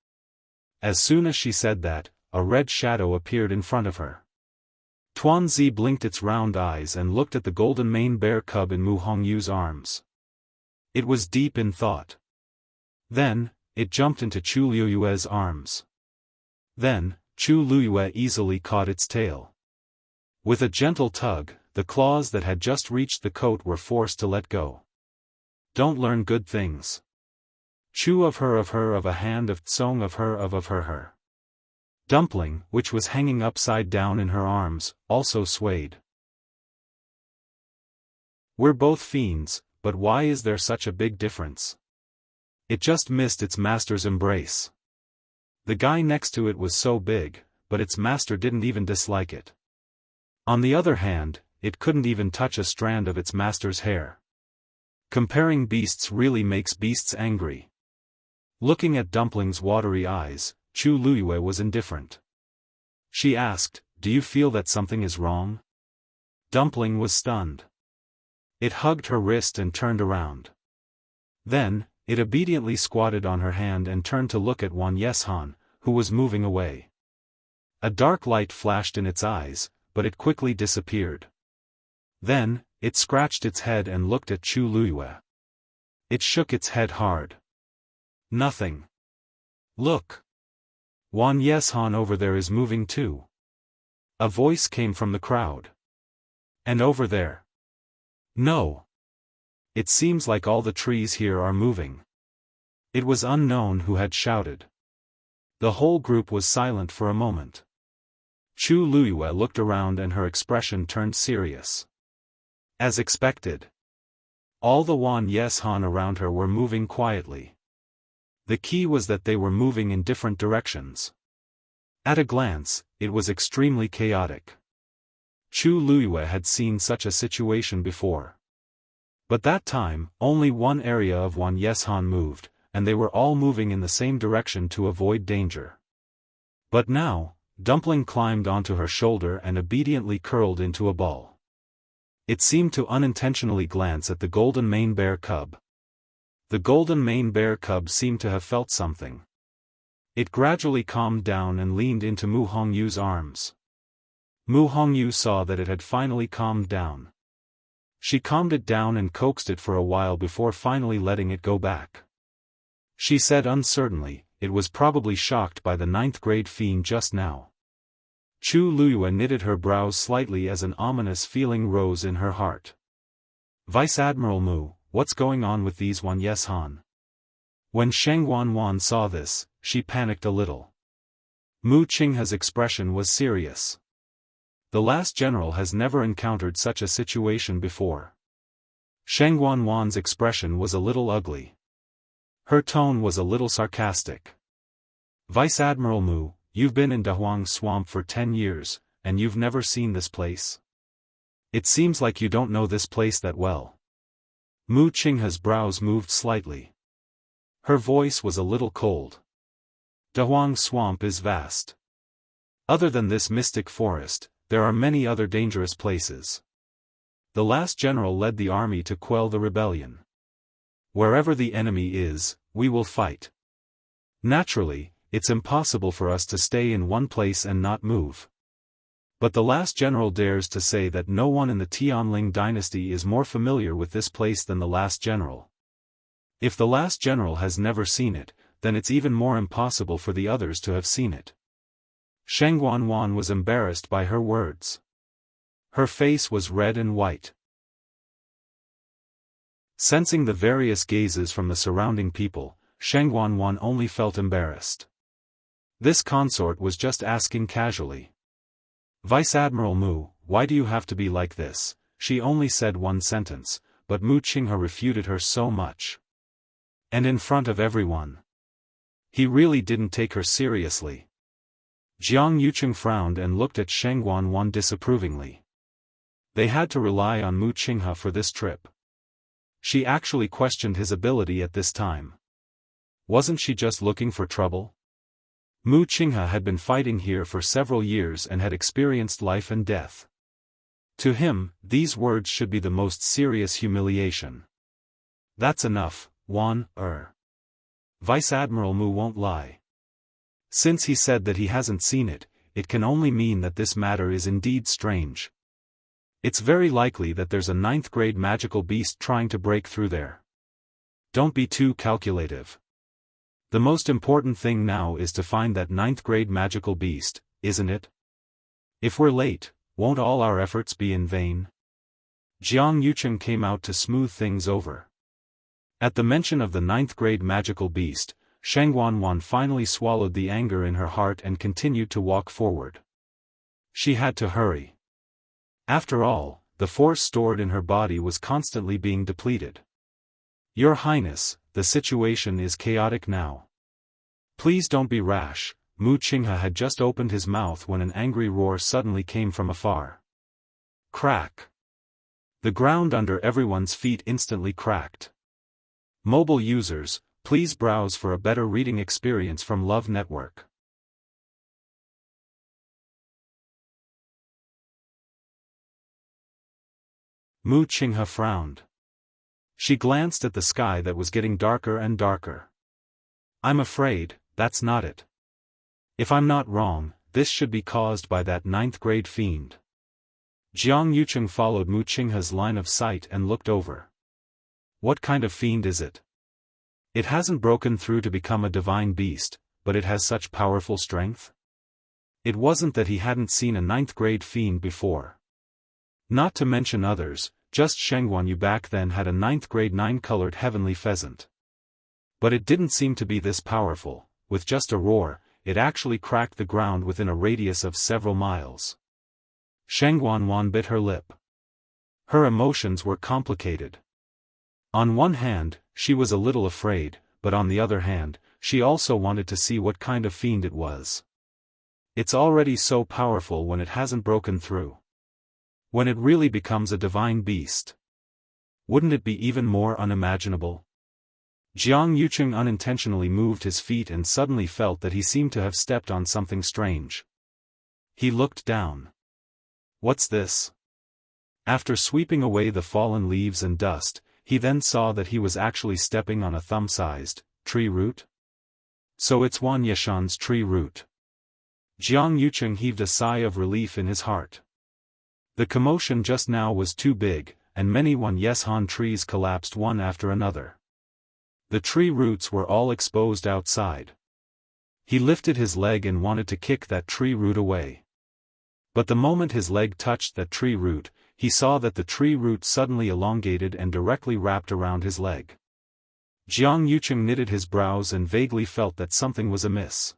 As soon as she said that, a red shadow appeared in front of her. Tuanzi blinked its round eyes and looked at the golden mane bear cub in Mu Hongyu's arms. It was deep in thought. Then, it jumped into Chu Luyue's arms. Then, Chu Luyue easily caught its tail. With a gentle tug, the claws that had just reached the coat were forced to let go. "Don't learn good things." Chu of a hand of Tsong of her. Dumpling, which was hanging upside down in her arms, also swayed. "We're both fiends, but why is there such a big difference?" It just missed its master's embrace. The guy next to it was so big, but its master didn't even dislike it. On the other hand, it couldn't even touch a strand of its master's hair. Comparing beasts really makes beasts angry. Looking at Dumpling's watery eyes, Chu Luyue was indifferent. She asked, "Do you feel that something is wrong?" Dumpling was stunned. It hugged her wrist and turned around. Then, it obediently squatted on her hand and turned to look at Wan Yeshan, who was moving away. A dark light flashed in its eyes, but it quickly disappeared. Then, it scratched its head and looked at Chu Luyue. It shook its head hard. "Nothing. Look. Wan Yeshan over there is moving too." A voice came from the crowd. "And over there." "No. It seems like all the trees here are moving." It was unknown who had shouted. The whole group was silent for a moment. Chu Luyue looked around and her expression turned serious. As expected. All the Wan Yeshan around her were moving quietly. The key was that they were moving in different directions. At a glance, it was extremely chaotic. Chu Luyue had seen such a situation before. But that time, only one area of Wan Yeshan moved, and they were all moving in the same direction to avoid danger. But now, Dumpling climbed onto her shoulder and obediently curled into a ball. It seemed to unintentionally glance at the golden mane bear cub. The golden mane bear cub seemed to have felt something. It gradually calmed down and leaned into Mu Hongyu's arms. Mu Hongyu saw that it had finally calmed down. She calmed it down and coaxed it for a while before finally letting it go back. She said uncertainly, "It was probably shocked by the 9th grade fiend just now." Chu Luyue knitted her brows slightly as an ominous feeling rose in her heart. "Vice Admiral Mu, what's going on with these Wan Yeshan?" When Sheng Wanwan saw this, she panicked a little. Mu Qinghe's expression was serious. The last general has never encountered such a situation before. Sheng Wanwan's expression was a little ugly. Her tone was a little sarcastic. "Vice Admiral Mu, you've been in Dahuang Swamp for 10 years, and you've never seen this place? It seems like you don't know this place that well." Mu Qinghe's brows moved slightly. Her voice was a little cold. Dahuang Swamp is vast. Other than this mystic forest, there are many other dangerous places. The last general led the army to quell the rebellion. Wherever the enemy is, we will fight. Naturally, it's impossible for us to stay in one place and not move. But the last general dares to say that no one in the Tianling dynasty is more familiar with this place than the last general. If the last general has never seen it, then it's even more impossible for the others to have seen it. Sheng Guanwan was embarrassed by her words. Her face was red and white. Sensing the various gazes from the surrounding people, Sheng Guanwan only felt embarrassed. This consort was just asking casually. "Vice Admiral Mu, why do you have to be like this?" She only said one sentence, but Mu Qinghe refuted her so much. And in front of everyone. He really didn't take her seriously. Jiang Yuqing frowned and looked at Sheng Guanwan disapprovingly. They had to rely on Mu Qinghe for this trip. She actually questioned his ability at this time. Wasn't she just looking for trouble? Mu Qinghe had been fighting here for several years and had experienced life and death. To him, these words should be the most serious humiliation. That's enough, Vice Admiral Mu won't lie. Since he said that he hasn't seen it, it can only mean that this matter is indeed strange. It's very likely that there's a 9th grade magical beast trying to break through there. Don't be too calculative. The most important thing now is to find that 9th grade magical beast, isn't it? If we're late, won't all our efforts be in vain? Jiang Yuqing came out to smooth things over. At the mention of the 9th grade magical beast, Sheng Guanwan finally swallowed the anger in her heart and continued to walk forward. She had to hurry. After all, the force stored in her body was constantly being depleted. Your Highness, the situation is chaotic now. Please don't be rash. Mu Qinghe had just opened his mouth when an angry roar suddenly came from afar. Crack. The ground under everyone's feet instantly cracked. Mobile users, please browse for a better reading experience from Love Network. Mu Qinghe frowned. She glanced at the sky that was getting darker and darker. I'm afraid, that's not it. If I'm not wrong, this should be caused by that 9th grade fiend. Jiang Yuqing followed Mu Qinghe's line of sight and looked over. What kind of fiend is it? It hasn't broken through to become a divine beast, but it has such powerful strength? It wasn't that he hadn't seen a 9th grade fiend before. Not to mention others, just Sheng Guanyu back then had a 9th grade 9-colored heavenly pheasant. But it didn't seem to be this powerful. With just a roar, it actually cracked the ground within a radius of several miles. Sheng Guanwan bit her lip. Her emotions were complicated. On one hand, she was a little afraid, but on the other hand, she also wanted to see what kind of fiend it was. It's already so powerful when it hasn't broken through. When it really becomes a divine beast. Wouldn't it be even more unimaginable? Jiang Yuqing unintentionally moved his feet and suddenly felt that he seemed to have stepped on something strange. He looked down. What's this? After sweeping away the fallen leaves and dust, he then saw that he was actually stepping on a thumb-sized tree root. So it's Wan Yeshan's tree root. Jiang Yuqing heaved a sigh of relief in his heart. The commotion just now was too big, and many Wan Yeshan trees collapsed one after another. The tree roots were all exposed outside. He lifted his leg and wanted to kick that tree root away. But the moment his leg touched that tree root, he saw that the tree root suddenly elongated and directly wrapped around his leg. Jiang Yuqing knitted his brows and vaguely felt that something was amiss.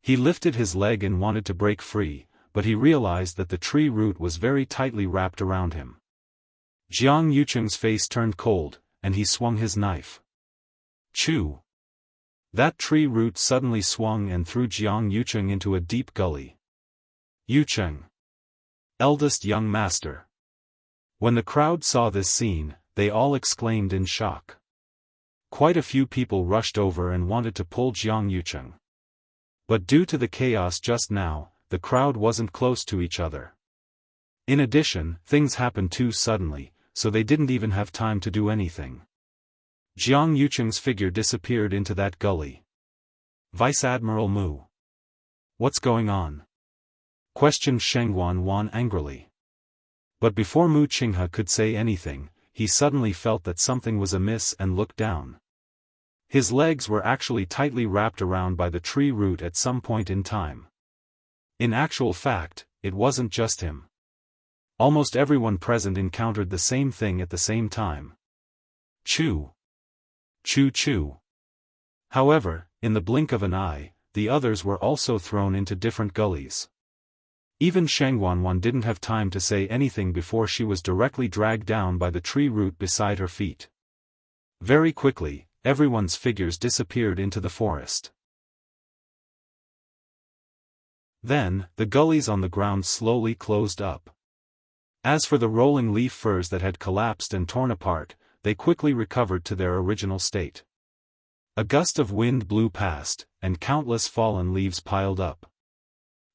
He lifted his leg and wanted to break free, but he realized that the tree root was very tightly wrapped around him. Jiang Yuqing's face turned cold, and he swung his knife. Chew! That tree root suddenly swung and threw Jiang Yuqing into a deep gully. Yuqing! Eldest young master! When the crowd saw this scene, they all exclaimed in shock. Quite a few people rushed over and wanted to pull Jiang Yuqing. But due to the chaos just now, the crowd wasn't close to each other. In addition, things happened too suddenly, so they didn't even have time to do anything. Jiang Yucheng's figure disappeared into that gully. Vice Admiral Mu. What's going on? Questioned Sheng Wan angrily. But before Mu Qinghe could say anything, he suddenly felt that something was amiss and looked down. His legs were actually tightly wrapped around by the tree root at some point in time. In actual fact, it wasn't just him. Almost everyone present encountered the same thing at the same time. Choo! Choo choo! However, in the blink of an eye, the others were also thrown into different gullies. Even Sheng Wan didn't have time to say anything before she was directly dragged down by the tree root beside her feet. Very quickly, everyone's figures disappeared into the forest. Then, the gullies on the ground slowly closed up. As for the rolling leaf firs that had collapsed and torn apart, they quickly recovered to their original state. A gust of wind blew past, and countless fallen leaves piled up.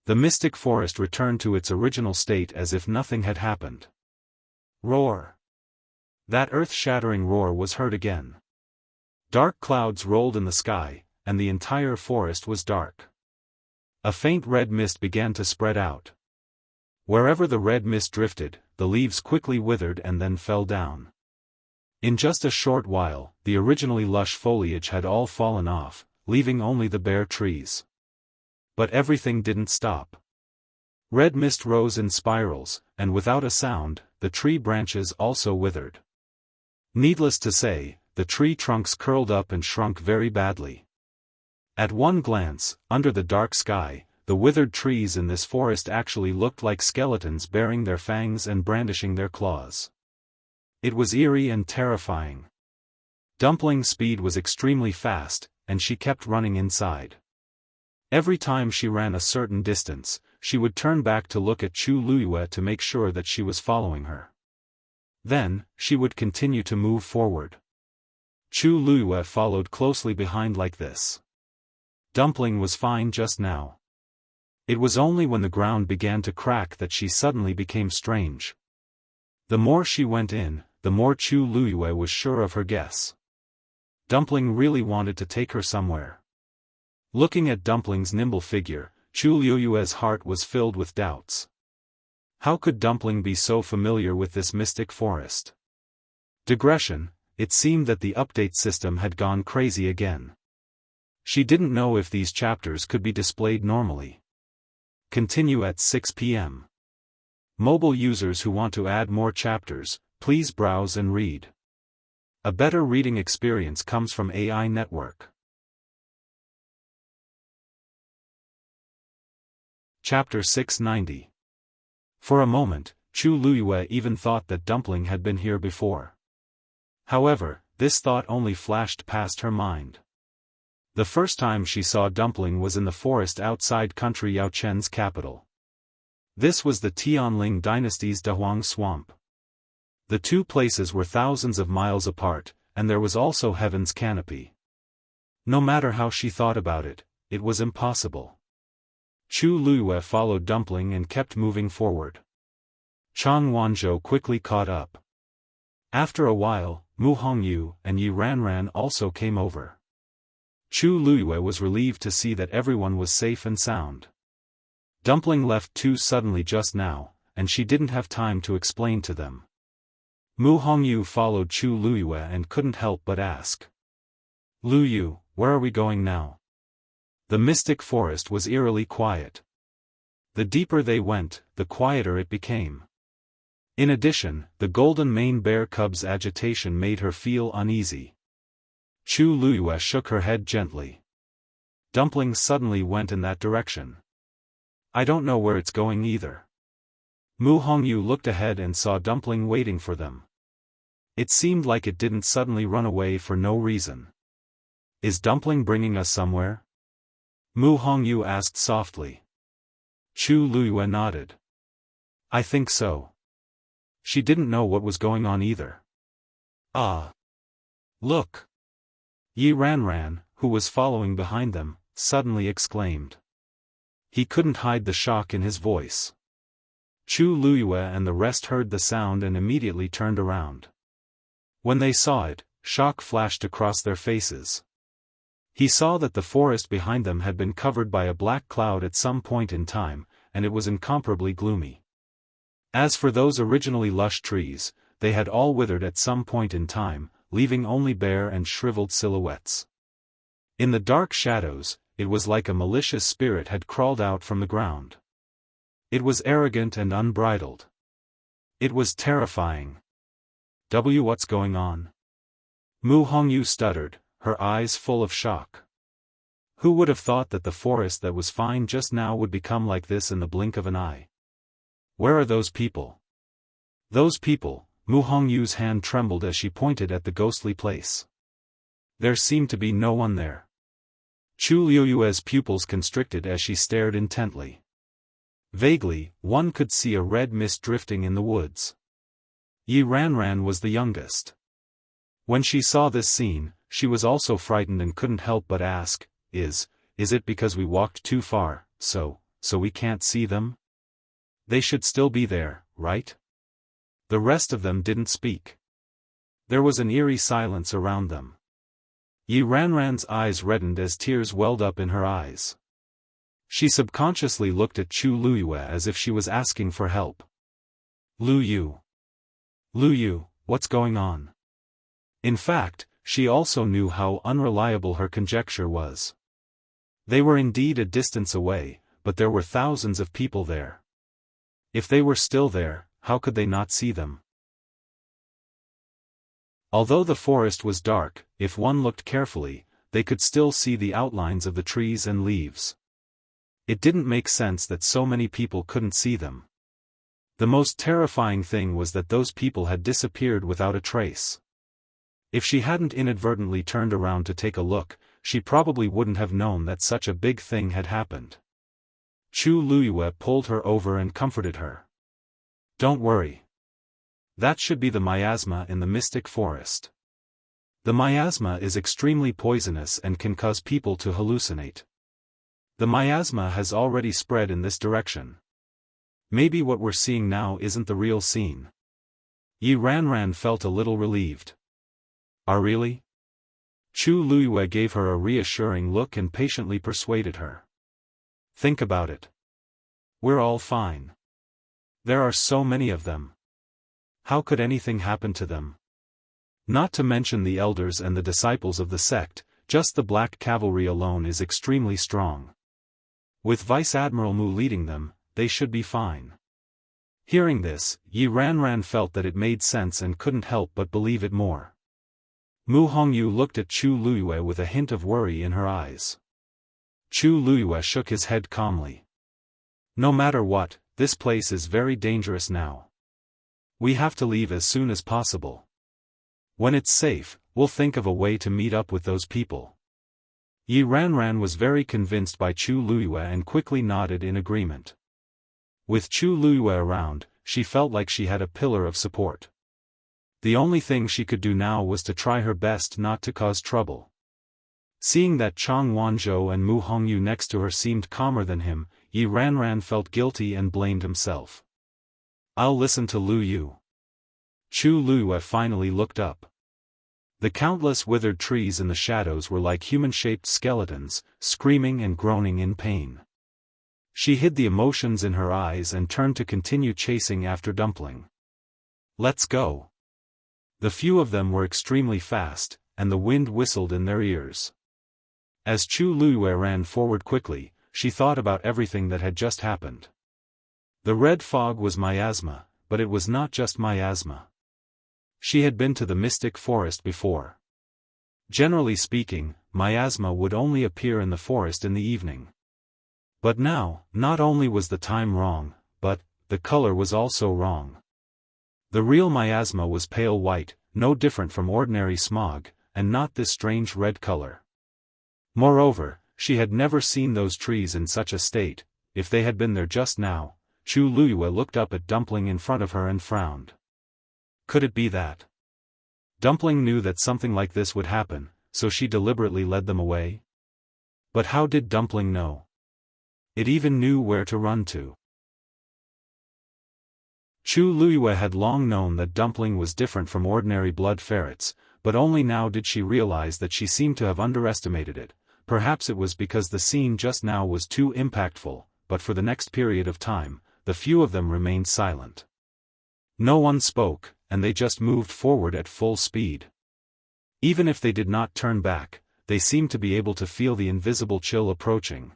The mystic forest returned to its original state as if nothing had happened. Roar! That earth-shattering roar was heard again. Dark clouds rolled in the sky, and the entire forest was dark. A faint red mist began to spread out. Wherever the red mist drifted, the leaves quickly withered and then fell down. In just a short while, the originally lush foliage had all fallen off, leaving only the bare trees. But everything didn't stop. Red mist rose in spirals, and without a sound, the tree branches also withered. Needless to say, the tree trunks curled up and shrunk very badly. At one glance, under the dark sky, the withered trees in this forest actually looked like skeletons baring their fangs and brandishing their claws. It was eerie and terrifying. Dumpling's speed was extremely fast, and she kept running inside. Every time she ran a certain distance, she would turn back to look at Chu Luiyue to make sure that she was following her. Then, she would continue to move forward. Chu Luiyue followed closely behind like this. Dumpling was fine just now. It was only when the ground began to crack that she suddenly became strange. The more she went in, the more Chu Luiyue was sure of her guess. Dumpling really wanted to take her somewhere. Looking at Dumpling's nimble figure, Chu Luiyue's heart was filled with doubts. How could Dumpling be so familiar with this mystic forest? Digression, it seemed that the update system had gone crazy again. She didn't know if these chapters could be displayed normally. Continue at 6 p.m. Mobile users who want to add more chapters, please browse and read. A better reading experience comes from AI Network. Chapter 690. For a moment, Chu Luiyue even thought that Dumpling had been here before. However, this thought only flashed past her mind. The first time she saw Dumpling was in the forest outside country Yaochen's capital. This was the Tianling dynasty's Dahuang swamp. The two places were thousands of miles apart, and there was also Heaven's Canopy. No matter how she thought about it, it was impossible. Chu Luiyue followed Dumpling and kept moving forward. Chang Wanzhou quickly caught up. After a while, Mu Hongyu and Yi Ranran also came over. Chu Luiyue was relieved to see that everyone was safe and sound. Dumpling left too suddenly just now, and she didn't have time to explain to them. Mu Hongyu followed Chu Luiyue and couldn't help but ask. Luyu, where are we going now? The mystic forest was eerily quiet. The deeper they went, the quieter it became. In addition, the golden mane bear cub's agitation made her feel uneasy. Chu Luiyue shook her head gently. Dumpling suddenly went in that direction. I don't know where it's going either. Mu Hongyu looked ahead and saw Dumpling waiting for them. It seemed like it didn't suddenly run away for no reason. Is Dumpling bringing us somewhere? Mu Hongyu asked softly. Chu Luiyue nodded. I think so. She didn't know what was going on either. Ah! Look! Yi Ranran, who was following behind them, suddenly exclaimed. He couldn't hide the shock in his voice. Chu Luiyue and the rest heard the sound and immediately turned around. When they saw it, shock flashed across their faces. He saw that the forest behind them had been covered by a black cloud at some point in time, and it was incomparably gloomy. As for those originally lush trees, they had all withered at some point in time, leaving only bare and shriveled silhouettes. In the dark shadows, it was like a malicious spirit had crawled out from the ground. It was arrogant and unbridled. It was terrifying. What's going on? Mu Hongyu stuttered, her eyes full of shock. Who would have thought that the forest that was fine just now would become like this in the blink of an eye? Where are those people? Those people. Mu Hongyu's hand trembled as she pointed at the ghostly place. There seemed to be no one there. Chu Liuyue's pupils constricted as she stared intently. Vaguely, one could see a red mist drifting in the woods. Yi Ranran was the youngest. When she saw this scene, she was also frightened and couldn't help but ask, Is it because we walked too far, so we can't see them? They should still be there, right? The rest of them didn't speak. There was an eerie silence around them. Yi Ranran's eyes reddened as tears welled up in her eyes. She subconsciously looked at Chu Luyue as if she was asking for help. Lu Yu, what's going on? In fact, she also knew how unreliable her conjecture was. They were indeed a distance away, but there were thousands of people there. If they were still there, how could they not see them? Although the forest was dark, if one looked carefully, they could still see the outlines of the trees and leaves. It didn't make sense that so many people couldn't see them. The most terrifying thing was that those people had disappeared without a trace. If she hadn't inadvertently turned around to take a look, she probably wouldn't have known that such a big thing had happened. Chu Luyue pulled her over and comforted her. Don't worry. That should be the miasma in the mystic forest. The miasma is extremely poisonous and can cause people to hallucinate. The miasma has already spread in this direction. Maybe what we're seeing now isn't the real scene. Yi Ranran felt a little relieved. Really? Chu Luyue gave her a reassuring look and patiently persuaded her. Think about it. We're all fine. There are so many of them. How could anything happen to them? Not to mention the elders and the disciples of the sect, just the black cavalry alone is extremely strong. With Vice Admiral Mu leading them, they should be fine. Hearing this, Yi Ranran felt that it made sense and couldn't help but believe it more. Mu Hongyu looked at Chu Luyue with a hint of worry in her eyes. Chu Luyue shook his head calmly. No matter what, this place is very dangerous now. We have to leave as soon as possible. When it's safe, we'll think of a way to meet up with those people. Yi Ranran was very convinced by Chu Luyue and quickly nodded in agreement. With Chu Luyue around, she felt like she had a pillar of support. The only thing she could do now was to try her best not to cause trouble. Seeing that Chang Wanzhou and Mu Hongyu next to her seemed calmer than him, Yi Ranran felt guilty and blamed himself. I'll listen to Lu Yu. Chu Luyue finally looked up. The countless withered trees in the shadows were like human-shaped skeletons, screaming and groaning in pain. She hid the emotions in her eyes and turned to continue chasing after Dumpling. Let's go. The few of them were extremely fast, and the wind whistled in their ears. As Chu Luyue ran forward quickly, she thought about everything that had just happened. The red fog was miasma, but it was not just miasma. She had been to the mystic forest before. Generally speaking, miasma would only appear in the forest in the evening. But now, not only was the time wrong, but the color was also wrong. The real miasma was pale white, no different from ordinary smog, and not this strange red color. Moreover, she had never seen those trees in such a state. If they had been there just now. Chu Luyue looked up at Dumpling in front of her and frowned. Could it be that? Dumpling knew that something like this would happen, so she deliberately led them away? But how did Dumpling know? It even knew where to run to. Chu Luyue had long known that Dumpling was different from ordinary blood ferrets, but only now did she realize that she seemed to have underestimated it. Perhaps it was because the scene just now was too impactful, but for the next period of time, the few of them remained silent. No one spoke, and they just moved forward at full speed. Even if they did not turn back, they seemed to be able to feel the invisible chill approaching.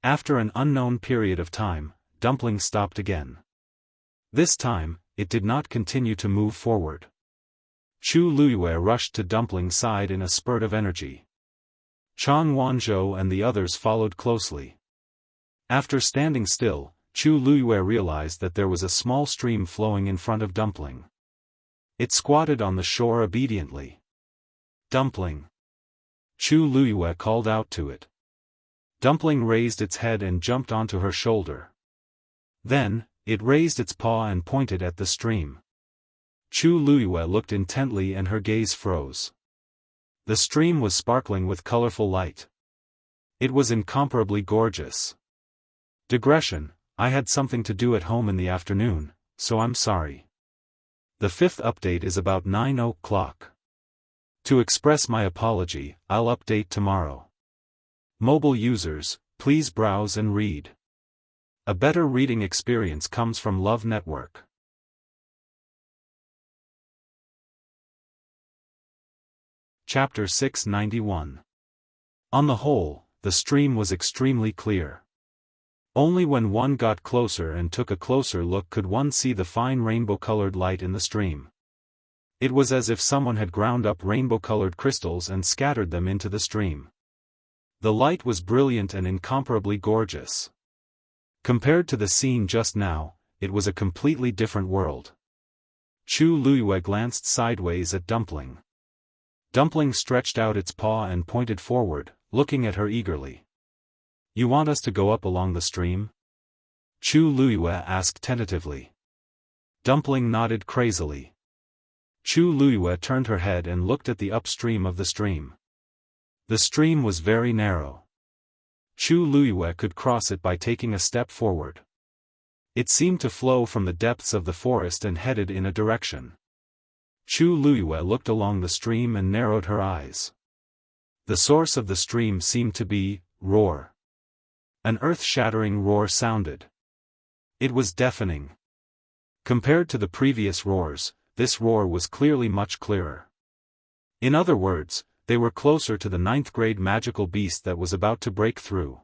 After an unknown period of time, Dumpling stopped again. This time, it did not continue to move forward. Chu Luiyue rushed to Dumpling's side in a spurt of energy. Chang Wanzhou and the others followed closely. After standing still, Chu Luiyue realized that there was a small stream flowing in front of Dumpling. It squatted on the shore obediently. "Dumpling!" Chu Luiyue called out to it. Dumpling raised its head and jumped onto her shoulder. Then, it raised its paw and pointed at the stream. Chu Luiyue looked intently and her gaze froze. The stream was sparkling with colorful light. It was incomparably gorgeous. "Digression, I had something to do at home in the afternoon, so I'm sorry. The fifth update is about 9 o'clock. To express my apology, I'll update tomorrow. Mobile users, please browse and read. A better reading experience comes from Love Network." Chapter 691. On the whole, the stream was extremely clear. Only when one got closer and took a closer look could one see the fine rainbow-colored light in the stream. It was as if someone had ground up rainbow-colored crystals and scattered them into the stream. The light was brilliant and incomparably gorgeous. Compared to the scene just now, it was a completely different world. Chu Luiyue glanced sideways at Dumpling. Dumpling stretched out its paw and pointed forward, looking at her eagerly. "You want us to go up along the stream?" Chu Luiyue asked tentatively. Dumpling nodded crazily. Chu Luiyue turned her head and looked at the upstream of the stream. The stream was very narrow. Chu Luiyue could cross it by taking a step forward. It seemed to flow from the depths of the forest and headed in a direction. Chu Luiyue looked along the stream and narrowed her eyes. The source of the stream seemed to be roar. An earth-shattering roar sounded. It was deafening. Compared to the previous roars, this roar was clearly much clearer. In other words, they were closer to the 9th-grade magical beast that was about to break through.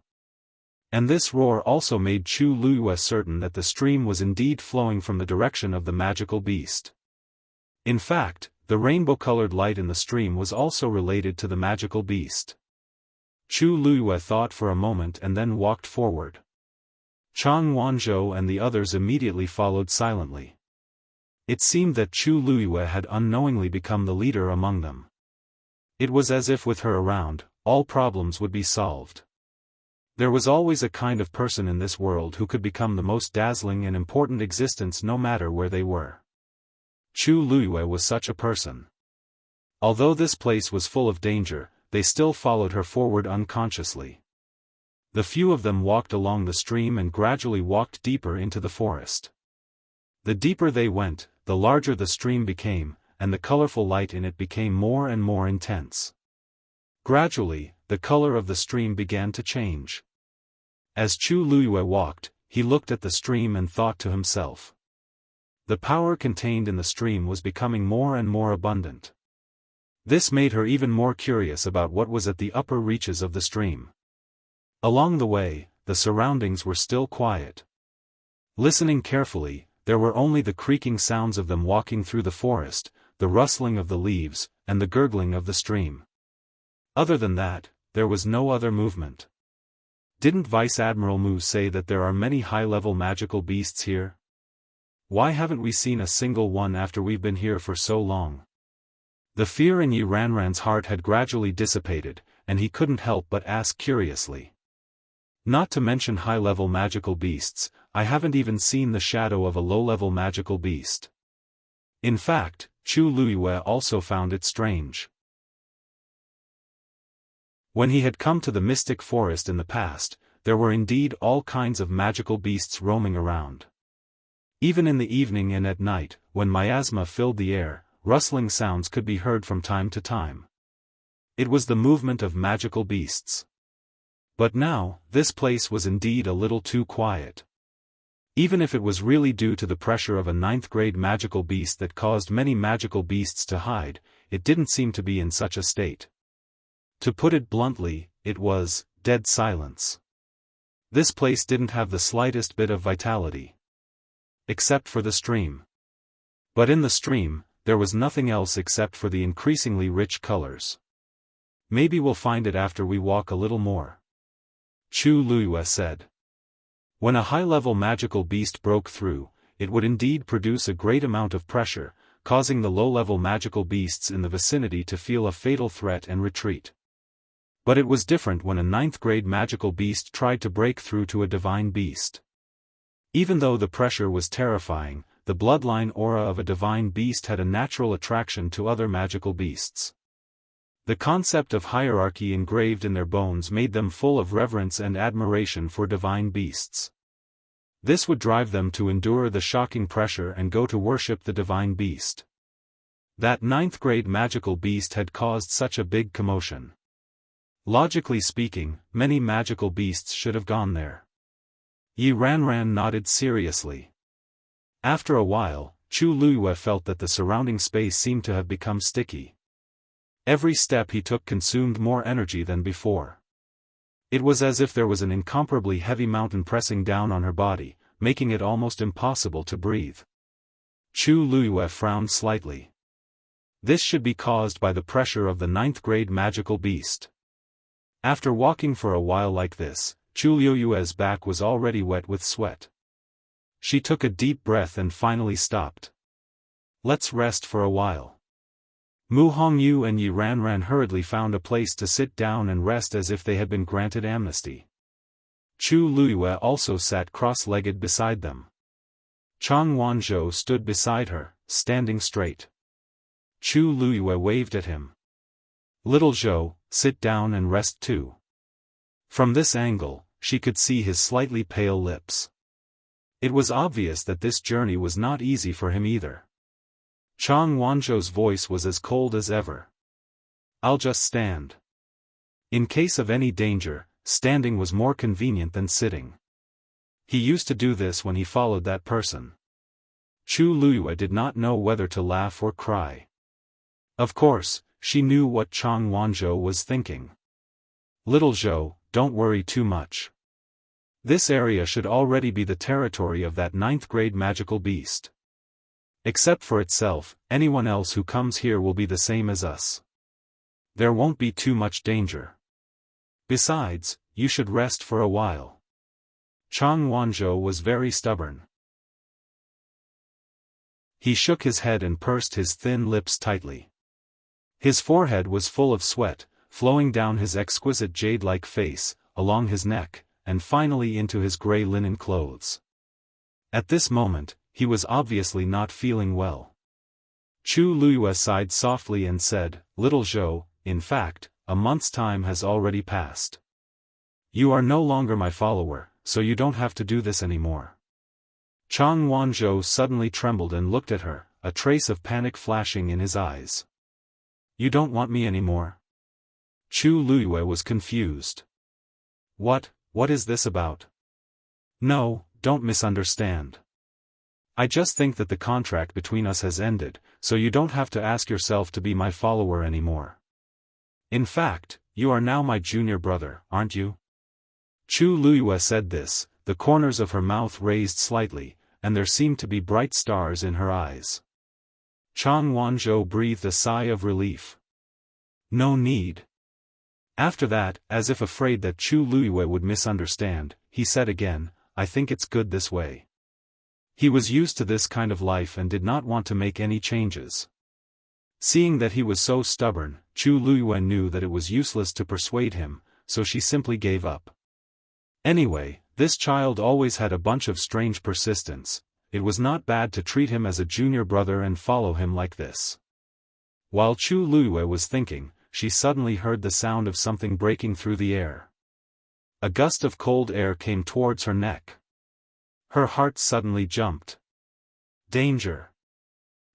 And this roar also made Chu Luiyue certain that the stream was indeed flowing from the direction of the magical beast. In fact, the rainbow-colored light in the stream was also related to the magical beast. Chu Luiyue thought for a moment and then walked forward. Chang Wanzhou and the others immediately followed silently. It seemed that Chu Luiyue had unknowingly become the leader among them. It was as if with her around, all problems would be solved. There was always a kind of person in this world who could become the most dazzling and important existence no matter where they were. Chu Luiyue was such a person. Although this place was full of danger, they still followed her forward unconsciously. The few of them walked along the stream and gradually walked deeper into the forest. The deeper they went, the larger the stream became, and the colorful light in it became more and more intense. Gradually, the color of the stream began to change. As Chu Luiyue walked, he looked at the stream and thought to himself. The power contained in the stream was becoming more and more abundant. This made her even more curious about what was at the upper reaches of the stream. Along the way, the surroundings were still quiet. Listening carefully, there were only the creaking sounds of them walking through the forest, the rustling of the leaves, and the gurgling of the stream. Other than that, there was no other movement. Didn't Vice Admiral Mu say that there are many high-level magical beasts here? Why haven't we seen a single one after we've been here for so long? The fear in Yi Ranran's heart had gradually dissipated, and he couldn't help but ask curiously. Not to mention high-level magical beasts, I haven't even seen the shadow of a low-level magical beast. In fact, Chu Luiyue also found it strange. When he had come to the mystic forest in the past, there were indeed all kinds of magical beasts roaming around. Even in the evening and at night, when miasma filled the air, rustling sounds could be heard from time to time. It was the movement of magical beasts. But now, this place was indeed a little too quiet. Even if it was really due to the pressure of a ninth-grade magical beast that caused many magical beasts to hide, it didn't seem to be in such a state. To put it bluntly, it was dead silence. This place didn't have the slightest bit of vitality. Except for the stream. But in the stream, there was nothing else except for the increasingly rich colors. Maybe we'll find it after we walk a little more. Chu Luiyue said. When a high-level magical beast broke through, it would indeed produce a great amount of pressure, causing the low-level magical beasts in the vicinity to feel a fatal threat and retreat. But it was different when a ninth-grade magical beast tried to break through to a divine beast. Even though the pressure was terrifying, the bloodline aura of a divine beast had a natural attraction to other magical beasts. The concept of hierarchy engraved in their bones made them full of reverence and admiration for divine beasts. This would drive them to endure the shocking pressure and go to worship the divine beast. That ninth-grade magical beast had caused such a big commotion. Logically speaking, many magical beasts should have gone there. Yi Ranran nodded seriously. After a while, Chu Luiyue felt that the surrounding space seemed to have become sticky. Every step he took consumed more energy than before. It was as if there was an incomparably heavy mountain pressing down on her body, making it almost impossible to breathe. Chu Luiyue frowned slightly. This should be caused by the pressure of the ninth-grade magical beast. After walking for a while like this, Chu Luiyue's back was already wet with sweat. She took a deep breath and finally stopped. Let's rest for a while. Mu Hongyu and Yi Ranran hurriedly found a place to sit down and rest as if they had been granted amnesty. Chu Luiyue also sat cross-legged beside them. Chang Wanzhou stood beside her, standing straight. Chu Luiyue waved at him. Little Zhou, sit down and rest too. From this angle, she could see his slightly pale lips. It was obvious that this journey was not easy for him either. Chang Wanzhou's voice was as cold as ever. I'll just stand. In case of any danger, standing was more convenient than sitting. He used to do this when he followed that person. Chu Luiyue did not know whether to laugh or cry. Of course, she knew what Chang Wanzhou was thinking. Little Zhou, don't worry too much. This area should already be the territory of that ninth-grade magical beast. Except for itself, anyone else who comes here will be the same as us. There won't be too much danger. Besides, you should rest for a while. Chang Wanzhou was very stubborn. He shook his head and pursed his thin lips tightly. His forehead was full of sweat, flowing down his exquisite jade-like face, along his neck, and finally into his gray linen clothes. At this moment, he was obviously not feeling well. Chu Luiyue sighed softly and said, Little Zhou, in fact, a month's time has already passed. You are no longer my follower, so you don't have to do this anymore. Chang Wanzhou suddenly trembled and looked at her, a trace of panic flashing in his eyes. You don't want me anymore? Chu Luiyue was confused. What is this about? No, don't misunderstand. I just think that the contract between us has ended, so you don't have to ask yourself to be my follower anymore. In fact, you are now my junior brother, aren't you? Chu Luiyue said this, the corners of her mouth raised slightly, and there seemed to be bright stars in her eyes. Chang Wanzhou breathed a sigh of relief. No need. After that, as if afraid that Chu Luiyue would misunderstand, he said again, I think it's good this way. He was used to this kind of life and did not want to make any changes. Seeing that he was so stubborn, Chu Luiyue knew that it was useless to persuade him, so she simply gave up. Anyway, this child always had a bunch of strange persistence. It was not bad to treat him as a junior brother and follow him like this. While Chu Luiyue was thinking, she suddenly heard the sound of something breaking through the air. A gust of cold air came towards her neck. Her heart suddenly jumped. Danger.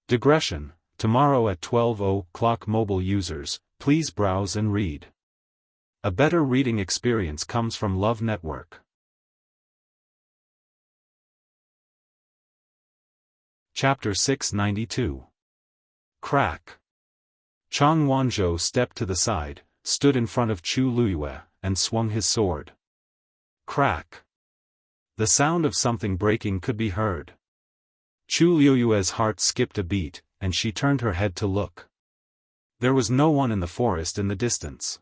Digression. tomorrow at 12:00 mobile users, please browse and read. A better reading experience comes from Love Network. Chapter 692. Crack. Chang Wanzhou stepped to the side, stood in front of Chu Luyue, and swung his sword. Crack. The sound of something breaking could be heard. Chu Luyue's heart skipped a beat, and she turned her head to look. There was no one in the forest in the distance.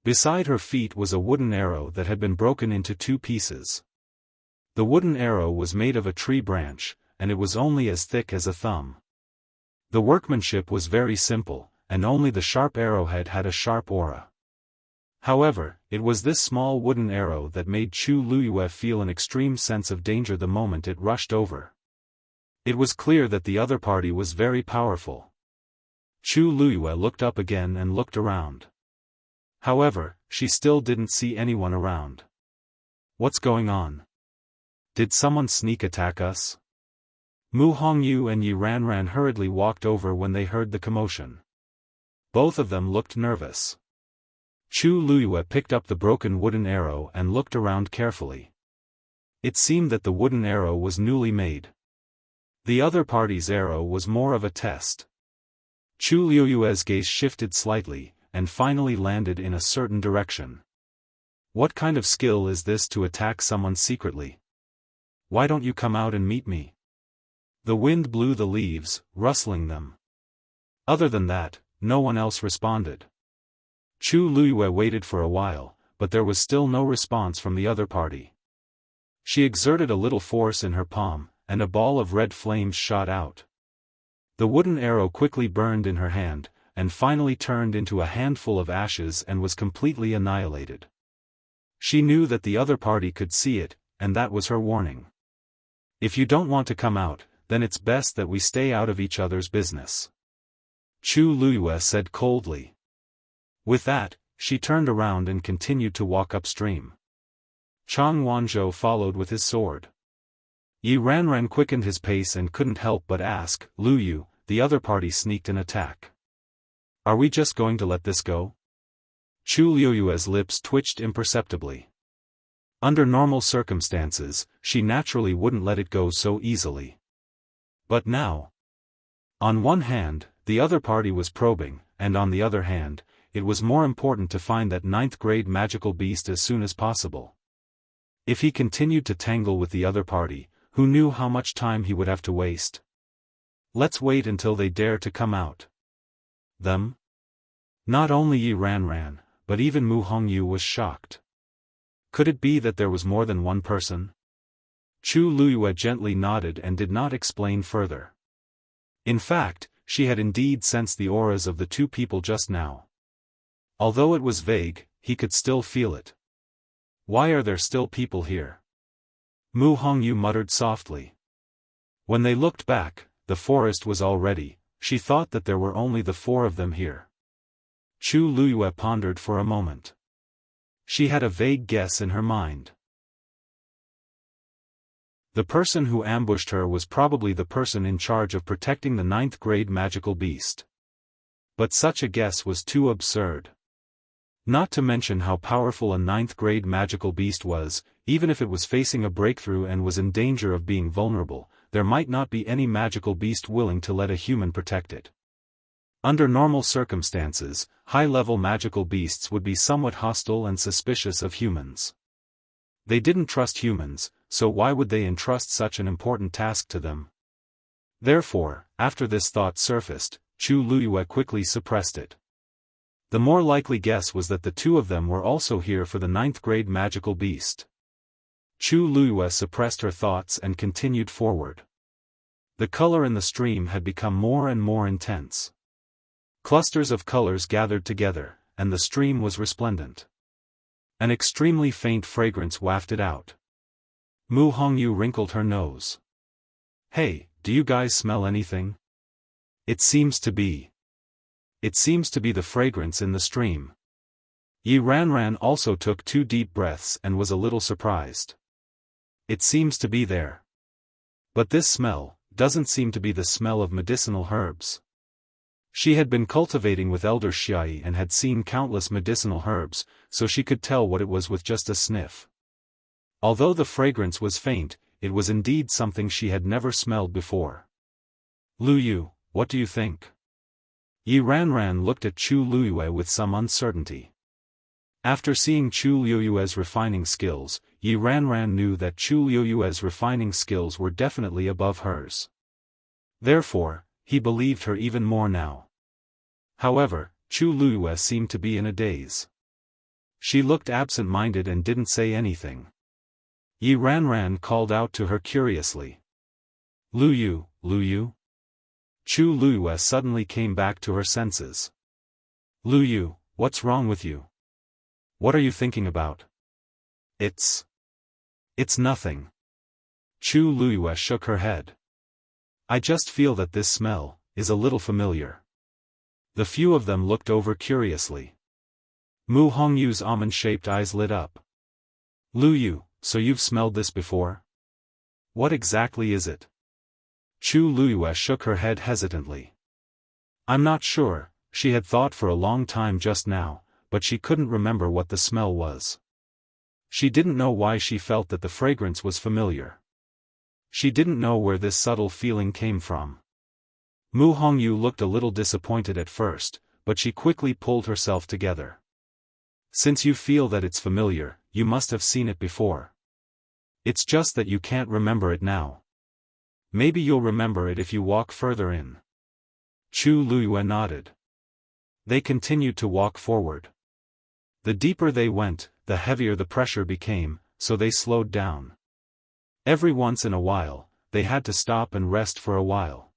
Beside her feet was a wooden arrow that had been broken into 2 pieces. The wooden arrow was made of a tree branch, and it was only as thick as a thumb. The workmanship was very simple, and only the sharp arrowhead had a sharp aura. However, it was this small wooden arrow that made Chu Luyue feel an extreme sense of danger the moment it rushed over. It was clear that the other party was very powerful. Chu Luyue looked up again and looked around. However, she still didn't see anyone around. What's going on? Did someone sneak attack us? Mu Hongyu and Yi Ranran hurriedly walked over when they heard the commotion. Both of them looked nervous. Chu Luyue picked up the broken wooden arrow and looked around carefully. It seemed that the wooden arrow was newly made. The other party's arrow was more of a test. Chu Luyue's gaze shifted slightly, and finally landed in a certain direction. What kind of skill is this to attack someone secretly? Why don't you come out and meet me? The wind blew the leaves, rustling them. Other than that, no one else responded. Chu Luyue waited for a while, but there was still no response from the other party. She exerted a little force in her palm, and a ball of red flames shot out. The wooden arrow quickly burned in her hand, and finally turned into a handful of ashes and was completely annihilated. She knew that the other party could see it, and that was her warning. If you don't want to come out, then it's best that we stay out of each other's business. Chu Luyue said coldly. With that, she turned around and continued to walk upstream. Chang Wanzhou followed with his sword. Yi Ranran quickened his pace and couldn't help but ask, Luyu, the other party sneaked an attack. Are we just going to let this go? Chu Luyue's lips twitched imperceptibly. Under normal circumstances, she naturally wouldn't let it go so easily. But now. On one hand, the other party was probing, and on the other hand, it was more important to find that 9th-grade magical beast as soon as possible. If he continued to tangle with the other party, who knew how much time he would have to waste? Let's wait until they dare to come out. Them? Not only Yi Ranran, but even Mu Hongyu was shocked. Could it be that there was more than one person? Chu Luyue gently nodded and did not explain further. In fact, she had indeed sensed the auras of the 2 people just now. Although it was vague, he could still feel it. Why are there still people here? Mu Hongyu muttered softly. When they looked back, the forest was all ready. She thought that there were only the 4 of them here. Chu Luyue pondered for a moment. She had a vague guess in her mind. The person who ambushed her was probably the person in charge of protecting the 9th-grade magical beast. But such a guess was too absurd. Not to mention how powerful a 9th-grade magical beast was, even if it was facing a breakthrough and was in danger of being vulnerable, there might not be any magical beast willing to let a human protect it. Under normal circumstances, high-level magical beasts would be somewhat hostile and suspicious of humans. They didn't trust humans, so why would they entrust such an important task to them? Therefore, after this thought surfaced, Chu Luyue quickly suppressed it. The more likely guess was that the 2 of them were also here for the 9th-grade magical beast. Chu Luyue suppressed her thoughts and continued forward. The color in the stream had become more and more intense. Clusters of colors gathered together, and the stream was resplendent. An extremely faint fragrance wafted out. Mu Hongyu wrinkled her nose. Hey, do you guys smell anything? It seems to be the fragrance in the stream. Yi Ranran also took 2 deep breaths and was a little surprised. It seems to be there. But this smell doesn't seem to be the smell of medicinal herbs. She had been cultivating with Elder Xiai and had seen countless medicinal herbs, so she could tell what it was with just a sniff. Although the fragrance was faint, it was indeed something she had never smelled before. Lu Yu, what do you think? Yi Ranran looked at Chu Luyue with some uncertainty. After seeing Chu Luyue's refining skills, Yi Ranran knew that Chu Luyue's refining skills were definitely above hers. Therefore, he believed her even more now. However, Chu Luyue seemed to be in a daze. She looked absent-minded and didn't say anything. Yi Ranran called out to her curiously. Lu Yu, Lu Yu? Chu Luyue suddenly came back to her senses. Lu Yu, what's wrong with you? What are you thinking about? It's nothing. Chu Luyue shook her head. I just feel that this smell is a little familiar. The few of them looked over curiously. Mu Hongyu's almond-shaped eyes lit up. Lu Yu, so you've smelled this before? What exactly is it? Chu Luyue shook her head hesitantly. I'm not sure, she had thought for a long time just now, but she couldn't remember what the smell was. She didn't know why she felt that the fragrance was familiar. She didn't know where this subtle feeling came from. Mu Hongyu looked a little disappointed at first, but she quickly pulled herself together. Since you feel that it's familiar, you must have seen it before. It's just that you can't remember it now. Maybe you'll remember it if you walk further in. Chu Luyue nodded. They continued to walk forward. The deeper they went, the heavier the pressure became, so they slowed down. Every once in a while, they had to stop and rest for a while.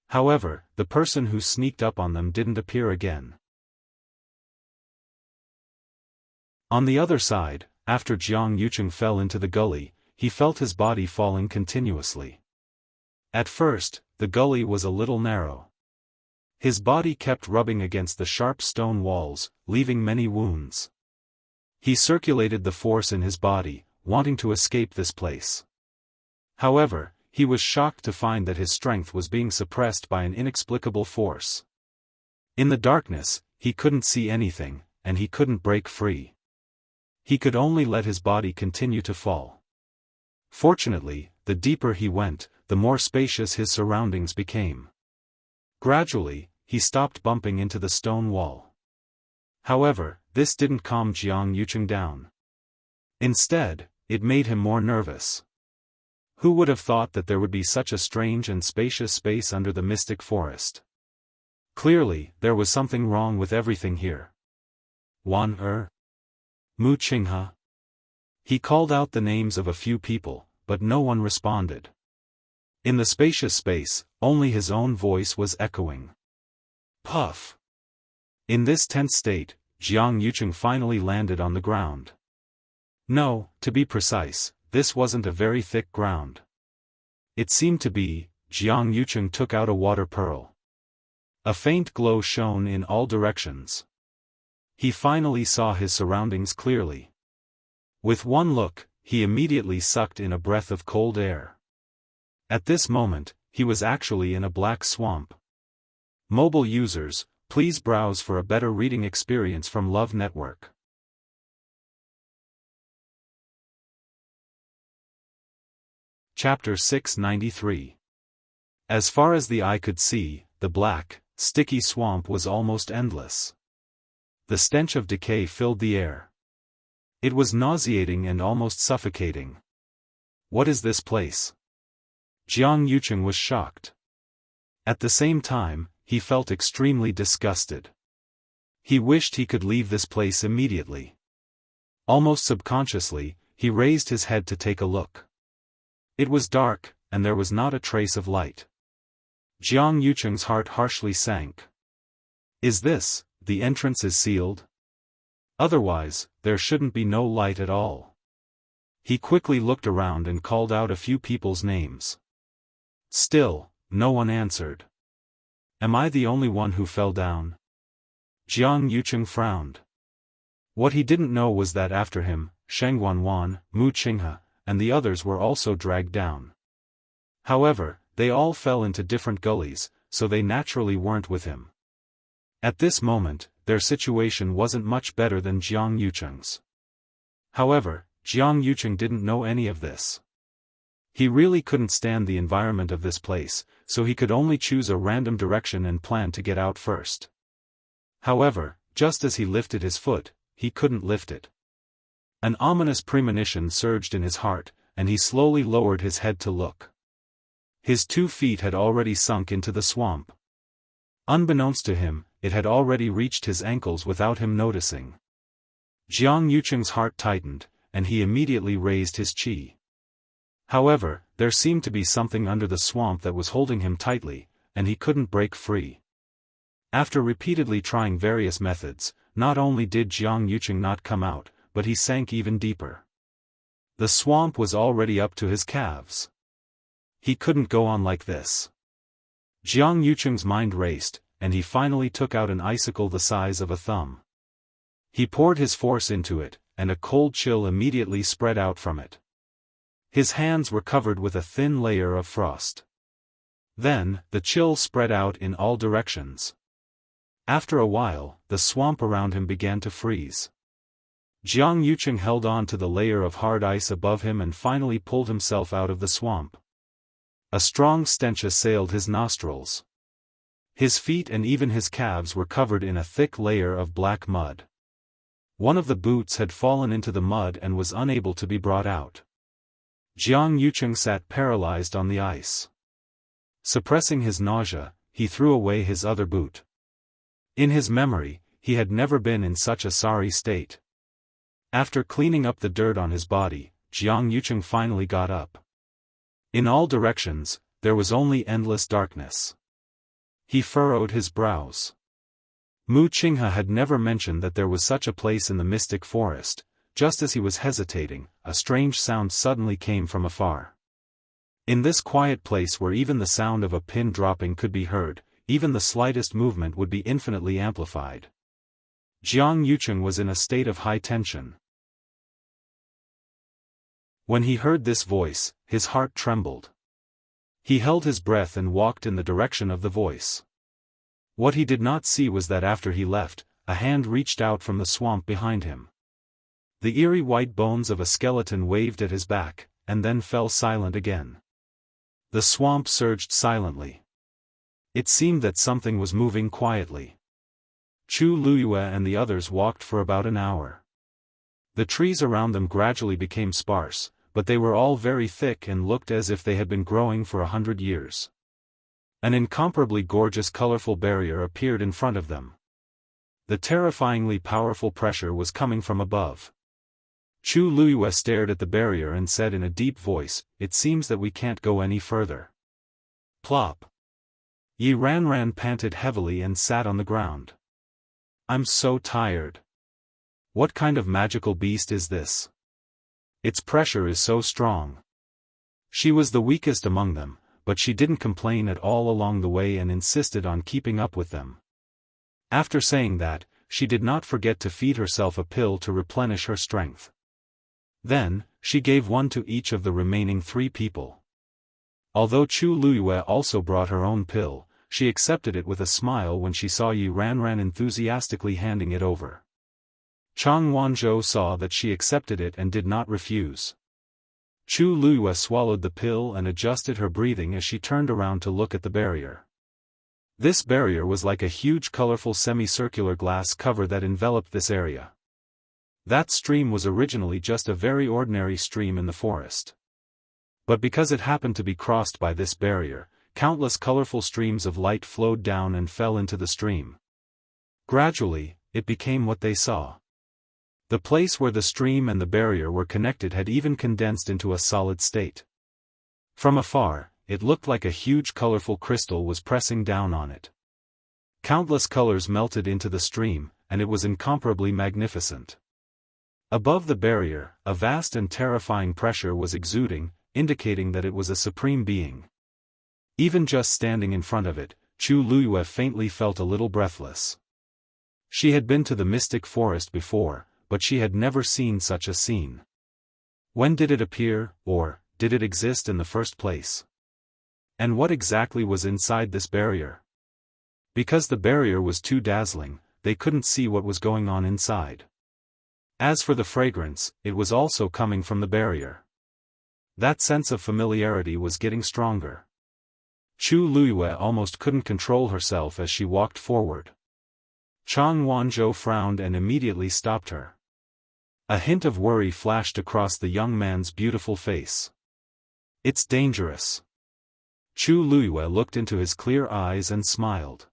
However, the person who sneaked up on them didn't appear again. On the other side, after Jiang Yucheng fell into the gully, he felt his body falling continuously. At first, the gully was a little narrow. His body kept rubbing against the sharp stone walls, leaving many wounds. He circulated the force in his body, wanting to escape this place. However, he was shocked to find that his strength was being suppressed by an inexplicable force. In the darkness, he couldn't see anything, and he couldn't break free. He could only let his body continue to fall. Fortunately, the deeper he went, the more spacious his surroundings became. Gradually, he stopped bumping into the stone wall. However, this didn't calm Jiang Yucheng down. Instead, it made him more nervous. Who would have thought that there would be such a strange and spacious space under the mystic forest? Clearly, there was something wrong with everything here. Wan Mu Qinghe. He called out the names of a few people, but no one responded. In the spacious space, only his own voice was echoing. Puff! In this tense state, Jiang Yucheng finally landed on the ground. No, to be precise, this wasn't a very thick ground. It seemed to be. Jiang Yucheng took out a water pearl. A faint glow shone in all directions. He finally saw his surroundings clearly. With one look, he immediately sucked in a breath of cold air. At this moment, he was actually in a black swamp. Mobile users, please browse for a better reading experience from Love Network. Chapter 693. As far as the eye could see, the black, sticky swamp was almost endless. The stench of decay filled the air. It was nauseating and almost suffocating. What is this place? Jiang Yucheng was shocked. At the same time, he felt extremely disgusted. He wished he could leave this place immediately. Almost subconsciously, he raised his head to take a look. It was dark, and there was not a trace of light. Jiang Yucheng's heart harshly sank. Is this, the entrance is sealed? Otherwise, there shouldn't be no light at all. He quickly looked around and called out a few people's names. Still, no one answered. Am I the only one who fell down? Jiang Yucheng frowned. What he didn't know was that after him, Shengguanwan, Mu Qinghe, and the others were also dragged down. However, they all fell into different gullies, so they naturally weren't with him. At this moment, their situation wasn't much better than Jiang Yucheng's. However, Jiang Yucheng didn't know any of this. He really couldn't stand the environment of this place, so he could only choose a random direction and plan to get out first. However, just as he lifted his foot, he couldn't lift it. An ominous premonition surged in his heart, and he slowly lowered his head to look. His 2 feet had already sunk into the swamp. Unbeknownst to him, it had already reached his ankles without him noticing. Jiang Yucheng's heart tightened, and he immediately raised his qi. However, there seemed to be something under the swamp that was holding him tightly, and he couldn't break free. After repeatedly trying various methods, not only did Jiang Yucheng not come out, but he sank even deeper. The swamp was already up to his calves. He couldn't go on like this. Jiang Yucheng's mind raced, and he finally took out an icicle the size of a thumb. He poured his force into it, and a cold chill immediately spread out from it. His hands were covered with a thin layer of frost. Then, the chill spread out in all directions. After a while, the swamp around him began to freeze. Jiang Yucheng held on to the layer of hard ice above him and finally pulled himself out of the swamp. A strong stench assailed his nostrils. His feet and even his calves were covered in a thick layer of black mud. One of the boots had fallen into the mud and was unable to be brought out. Jiang Yucheng sat paralyzed on the ice. Suppressing his nausea, he threw away his other boot. In his memory, he had never been in such a sorry state. After cleaning up the dirt on his body, Jiang Yucheng finally got up. In all directions, there was only endless darkness. He furrowed his brows. Mu Qinghe had never mentioned that there was such a place in the mystic forest. Just as he was hesitating, a strange sound suddenly came from afar. In this quiet place where even the sound of a pin dropping could be heard, even the slightest movement would be infinitely amplified. Jiang Yucheng was in a state of high tension. When he heard this voice, his heart trembled. He held his breath and walked in the direction of the voice. What he did not see was that after he left, a hand reached out from the swamp behind him. The eerie white bones of a skeleton waved at his back, and then fell silent again. The swamp surged silently. It seemed that something was moving quietly. Chu Luyue and the others walked for about an hour. The trees around them gradually became sparse, but they were all very thick and looked as if they had been growing for 100 years. An incomparably gorgeous colorful barrier appeared in front of them. The terrifyingly powerful pressure was coming from above. Chu Luyue stared at the barrier and said in a deep voice, "It seems that we can't go any further." Plop. Yi Ranran panted heavily and sat on the ground. "I'm so tired. What kind of magical beast is this? Its pressure is so strong." She was the weakest among them, but she didn't complain at all along the way and insisted on keeping up with them. After saying that, she did not forget to feed herself a pill to replenish her strength. Then, she gave one to each of the remaining 3 people. Although Chu Luyue also brought her own pill, she accepted it with a smile when she saw Yi Ranran enthusiastically handing it over. Chang Wanzhou saw that she accepted it and did not refuse. Chu Luyue swallowed the pill and adjusted her breathing as she turned around to look at the barrier. This barrier was like a huge colorful semicircular glass cover that enveloped this area. That stream was originally just a very ordinary stream in the forest. But because it happened to be crossed by this barrier, countless colorful streams of light flowed down and fell into the stream. Gradually, it became what they saw. The place where the stream and the barrier were connected had even condensed into a solid state. From afar, it looked like a huge colorful crystal was pressing down on it. Countless colors melted into the stream, and it was incomparably magnificent. Above the barrier, a vast and terrifying pressure was exuding, indicating that it was a supreme being. Even just standing in front of it, Chu Luyue faintly felt a little breathless. She had been to the mystic forest before, but she had never seen such a scene. When did it appear, or did it exist in the first place? And what exactly was inside this barrier? Because the barrier was too dazzling, they couldn't see what was going on inside. As for the fragrance, it was also coming from the barrier. That sense of familiarity was getting stronger. Chu Luiyue almost couldn't control herself as she walked forward. Chang Wanzhou frowned and immediately stopped her. A hint of worry flashed across the young man's beautiful face. It's dangerous. Chu Luiyue looked into his clear eyes and smiled.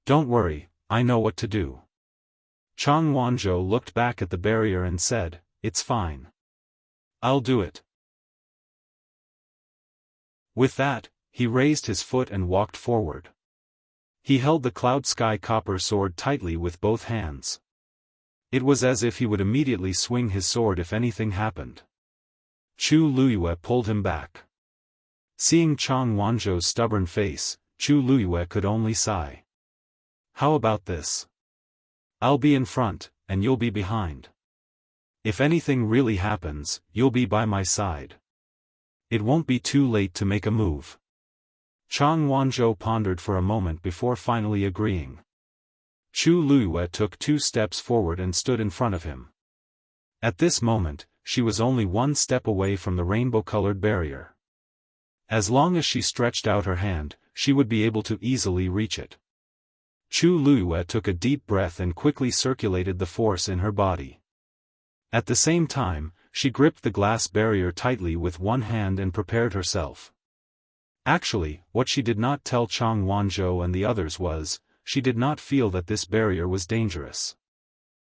Don't worry, I know what to do. Chang Wanzhou looked back at the barrier and said, it's fine. I'll do it. With that, he raised his foot and walked forward. He held the cloud sky copper sword tightly with both hands. It was as if he would immediately swing his sword if anything happened. Chu Luiyue pulled him back. Seeing Chang Wanzhou's stubborn face, Chu Luiyue could only sigh. How about this? I'll be in front, and you'll be behind. If anything really happens, you'll be by my side. It won't be too late to make a move. Chang Wanzhou pondered for a moment before finally agreeing. Chu Luiyue took 2 steps forward and stood in front of him. At this moment, she was only 1 step away from the rainbow-colored barrier. As long as she stretched out her hand, she would be able to easily reach it. Chu Luiyue took a deep breath and quickly circulated the force in her body. At the same time, she gripped the glass barrier tightly with one hand and prepared herself. Actually, what she did not tell Chang Wanzhou and the others was, she did not feel that this barrier was dangerous.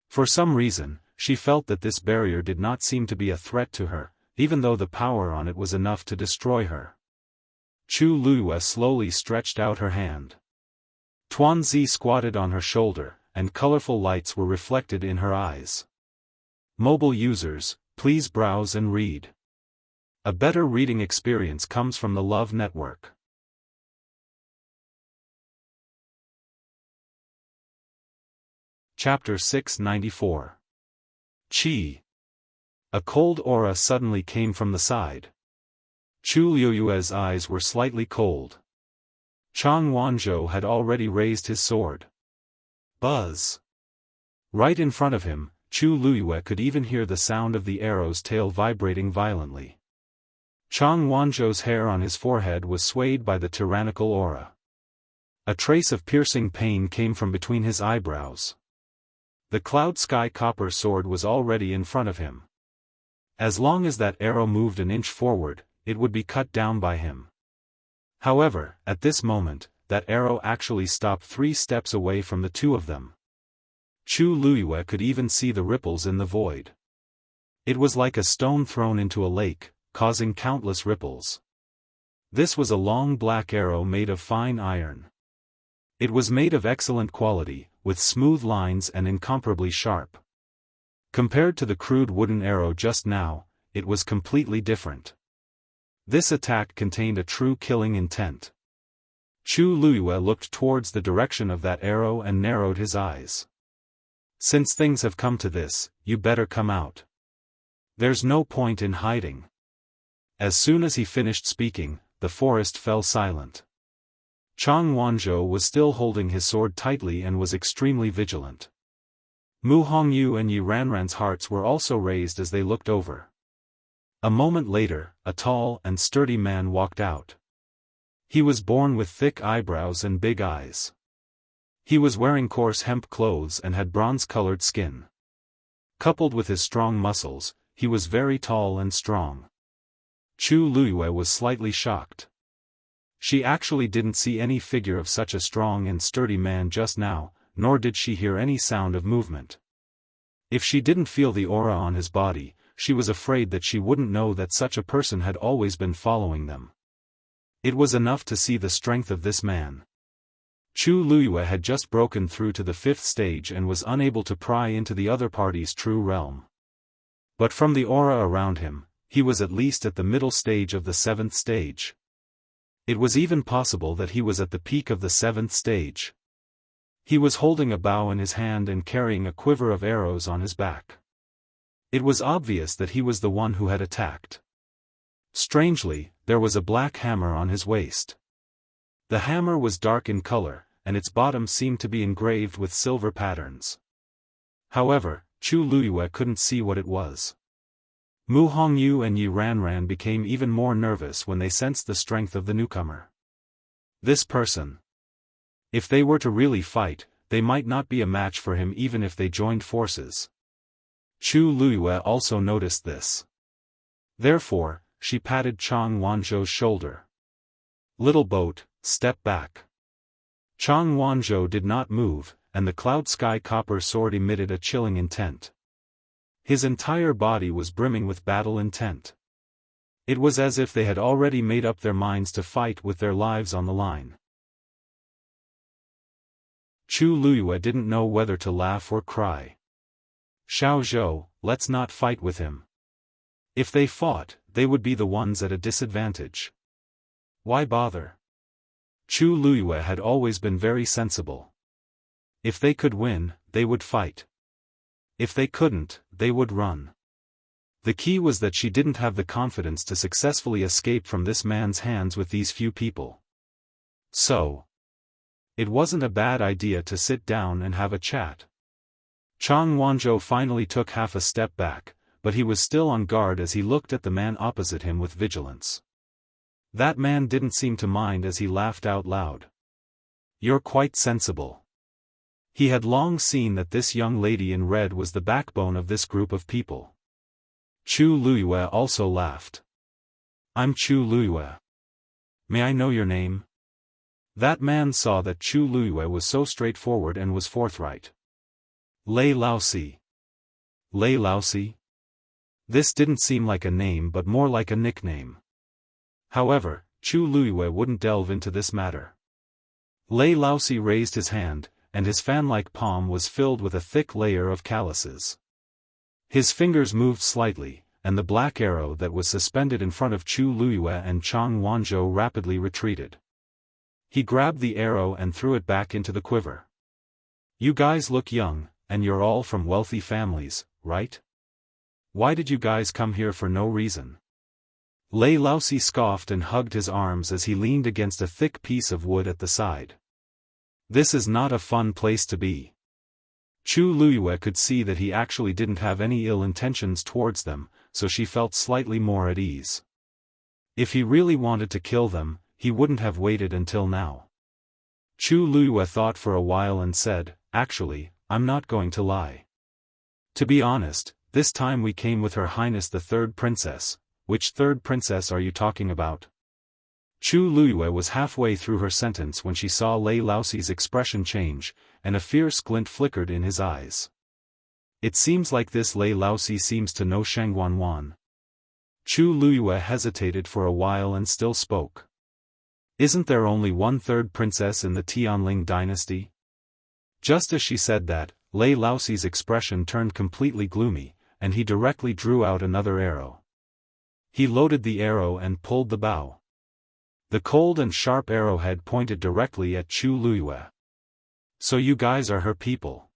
For some reason, she felt that this barrier did not seem to be a threat to her, even though the power on it was enough to destroy her. Chu Luiyue slowly stretched out her hand. Tuanzi squatted on her shoulder, and colorful lights were reflected in her eyes. Mobile users, please browse and read. A better reading experience comes from the Love Network. Chapter 694. Qi. A cold aura suddenly came from the side. Chu Luiyue's eyes were slightly cold. Chang Wanzhou had already raised his sword. Buzz. Right in front of him, Chu Luiyue could even hear the sound of the arrow's tail vibrating violently. Chang Wanzhou's hair on his forehead was swayed by the tyrannical aura. A trace of piercing pain came from between his eyebrows. The cloud sky copper sword was already in front of him. As long as that arrow moved an inch forward, it would be cut down by him. However, at this moment, that arrow actually stopped 3 steps away from the 2 of them. Chu Luiyue could even see the ripples in the void. It was like a stone thrown into a lake, causing countless ripples. This was a long black arrow made of fine iron. It was made of excellent quality, with smooth lines and incomparably sharp. Compared to the crude wooden arrow just now, it was completely different. This attack contained a true killing intent. Chu Luiyue looked towards the direction of that arrow and narrowed his eyes. Since things have come to this, you better come out. There's no point in hiding. As soon as he finished speaking, the forest fell silent. Chang Wanzhou was still holding his sword tightly and was extremely vigilant. Mu Hongyu and Yi Ranran's hearts were also raised as they looked over. A moment later, a tall and sturdy man walked out. He was born with thick eyebrows and big eyes. He was wearing coarse hemp clothes and had bronze-colored skin. Coupled with his strong muscles, he was very tall and strong. Chu Luiyue was slightly shocked. She actually didn't see any figure of such a strong and sturdy man just now, nor did she hear any sound of movement. If she didn't feel the aura on his body, she was afraid that she wouldn't know that such a person had always been following them. It was enough to see the strength of this man. Chu Luiyue had just broken through to the 5th stage and was unable to pry into the other party's true realm. But from the aura around him, he was at least at the middle stage of the 7th stage. It was even possible that he was at the peak of the 7th stage. He was holding a bow in his hand and carrying a quiver of arrows on his back. It was obvious that he was the one who had attacked. Strangely, there was a black hammer on his waist. The hammer was dark in color, and its bottom seemed to be engraved with silver patterns. However, Chu Luiyue couldn't see what it was. Mu Hongyu and Yi Ranran became even more nervous when they sensed the strength of the newcomer. This person. If they were to really fight, they might not be a match for him even if they joined forces. Chu Luiyue also noticed this. Therefore, she patted Chang Wanzhou's shoulder. "Little boat, step back." Chang Wanzhou did not move, and the cloud sky copper sword emitted a chilling intent. His entire body was brimming with battle intent. It was as if they had already made up their minds to fight with their lives on the line. Chu Luiyue didn't know whether to laugh or cry. "Xiao Zhou, let's not fight with him. If they fought, they would be the ones at a disadvantage. Why bother?" Chu Luiyue had always been very sensible. If they could win, they would fight. If they couldn't, they would run. The key was that she didn't have the confidence to successfully escape from this man's hands with these few people. So, it wasn't a bad idea to sit down and have a chat. Chang Wanzhou finally took half a step back, but he was still on guard as he looked at the man opposite him with vigilance. That man didn't seem to mind as he laughed out loud. "You're quite sensible." He had long seen that this young lady in red was the backbone of this group of people. Chu Luiyue also laughed. "I'm Chu Luiyue. May I know your name?" That man saw that Chu Luiyue was so straightforward and was forthright. "Lei Laosi." Lei Laosi? This didn't seem like a name but more like a nickname. However, Chu Luiyue wouldn't delve into this matter. Lei Laosi raised his hand, and his fan-like palm was filled with a thick layer of calluses. His fingers moved slightly, and the black arrow that was suspended in front of Chu Luiyue and Chang Wanzhou rapidly retreated. He grabbed the arrow and threw it back into the quiver. "You guys look young, and you're all from wealthy families, right? Why did you guys come here for no reason?" Lei Laosi scoffed and hugged his arms as he leaned against a thick piece of wood at the side. "This is not a fun place to be." Chu Luiyue could see that he actually didn't have any ill intentions towards them, so she felt slightly more at ease. If he really wanted to kill them, he wouldn't have waited until now. Chu Luiyue thought for a while and said, "Actually, I'm not going to lie. To be honest, this time we came with Her Highness the Third Princess." "Which third princess are you talking about?" Chu Luiyue was halfway through her sentence when she saw Lei Laosi's expression change, and a fierce glint flickered in his eyes. "It seems like this Lei Laosi seems to know Shangguanwan." Chu Luiyue hesitated for a while and still spoke. "Isn't there only one third princess in the Tianling dynasty?" Just as she said that, Lei Laosi's expression turned completely gloomy, and he directly drew out another arrow. He loaded the arrow and pulled the bow. The cold and sharp arrowhead pointed directly at Chu Luiyue. "So you guys are her people?"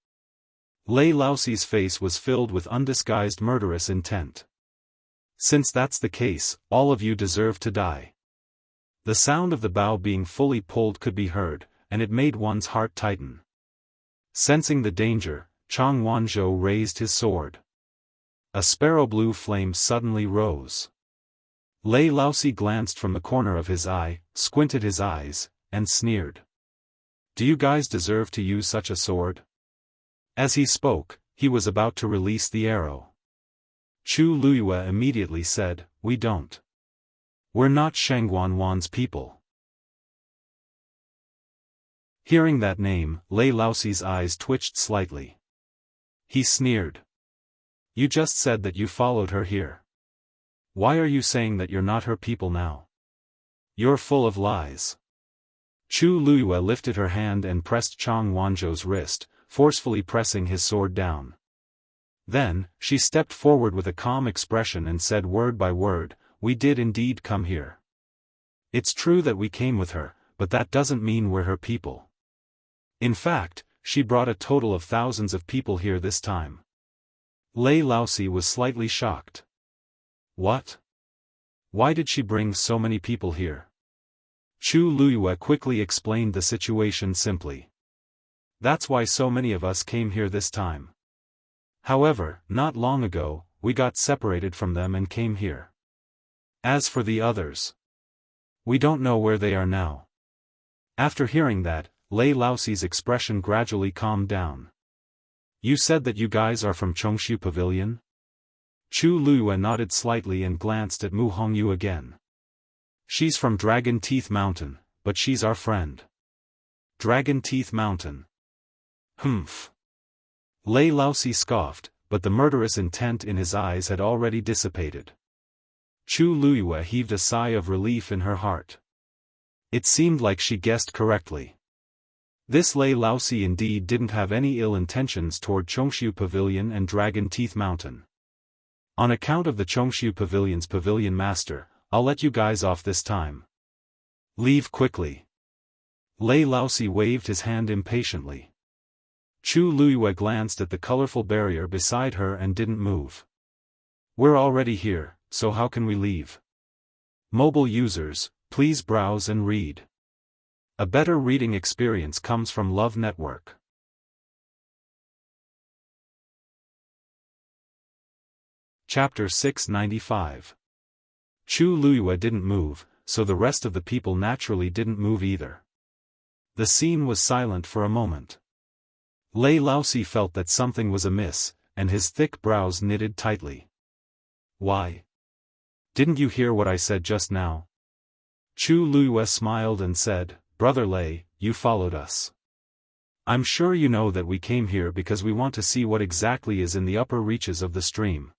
Lei Laosi's face was filled with undisguised murderous intent. "Since that's the case, all of you deserve to die." The sound of the bow being fully pulled could be heard, and it made one's heart tighten. Sensing the danger, Chang Wanzhou raised his sword. A sparrow blue flame suddenly rose. Lei Laosi glanced from the corner of his eye, squinted his eyes, and sneered. "Do you guys deserve to use such a sword?" As he spoke, he was about to release the arrow. Chu Luiyue immediately said, "We don't. We're not Shangguanwan's people." Hearing that name, Lei Laosi's eyes twitched slightly. He sneered. "You just said that you followed her here. Why are you saying that you're not her people now? You're full of lies." Chu Luiyue lifted her hand and pressed Chang Wanzhou's wrist, forcefully pressing his sword down. Then, she stepped forward with a calm expression and said word by word, "We did indeed come here. It's true that we came with her, but that doesn't mean we're her people. In fact, she brought a total of thousands of people here this time." Lei Laosi was slightly shocked. "What? Why did she bring so many people here? Chu Luyue quickly explained the situation simply. That's why so many of us came here this time. However, not long ago, we got separated from them and came here. As for the others, we don't know where they are now. After hearing that, Lei Laoxi's expression gradually calmed down. You said that you guys are from Chongshu Pavilion? Chu Luyue nodded slightly and glanced at Mu Hongyu again. She's from Dragon Teeth Mountain, but she's our friend. Dragon Teeth Mountain. Humph. Lei Laoxi scoffed, but the murderous intent in his eyes had already dissipated. Chu Luyue heaved a sigh of relief in her heart. It seemed like she guessed correctly. This Lei Laoxi indeed didn't have any ill intentions toward Chongshu Pavilion and Dragon Teeth Mountain. On account of the Chongshu Pavilion's pavilion master, I'll let you guys off this time. Leave quickly. Lei Laoxi waved his hand impatiently. Chu Luyue glanced at the colorful barrier beside her and didn't move. We're already here, so how can we leave? Mobile users, please browse and read. A better reading experience comes from Love Network. Chapter 695. Chu Luyue didn't move, so the rest of the people naturally didn't move either. The scene was silent for a moment. Lei Laoxi felt that something was amiss, and his thick brows knitted tightly. Why? Didn't you hear what I said just now? Chu Luyue smiled and said, Brother Lei, you followed us. I'm sure you know that we came here because we want to see what exactly is in the upper reaches of the stream.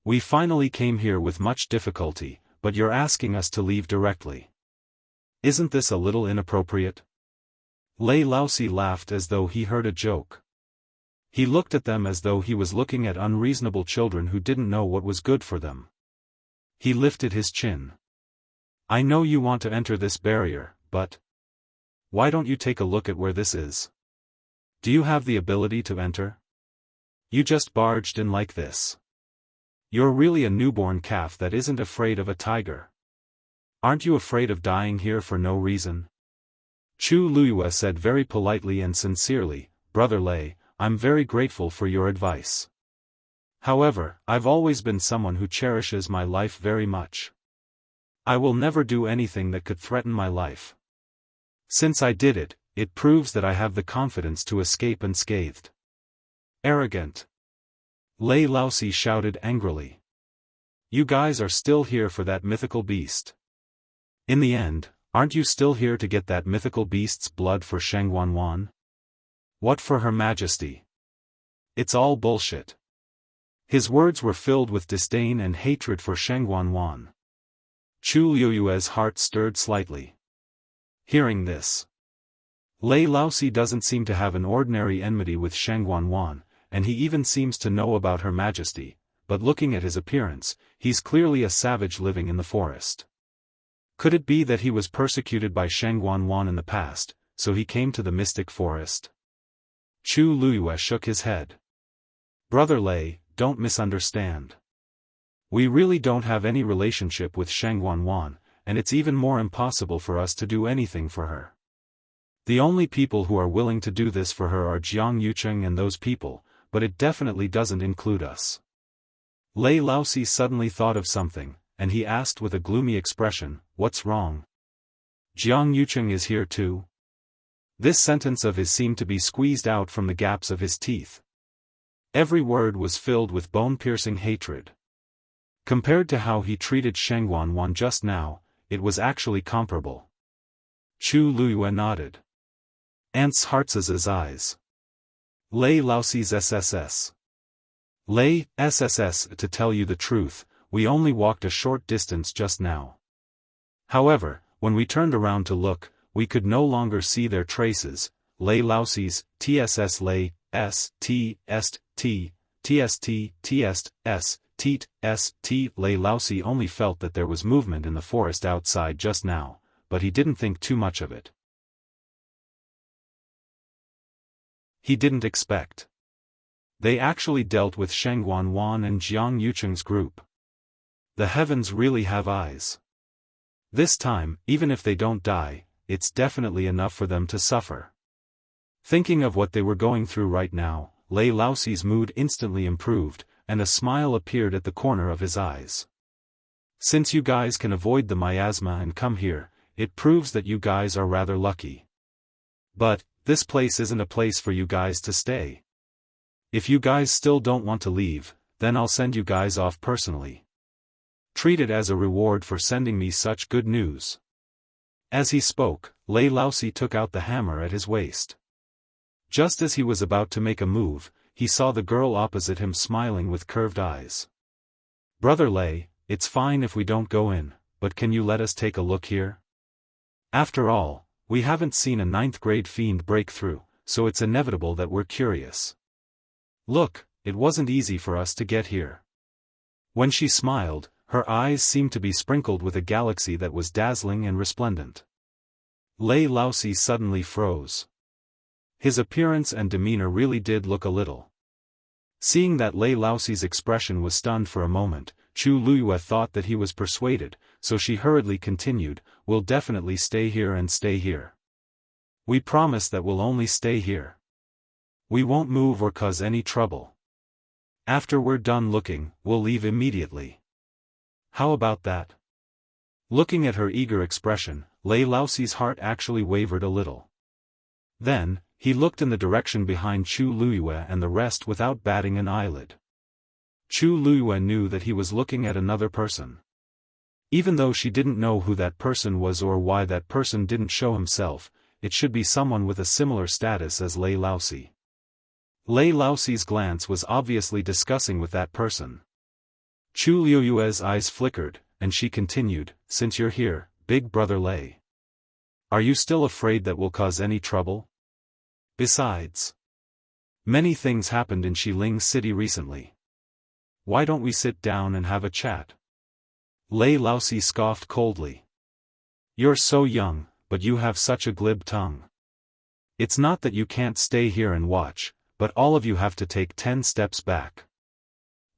We finally came here with much difficulty, but you're asking us to leave directly. Isn't this a little inappropriate? Lei Laoxi laughed as though he heard a joke. He looked at them as though he was looking at unreasonable children who didn't know what was good for them. He lifted his chin. I know you want to enter this barrier, but why don't you take a look at where this is? Do you have the ability to enter? You just barged in like this. You're really a newborn calf that isn't afraid of a tiger. Aren't you afraid of dying here for no reason? Chu Luyue said very politely and sincerely, Brother Lei, I'm very grateful for your advice. However, I've always been someone who cherishes my life very much. I will never do anything that could threaten my life. Since I did it, it proves that I have the confidence to escape unscathed. Arrogant. Lei Laoxi shouted angrily. You guys are still here for that mythical beast. In the end, aren't you still here to get that mythical beast's blood for Sheng Wanwan? What for Her Majesty? It's all bullshit. His words were filled with disdain and hatred for Sheng Wanwan. Chu Luyue's heart stirred slightly. Hearing this, Lei Laoxi doesn't seem to have an ordinary enmity with Sheng Wanwan, and he even seems to know about Her Majesty, but looking at his appearance, he's clearly a savage living in the forest. Could it be that he was persecuted by Sheng Wanwan in the past, so he came to the mystic forest? Chu Luyue shook his head. Brother Lei, don't misunderstand. We really don't have any relationship with Sheng Wanwan, and it's even more impossible for us to do anything for her. The only people who are willing to do this for her are Jiang Yucheng and those people, but it definitely doesn't include us. Lei Laoxi suddenly thought of something, and he asked with a gloomy expression, What's wrong? Jiang Yucheng is here too? This sentence of his seemed to be squeezed out from the gaps of his teeth. Every word was filled with bone-piercing hatred. Compared to how he treated Sheng Wanwan just now, it was actually comparable. Chu Luyue nodded. Ants Hartz's eyes. Lei Laoxi's SSS. Lei, SSS, to tell you the truth, we only walked a short distance just now. However, when we turned around to look, we could no longer see their traces. Lei Laoxi's, TSS Lei, S, T, Est, T, TST, Tst, S, Teet, S, T. Lei Laoxi only felt that there was movement in the forest outside just now, but he didn't think too much of it. He didn't expect. They actually dealt with Sheng Wanwan and Jiang Yucheng's group. The heavens really have eyes. This time, even if they don't die, it's definitely enough for them to suffer. Thinking of what they were going through right now, Lei Laoxi's mood instantly improved, and a smile appeared at the corner of his eyes. Since you guys can avoid the miasma and come here, it proves that you guys are rather lucky. But, this place isn't a place for you guys to stay. If you guys still don't want to leave, then I'll send you guys off personally. Treat it as a reward for sending me such good news. As he spoke, Lei Laoxi took out the hammer at his waist. Just as he was about to make a move, he saw the girl opposite him smiling with curved eyes. Brother Lei, it's fine if we don't go in, but can you let us take a look here? After all, we haven't seen a 9th grade fiend break through, so it's inevitable that we're curious. Look, it wasn't easy for us to get here. When she smiled, her eyes seemed to be sprinkled with a galaxy that was dazzling and resplendent. Lei Laoxi suddenly froze. His appearance and demeanor really did look a little. Seeing that Lei Laoxi's expression was stunned for a moment, Chu Luyue thought that he was persuaded, so she hurriedly continued, "We'll definitely stay here and stay here. We promise that we'll only stay here. We won't move or cause any trouble. After we're done looking, we'll leave immediately. How about that?" Looking at her eager expression, Lei Laoxi's heart actually wavered a little. Then, he looked in the direction behind Chu Luyue and the rest without batting an eyelid. Chu Luyue knew that he was looking at another person. Even though she didn't know who that person was or why that person didn't show himself, it should be someone with a similar status as Lei Laoxi. Lei Laoxi's glance was obviously discussing with that person. Chu Luyue's eyes flickered, and she continued, "Since you're here, big brother Lei. Are you still afraid that we'll cause any trouble? Besides, many things happened in Xiling City recently. Why don't we sit down and have a chat?" Lei Laoxi scoffed coldly. "You're so young, but you have such a glib tongue. It's not that you can't stay here and watch, but all of you have to take 10 steps back.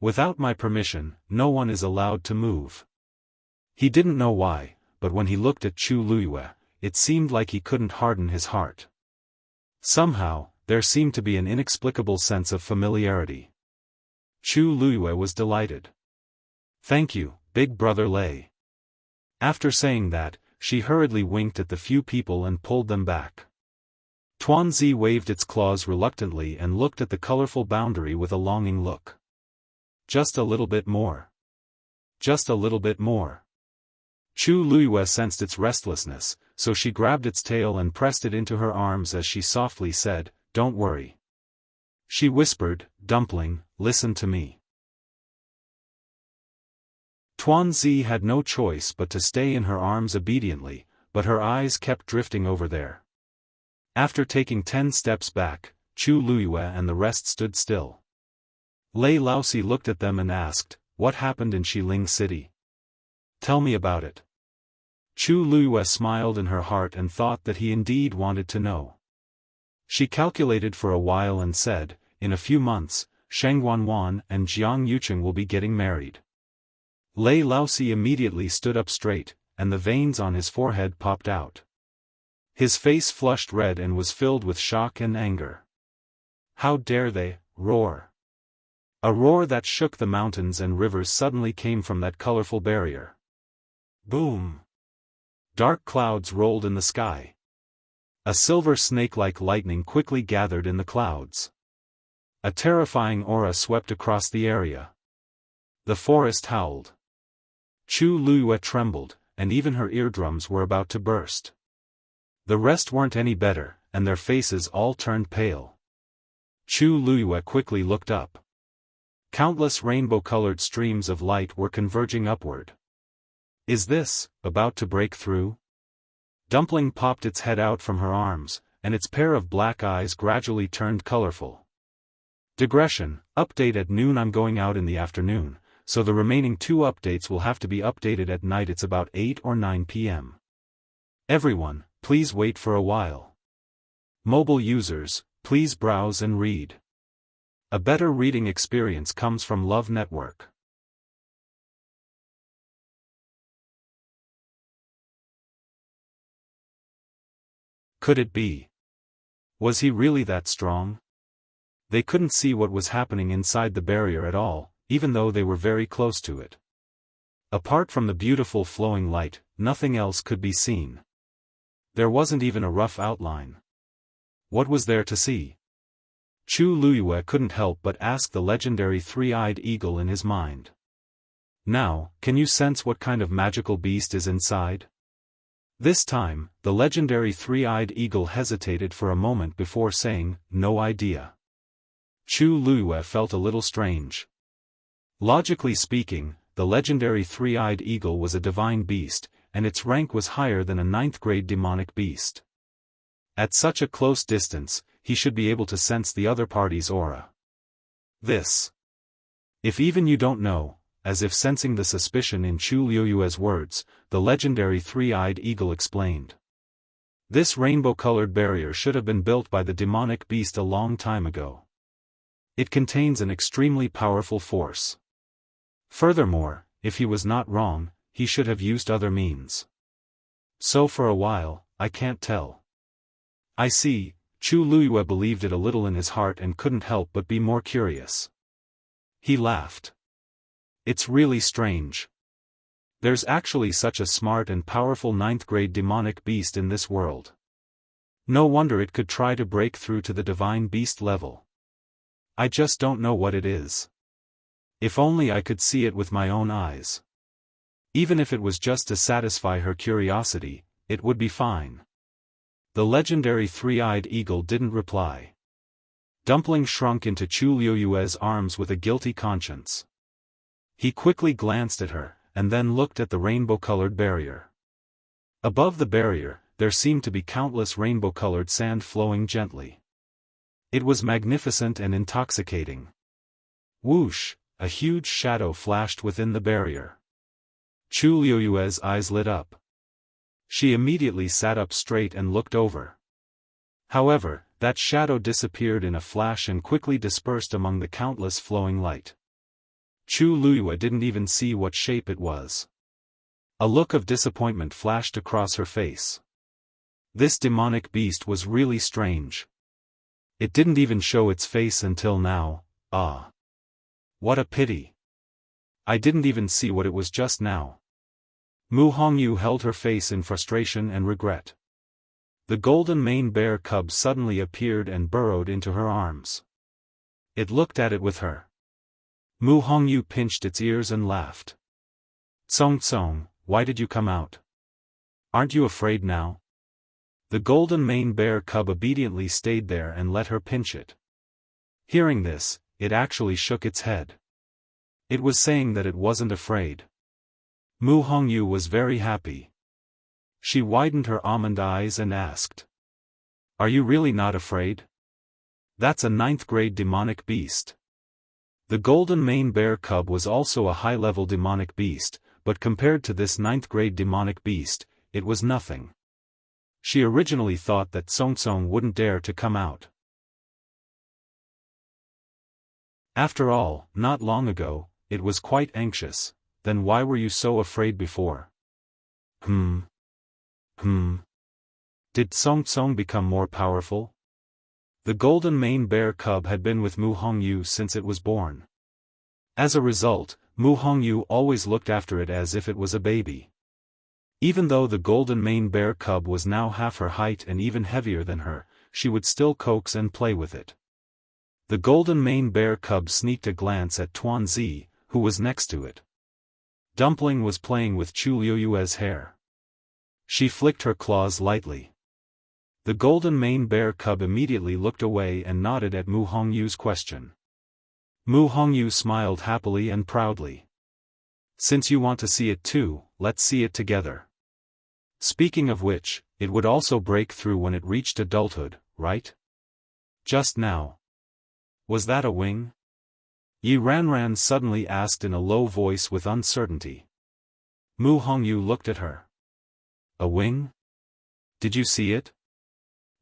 Without my permission, no one is allowed to move." He didn't know why, but when he looked at Chu Luyue, it seemed like he couldn't harden his heart. Somehow, there seemed to be an inexplicable sense of familiarity. Chu Luyue was delighted. "Thank you, big brother Lei." After saying that, she hurriedly winked at the few people and pulled them back. Tuanzi waved its claws reluctantly and looked at the colorful boundary with a longing look. "Just a little bit more. Just a little bit more." Chu Luyue sensed its restlessness, so she grabbed its tail and pressed it into her arms as she softly said, "Don't worry." She whispered, "Dumpling, listen to me." Tuanzi had no choice but to stay in her arms obediently, but her eyes kept drifting over there. After taking 10 steps back, Chu Luyue and the rest stood still. Lei Laoxi looked at them and asked, "What happened in Xiling City? Tell me about it." Chu Luyue smiled in her heart and thought that he indeed wanted to know. She calculated for a while and said, "In a few months, Sheng Wanwan and Jiang Yucheng will be getting married." Lei Laoxi immediately stood up straight, and the veins on his forehead popped out. His face flushed red and was filled with shock and anger. "How dare they roar!" A roar that shook the mountains and rivers suddenly came from that colorful barrier. Boom! Dark clouds rolled in the sky. A silver snake-like lightning quickly gathered in the clouds. A terrifying aura swept across the area. The forest howled. Chu Luyue trembled, and even her eardrums were about to burst. The rest weren't any better, and their faces all turned pale. Chu Luyue quickly looked up. Countless rainbow-colored streams of light were converging upward. "Is this about to break through?" Dumpling popped its head out from her arms, and its pair of black eyes gradually turned colorful. Digression, update at noon. I'm going out in the afternoon, so the remaining 2 updates will have to be updated at night. It's about 8 or 9 p.m. Everyone, please wait for a while. Mobile users, please browse and read. A better reading experience comes from Love Network. Could it be? Was he really that strong? They couldn't see what was happening inside the barrier at all, even though they were very close to it. Apart from the beautiful flowing light, nothing else could be seen. There wasn't even a rough outline. What was there to see? Chu Luyue couldn't help but ask the legendary three-eyed eagle in his mind. Now, can you sense what kind of magical beast is inside? This time, the legendary three-eyed eagle hesitated for a moment before saying, no idea. Chu Luyue felt a little strange. Logically speaking, the legendary three-eyed eagle was a divine beast, and its rank was higher than a 9th-grade demonic beast. At such a close distance, he should be able to sense the other party's aura. This. If even you don't know, as if sensing the suspicion in Chu Luyue's words, the legendary three-eyed eagle explained. This rainbow-colored barrier should have been built by the demonic beast a long time ago. It contains an extremely powerful force. Furthermore, if he was not wrong, he should have used other means. So for a while, I can't tell. I see. Chu Luyue believed it a little in his heart and couldn't help but be more curious. He laughed. It's really strange. There's actually such a smart and powerful 9th-grade demonic beast in this world. No wonder it could try to break through to the divine beast level. I just don't know what it is. If only I could see it with my own eyes. Even if it was just to satisfy her curiosity, it would be fine. The legendary three-eyed eagle didn't reply. Dumpling shrunk into Chu Luyue's arms with a guilty conscience. He quickly glanced at her, and then looked at the rainbow-colored barrier. Above the barrier, there seemed to be countless rainbow-colored sand flowing gently. It was magnificent and intoxicating. Whoosh, a huge shadow flashed within the barrier. Chu Luyue's eyes lit up. She immediately sat up straight and looked over. However, that shadow disappeared in a flash and quickly dispersed among the countless flowing light. Chu Luyue didn't even see what shape it was. A look of disappointment flashed across her face. This demonic beast was really strange. It didn't even show its face until now. Ah. What a pity. I didn't even see what it was just now. Mu Hongyu held her face in frustration and regret. The golden mane bear cub suddenly appeared and burrowed into her arms. It looked at it with her. Mu Hongyu pinched its ears and laughed. Tsong Tsong, why did you come out? Aren't you afraid now? The golden mane bear cub obediently stayed there and let her pinch it. Hearing this, it actually shook its head. It was saying that it wasn't afraid. Mu Hongyu was very happy. She widened her almond eyes and asked. Are you really not afraid? That's a 9th-grade demonic beast. The golden mane bear cub was also a high-level demonic beast, but compared to this 9th-grade demonic beast, it was nothing. She originally thought that Tsong Tsong wouldn't dare to come out. After all, not long ago, it was quite anxious. Then why were you so afraid before? Did Tsong Tsong become more powerful? The golden mane bear cub had been with Mu Hongyu since it was born. As a result, Mu Hongyu always looked after it as if it was a baby. Even though the golden mane bear cub was now half her height and even heavier than her, she would still coax and play with it. The golden mane bear cub sneaked a glance at Tuanzi, who was next to it. Dumpling was playing with Chu Luyue's hair. She flicked her claws lightly. The golden mane bear cub immediately looked away and nodded at Mu Hongyu's question. Mu Hongyu smiled happily and proudly. Since you want to see it too, let's see it together. Speaking of which, it would also break through when it reached adulthood, right? Just now. Was that a wing? Yi Ranran suddenly asked in a low voice with uncertainty. Mu Hongyu looked at her. A wing? Did you see it?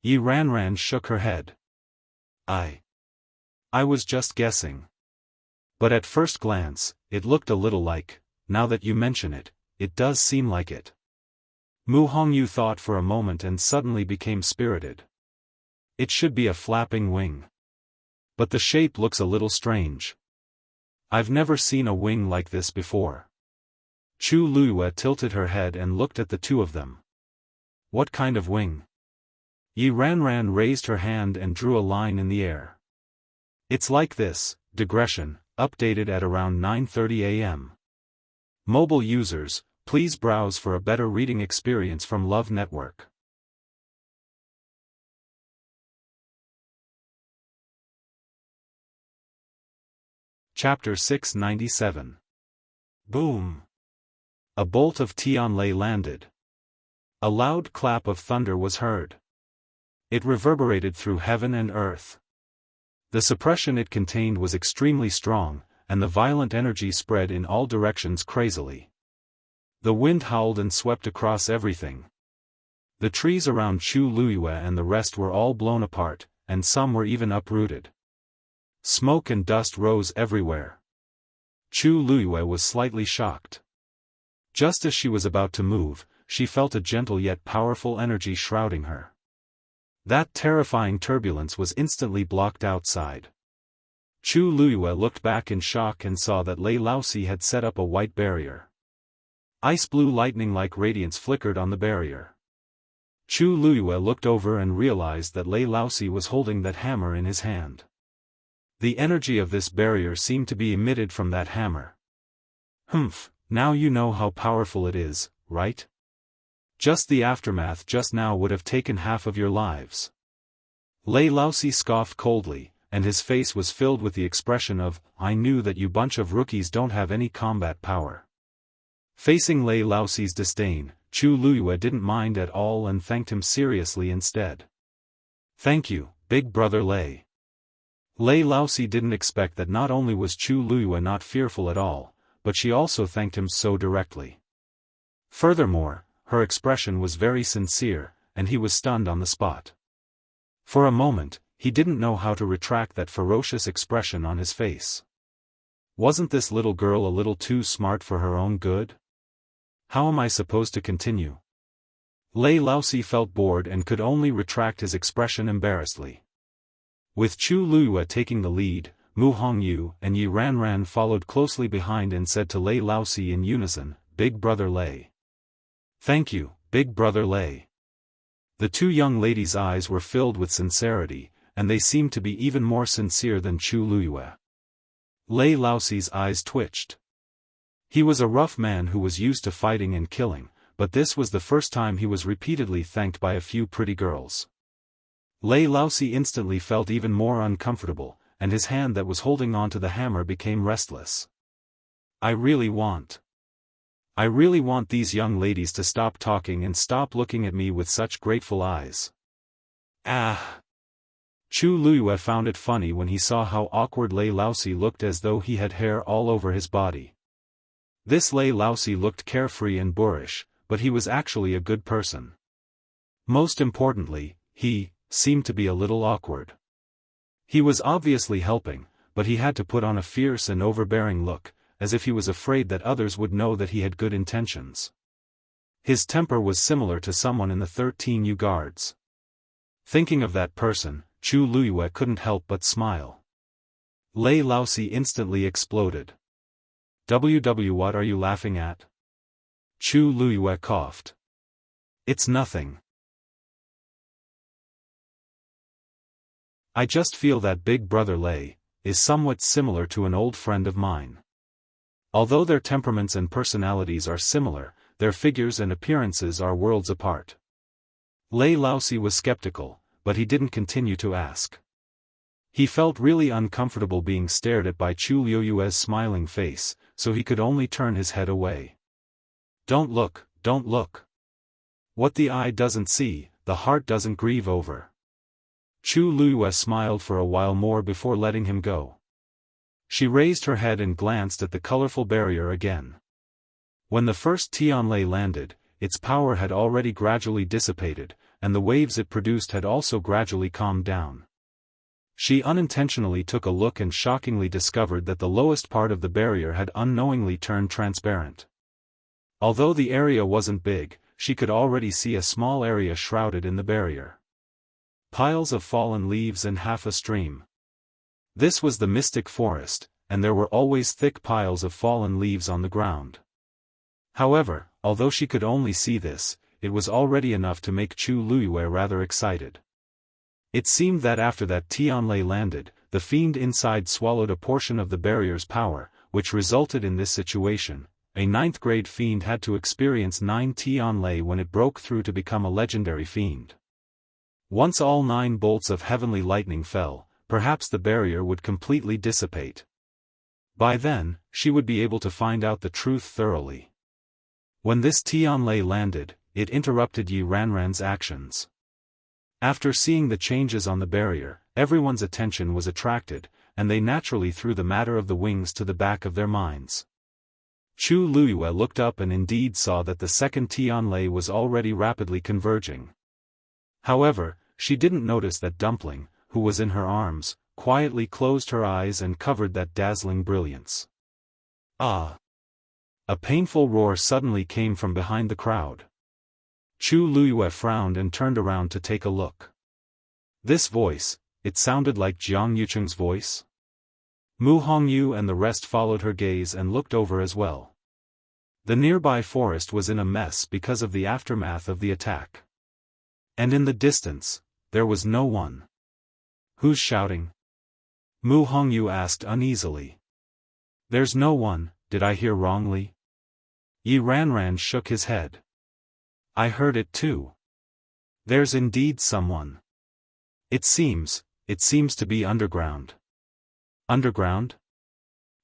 Yi Ranran shook her head. I was just guessing. But at first glance, it looked a little like, now that you mention it, it does seem like it. Mu Hongyu thought for a moment and suddenly became spirited. It should be a flapping wing. But the shape looks a little strange. I've never seen a wing like this before. Chu Luiyue tilted her head and looked at the two of them. What kind of wing? Yi Ranran raised her hand and drew a line in the air. It's like this, digression, updated at around 9:30 a.m. Mobile users, please browse for a better reading experience from Love Network. Chapter 697. Boom! A bolt of Tianlei landed. A loud clap of thunder was heard. It reverberated through heaven and earth. The suppression it contained was extremely strong, and the violent energy spread in all directions crazily. The wind howled and swept across everything. The trees around Chu Luiyue and the rest were all blown apart, and some were even uprooted. Smoke and dust rose everywhere. Chu Luiyue was slightly shocked. Just as she was about to move, she felt a gentle yet powerful energy shrouding her. That terrifying turbulence was instantly blocked outside. Chu Luiyue looked back in shock and saw that Lei Laosi had set up a white barrier. Ice-blue lightning-like radiance flickered on the barrier. Chu Luiyue looked over and realized that Lei Laosi was holding that hammer in his hand. The energy of this barrier seemed to be emitted from that hammer. Humph, now you know how powerful it is, right? Just the aftermath just now would have taken half of your lives. Lei Laosi scoffed coldly, and his face was filled with the expression of, I knew that you bunch of rookies don't have any combat power. Facing Lei Laosi's disdain, Chu Luiyue didn't mind at all and thanked him seriously instead. Thank you, big brother Lei. Lei Laosi didn't expect that not only was Chu Luiyue not fearful at all, but she also thanked him so directly. Furthermore, her expression was very sincere, and he was stunned on the spot. For a moment, he didn't know how to retract that ferocious expression on his face. Wasn't this little girl a little too smart for her own good? How am I supposed to continue? Lei Laosi felt bored and could only retract his expression embarrassedly. With Chu Luiyue taking the lead, Mu Hongyu and Yi Ranran followed closely behind and said to Lei Laosi in unison, Big brother Lei. Thank you, big brother Lei. The two young ladies' eyes were filled with sincerity, and they seemed to be even more sincere than Chu Luiyue. Lei Laosi's eyes twitched. He was a rough man who was used to fighting and killing, but this was the first time he was repeatedly thanked by a few pretty girls. Lei Laosi instantly felt even more uncomfortable, and his hand that was holding on to the hammer became restless. I really want these young ladies to stop talking and stop looking at me with such grateful eyes. Ah! Chu Luiyue found it funny when he saw how awkward Lei Laosi looked, as though he had hair all over his body. This Lei Laosi looked carefree and boorish, but he was actually a good person. Most importantly, he seemed to be a little awkward. He was obviously helping, but he had to put on a fierce and overbearing look, as if he was afraid that others would know that he had good intentions. His temper was similar to someone in the 13U Guards. Thinking of that person, Chu Luiyue couldn't help but smile. Lei Laosi instantly exploded. What are you laughing at? Chu Luiyue coughed. It's nothing. I just feel that big brother Lei is somewhat similar to an old friend of mine. Although their temperaments and personalities are similar, their figures and appearances are worlds apart. Lei Laosi was skeptical, but he didn't continue to ask. He felt really uncomfortable being stared at by Chu Luiyue's smiling face, so he could only turn his head away. Don't look, don't look. What the eye doesn't see, the heart doesn't grieve over. Chu Luiyue smiled for a while more before letting him go. She raised her head and glanced at the colorful barrier again. When the first Tianlei landed, its power had already gradually dissipated, and the waves it produced had also gradually calmed down. She unintentionally took a look and shockingly discovered that the lowest part of the barrier had unknowingly turned transparent. Although the area wasn't big, she could already see a small area shrouded in the barrier. Piles of fallen leaves and half a stream. This was the mystic forest, and there were always thick piles of fallen leaves on the ground. However, although she could only see this, it was already enough to make Chu Luiyue rather excited. It seemed that after that Tianlei landed, the fiend inside swallowed a portion of the barrier's power, which resulted in this situation. A 9th-grade fiend had to experience 9 Tianlei when it broke through to become a legendary fiend. Once all 9 bolts of heavenly lightning fell, perhaps the barrier would completely dissipate. By then, she would be able to find out the truth thoroughly. When this Tianlei landed, it interrupted Yi Ranran's actions. After seeing the changes on the barrier, everyone's attention was attracted, and they naturally threw the matter of the wings to the back of their minds. Chu Luiyue looked up and indeed saw that the second Tianlei was already rapidly converging. However, she didn't notice that Dumpling, who was in her arms, quietly closed her eyes and covered that dazzling brilliance. Ah! A painful roar suddenly came from behind the crowd. Chu Luiyue frowned and turned around to take a look. This voice, it sounded like Jiang Yucheng's voice. Mu Hongyu and the rest followed her gaze and looked over as well. The nearby forest was in a mess because of the aftermath of the attack. And in the distance, there was no one. Who's shouting? Mu Hongyu asked uneasily. There's no one, did I hear wrongly? Yi Ranran shook his head. I heard it too. There's indeed someone. It seems to be underground. Underground?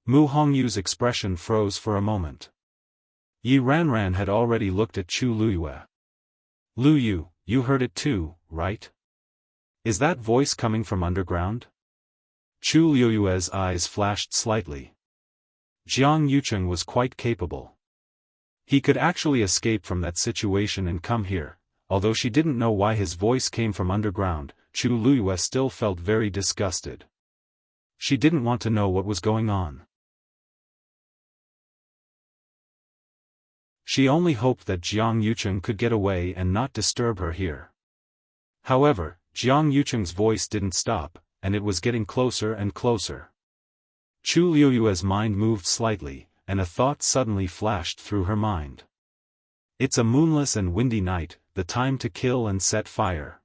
Mu Hongyu's expression froze for a moment. Yi Ranran had already looked at Chu Luiyue. Luyu, you heard it too, right? Is that voice coming from underground? Chu Luiyue's eyes flashed slightly. Jiang Yucheng was quite capable. He could actually escape from that situation and come here. Although she didn't know why his voice came from underground, Chu Luiyue still felt very disgusted. She didn't want to know what was going on. She only hoped that Jiang Yucheng could get away and not disturb her here. However, Jiang Yucheng's voice didn't stop, and it was getting closer and closer. Chu Luiyue's mind moved slightly, and a thought suddenly flashed through her mind. It's a moonless and windy night, the time to kill and set fire.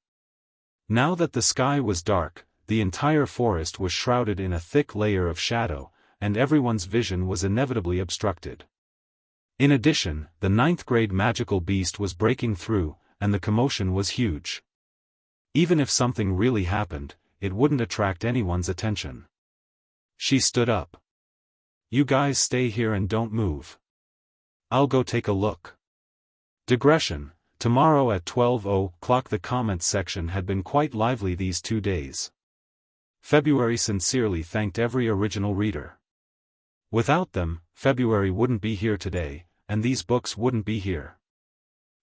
Now that the sky was dark, the entire forest was shrouded in a thick layer of shadow, and everyone's vision was inevitably obstructed. In addition, the 9th-grade magical beast was breaking through, and the commotion was huge. Even if something really happened, it wouldn't attract anyone's attention. She stood up. You guys stay here and don't move. I'll go take a look. Digression. Tomorrow at 12:00 the comments section had been quite lively these 2 days. February sincerely thanked every original reader. Without them, February wouldn't be here today, and these books wouldn't be here.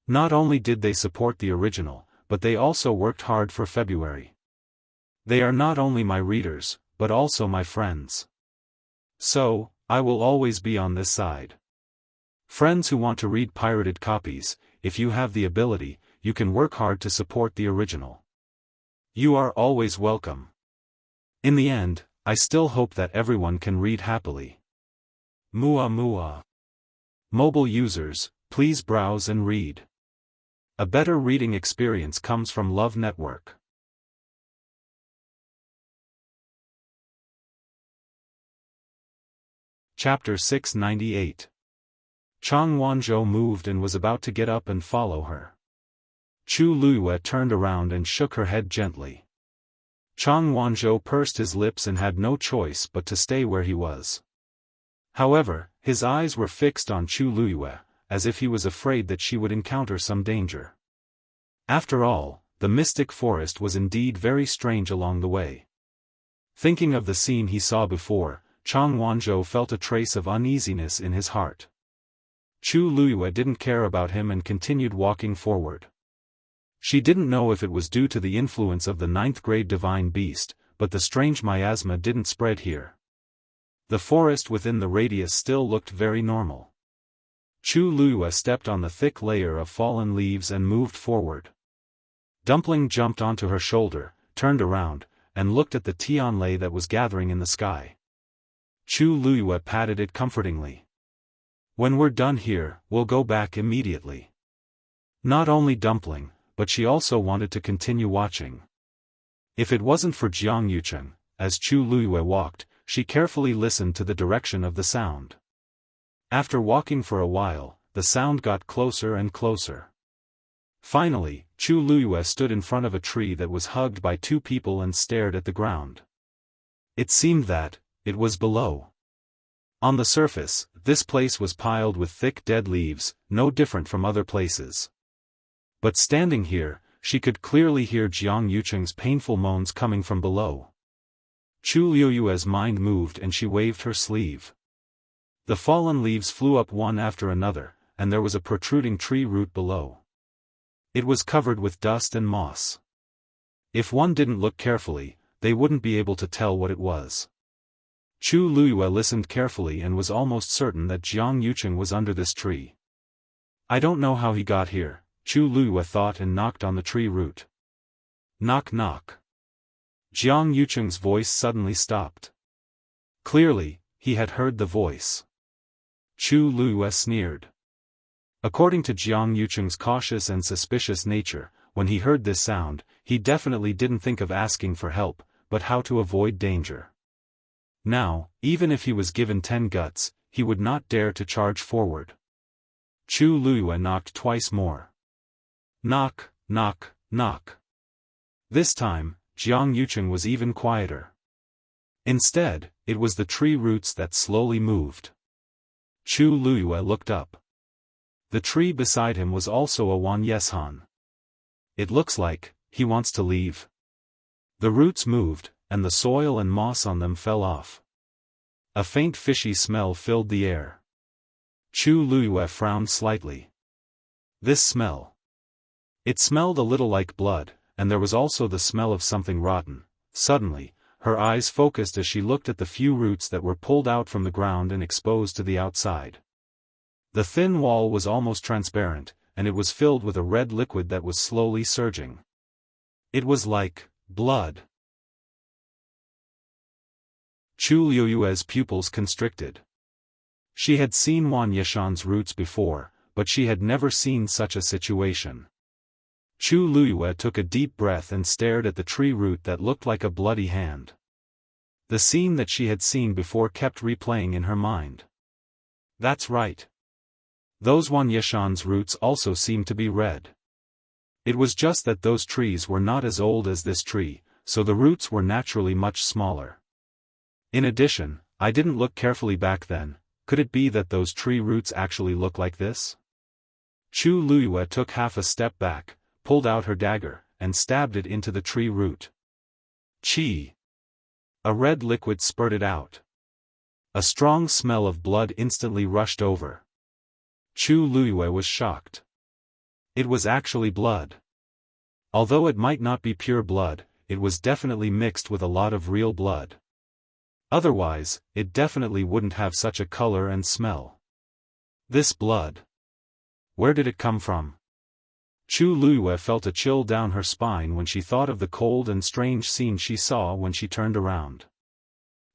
Not only did they support the original, but they also worked hard for February. They are not only my readers, but also my friends. So, I will always be on this side. Friends who want to read pirated copies, if you have the ability, you can work hard to support the original. You are always welcome. In the end, I still hope that everyone can read happily. Mua mua. Mobile users, please browse and read. A better reading experience comes from Love Network. Chapter 698. Chang Wanzhou moved and was about to get up and follow her. Chu Luiyue turned around and shook her head gently. Chang Wanzhou pursed his lips and had no choice but to stay where he was. However, his eyes were fixed on Chu Luiyue, as if he was afraid that she would encounter some danger. After all, the mystic forest was indeed very strange along the way. Thinking of the scene he saw before, Chang Wanzhou felt a trace of uneasiness in his heart. Chu Luiyue didn't care about him and continued walking forward. She didn't know if it was due to the influence of the 9th-grade divine beast, but the strange miasma didn't spread here. The forest within the radius still looked very normal. Chu Luiyue stepped on the thick layer of fallen leaves and moved forward. Dumpling jumped onto her shoulder, turned around, and looked at the Tianlei that was gathering in the sky. Chu Luiyue patted it comfortingly. "When we're done here, we'll go back immediately." Not only Dumpling, but she also wanted to continue watching. If it wasn't for Jiang Yucheng, as Chu Luiyue walked, she carefully listened to the direction of the sound. After walking for a while, the sound got closer and closer. Finally, Chu Luiyue stood in front of a tree that was hugged by two people and stared at the ground. It seemed that it was below. On the surface, this place was piled with thick dead leaves, no different from other places. But standing here, she could clearly hear Jiang Yucheng's painful moans coming from below. Chu Luiyue's mind moved and she waved her sleeve. The fallen leaves flew up one after another, and there was a protruding tree root below. It was covered with dust and moss. If one didn't look carefully, they wouldn't be able to tell what it was. Chu Luiyue listened carefully and was almost certain that Jiang Yucheng was under this tree. "I don't know how he got here," Chu Luiyue thought and knocked on the tree root. Knock knock. Jiang Yucheng's voice suddenly stopped. Clearly, he had heard the voice. Chu Luiyue sneered. According to Jiang Yucheng's cautious and suspicious nature, when he heard this sound, he definitely didn't think of asking for help, but how to avoid danger. Now, even if he was given 10 guts, he would not dare to charge forward. Chu Luiyue knocked twice more. Knock, knock, knock. This time, Jiang Yucheng was even quieter. Instead, it was the tree roots that slowly moved. Chu Luiyue looked up. The tree beside him was also a Wan Yeshan. "It looks like he wants to leave." The roots moved, and the soil and moss on them fell off. A faint fishy smell filled the air. Chu Luiyue frowned slightly. This smell. It smelled a little like blood, and there was also the smell of something rotten. Suddenly, her eyes focused as she looked at the few roots that were pulled out from the ground and exposed to the outside. The thin wall was almost transparent, and it was filled with a red liquid that was slowly surging. It was like blood. Chu Luiyue's pupils constricted. She had seen Wan Yeshan's roots before, but she had never seen such a situation. Chu Luiyue took a deep breath and stared at the tree root that looked like a bloody hand. The scene that she had seen before kept replaying in her mind. That's right. Those Wan Yeshan's roots also seemed to be red. It was just that those trees were not as old as this tree, so the roots were naturally much smaller. In addition, I didn't look carefully back then. Could it be that those tree roots actually look like this? Chu Luiyue took half a step back, pulled out her dagger, and stabbed it into the tree root. Chi! A red liquid spurted out. A strong smell of blood instantly rushed over. Chu Luiyue was shocked. It was actually blood. Although it might not be pure blood, it was definitely mixed with a lot of real blood. Otherwise, it definitely wouldn't have such a color and smell. This blood. Where did it come from? Chu Luiyue felt a chill down her spine when she thought of the cold and strange scene she saw when she turned around.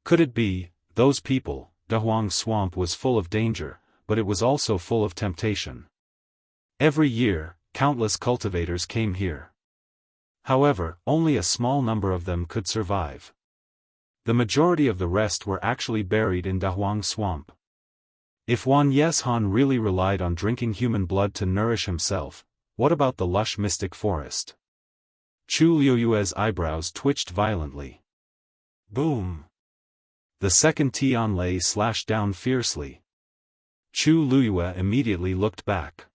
Could it be, those people? Dahuang Swamp was full of danger, but it was also full of temptation. Every year, countless cultivators came here. However, only a small number of them could survive. The majority of the rest were actually buried in Dahuang Swamp. If Wan Yeshan really relied on drinking human blood to nourish himself, what about the lush mystic forest? Chu Luiyue's eyebrows twitched violently. Boom! The second Tianlei slashed down fiercely. Chu Luiyue immediately looked back.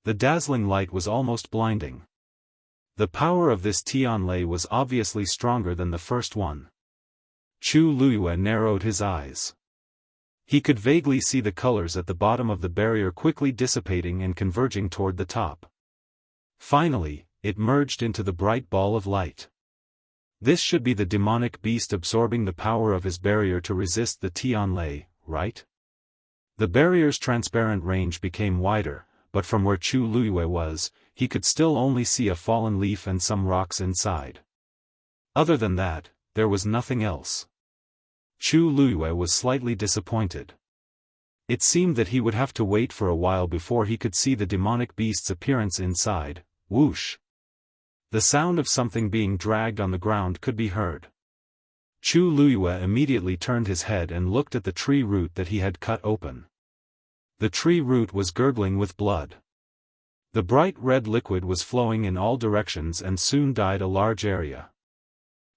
The dazzling light was almost blinding. The power of this Tianlei was obviously stronger than the first one. Chu Luiyue narrowed his eyes. He could vaguely see the colors at the bottom of the barrier quickly dissipating and converging toward the top. Finally, it merged into the bright ball of light. This should be the demonic beast absorbing the power of his barrier to resist the Tianlei, right? The barrier's transparent range became wider, but from where Chu Luiyue was, he could still only see a fallen leaf and some rocks inside. Other than that, there was nothing else. Chu Luiyue was slightly disappointed. It seemed that he would have to wait for a while before he could see the demonic beast's appearance inside. Whoosh! The sound of something being dragged on the ground could be heard. Chu Luiyue immediately turned his head and looked at the tree root that he had cut open. The tree root was gurgling with blood. The bright red liquid was flowing in all directions and soon dyed a large area.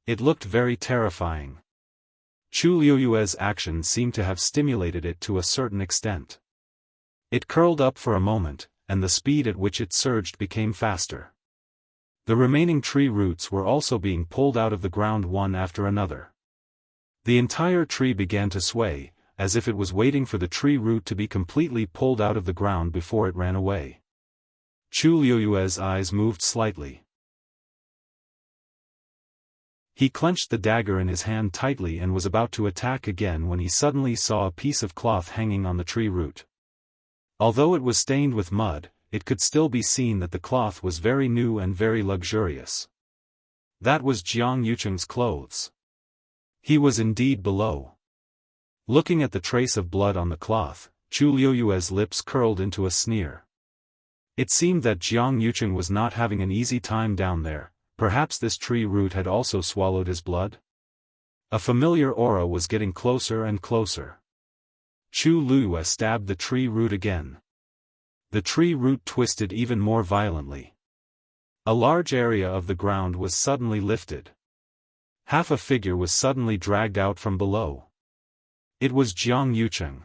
It looked very terrifying. Chu Luiyue's action seemed to have stimulated it to a certain extent. It curled up for a moment, and the speed at which it surged became faster. The remaining tree roots were also being pulled out of the ground one after another. The entire tree began to sway, as if it was waiting for the tree root to be completely pulled out of the ground before it ran away. Chu Luiyue's eyes moved slightly. He clenched the dagger in his hand tightly and was about to attack again when he suddenly saw a piece of cloth hanging on the tree root. Although it was stained with mud, it could still be seen that the cloth was very new and very luxurious. That was Jiang Yucheng's clothes. He was indeed below. Looking at the trace of blood on the cloth, Chu Luiyue's lips curled into a sneer. It seemed that Jiang Yucheng was not having an easy time down there. Perhaps this tree root had also swallowed his blood? A familiar aura was getting closer and closer. Chu Luiyue stabbed the tree root again. The tree root twisted even more violently. A large area of the ground was suddenly lifted. Half a figure was suddenly dragged out from below. It was Jiang Yucheng.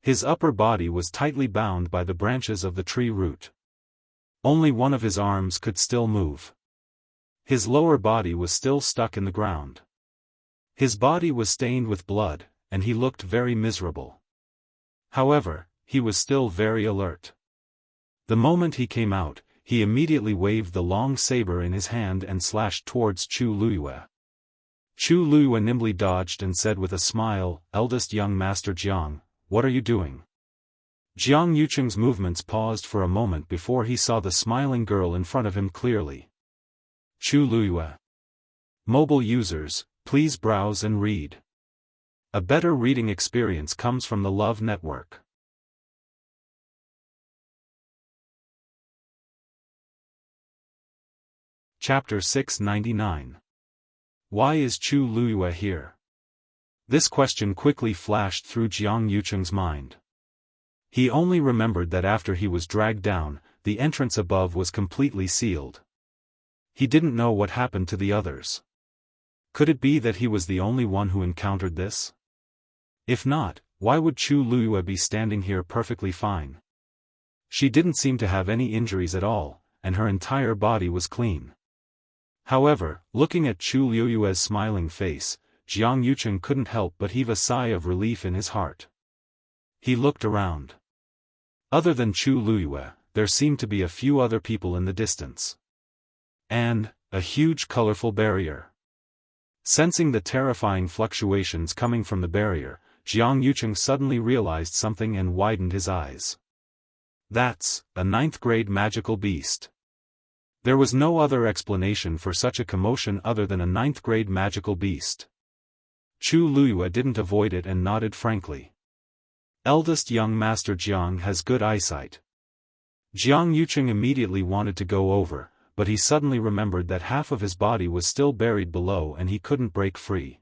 His upper body was tightly bound by the branches of the tree root. Only one of his arms could still move. His lower body was still stuck in the ground. His body was stained with blood, and he looked very miserable. However, he was still very alert. The moment he came out, he immediately waved the long saber in his hand and slashed towards Chu Luiyue. Chu Luiyue nimbly dodged and said with a smile, "Eldest young Master Jiang, what are you doing?" Jiang Yucheng's movements paused for a moment before he saw the smiling girl in front of him clearly. Chu Luiyue. Mobile users, please browse and read. A better reading experience comes from the Love Network. Chapter 699. Why is Chu Luiyue here? This question quickly flashed through Jiang Yucheng's mind. He only remembered that after he was dragged down, the entrance above was completely sealed. He didn't know what happened to the others. Could it be that he was the only one who encountered this? If not, why would Chu Luiyue be standing here perfectly fine? She didn't seem to have any injuries at all, and her entire body was clean. However, looking at Chu Luiyue's smiling face, Jiang Yucheng couldn't help but heave a sigh of relief in his heart. He looked around. Other than Chu Luiyue, there seemed to be a few other people in the distance. And a huge colorful barrier. Sensing the terrifying fluctuations coming from the barrier, Jiang Yucheng suddenly realized something and widened his eyes. That's a 9th grade magical beast. There was no other explanation for such a commotion other than a 9th grade magical beast. Chu Luiyue didn't avoid it and nodded frankly. Eldest young Master Jiang has good eyesight. Jiang Yucheng immediately wanted to go over, but he suddenly remembered that half of his body was still buried below and he couldn't break free.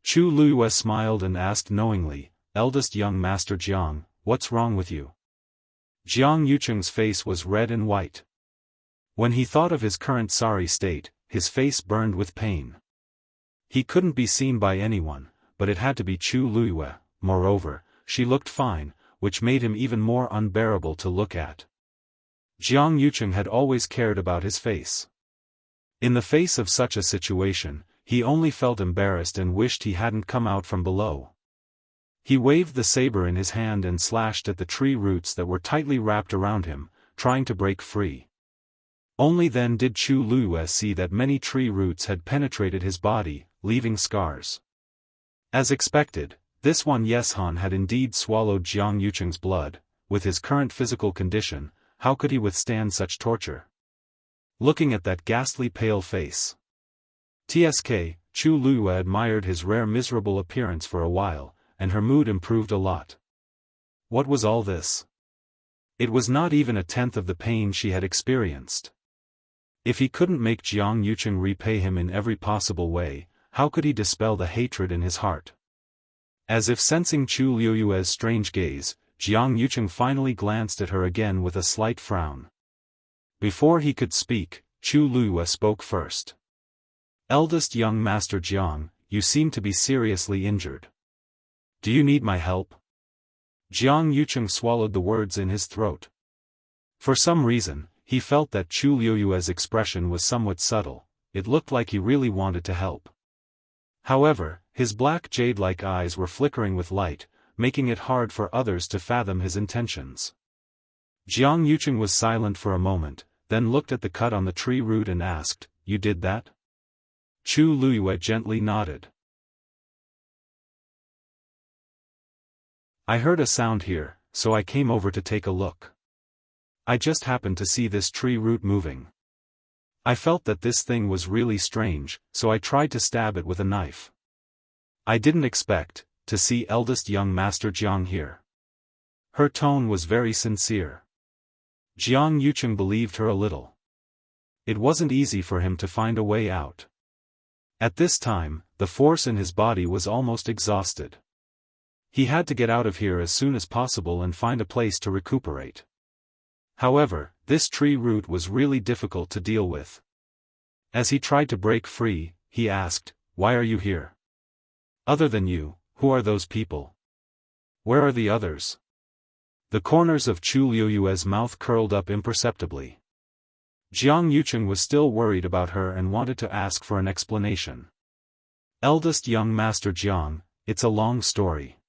Chu Luiyue smiled and asked knowingly, "Eldest young Master Jiang, what's wrong with you?" Jiang Yucheng's face was red and white. When he thought of his current sorry state, his face burned with pain. He couldn't be seen by anyone, but it had to be Chu Luiyue. Moreover, she looked fine, which made him even more unbearable to look at. Jiang Yucheng had always cared about his face. In the face of such a situation, he only felt embarrassed and wished he hadn't come out from below. He waved the saber in his hand and slashed at the tree roots that were tightly wrapped around him, trying to break free. Only then did Chu Luiyue see that many tree roots had penetrated his body, leaving scars. As expected, This one Yeshan had indeed swallowed Jiang Yucheng's blood. With his current physical condition, how could he withstand such torture? Looking at that ghastly pale face. Tsk, Chu Luyue admired his rare miserable appearance for a while, and her mood improved a lot. What was all this? It was not even a tenth of the pain she had experienced. If he couldn't make Jiang Yucheng repay him in every possible way, how could he dispel the hatred in his heart? As if sensing Chu Luyue's strange gaze, Jiang Yucheng finally glanced at her again with a slight frown. Before he could speak, Chu Luyue spoke first. Eldest young Master Jiang, you seem to be seriously injured. Do you need my help? Jiang Yucheng swallowed the words in his throat. For some reason, he felt that Chu Luyue's expression was somewhat subtle. It looked like he really wanted to help. However, his black jade-like eyes were flickering with light, making it hard for others to fathom his intentions. Jiang Yucheng was silent for a moment, then looked at the cut on the tree root and asked, "You did that?" Chu Luyue gently nodded. "I heard a sound here, so I came over to take a look. I just happened to see this tree root moving. I felt that this thing was really strange, so I tried to stab it with a knife. I didn't expect to see eldest young Master Jiang here." Her tone was very sincere. Jiang Yucheng believed her a little. It wasn't easy for him to find a way out. At this time, the force in his body was almost exhausted. He had to get out of here as soon as possible and find a place to recuperate. However, this tree root was really difficult to deal with. As he tried to break free, he asked, "Why are you here? Other than you, who are those people? Where are the others?" The corners of Chu Luyue's mouth curled up imperceptibly. Jiang Yucheng was still worried about her and wanted to ask for an explanation. "Eldest young Master Jiang, it's a long story.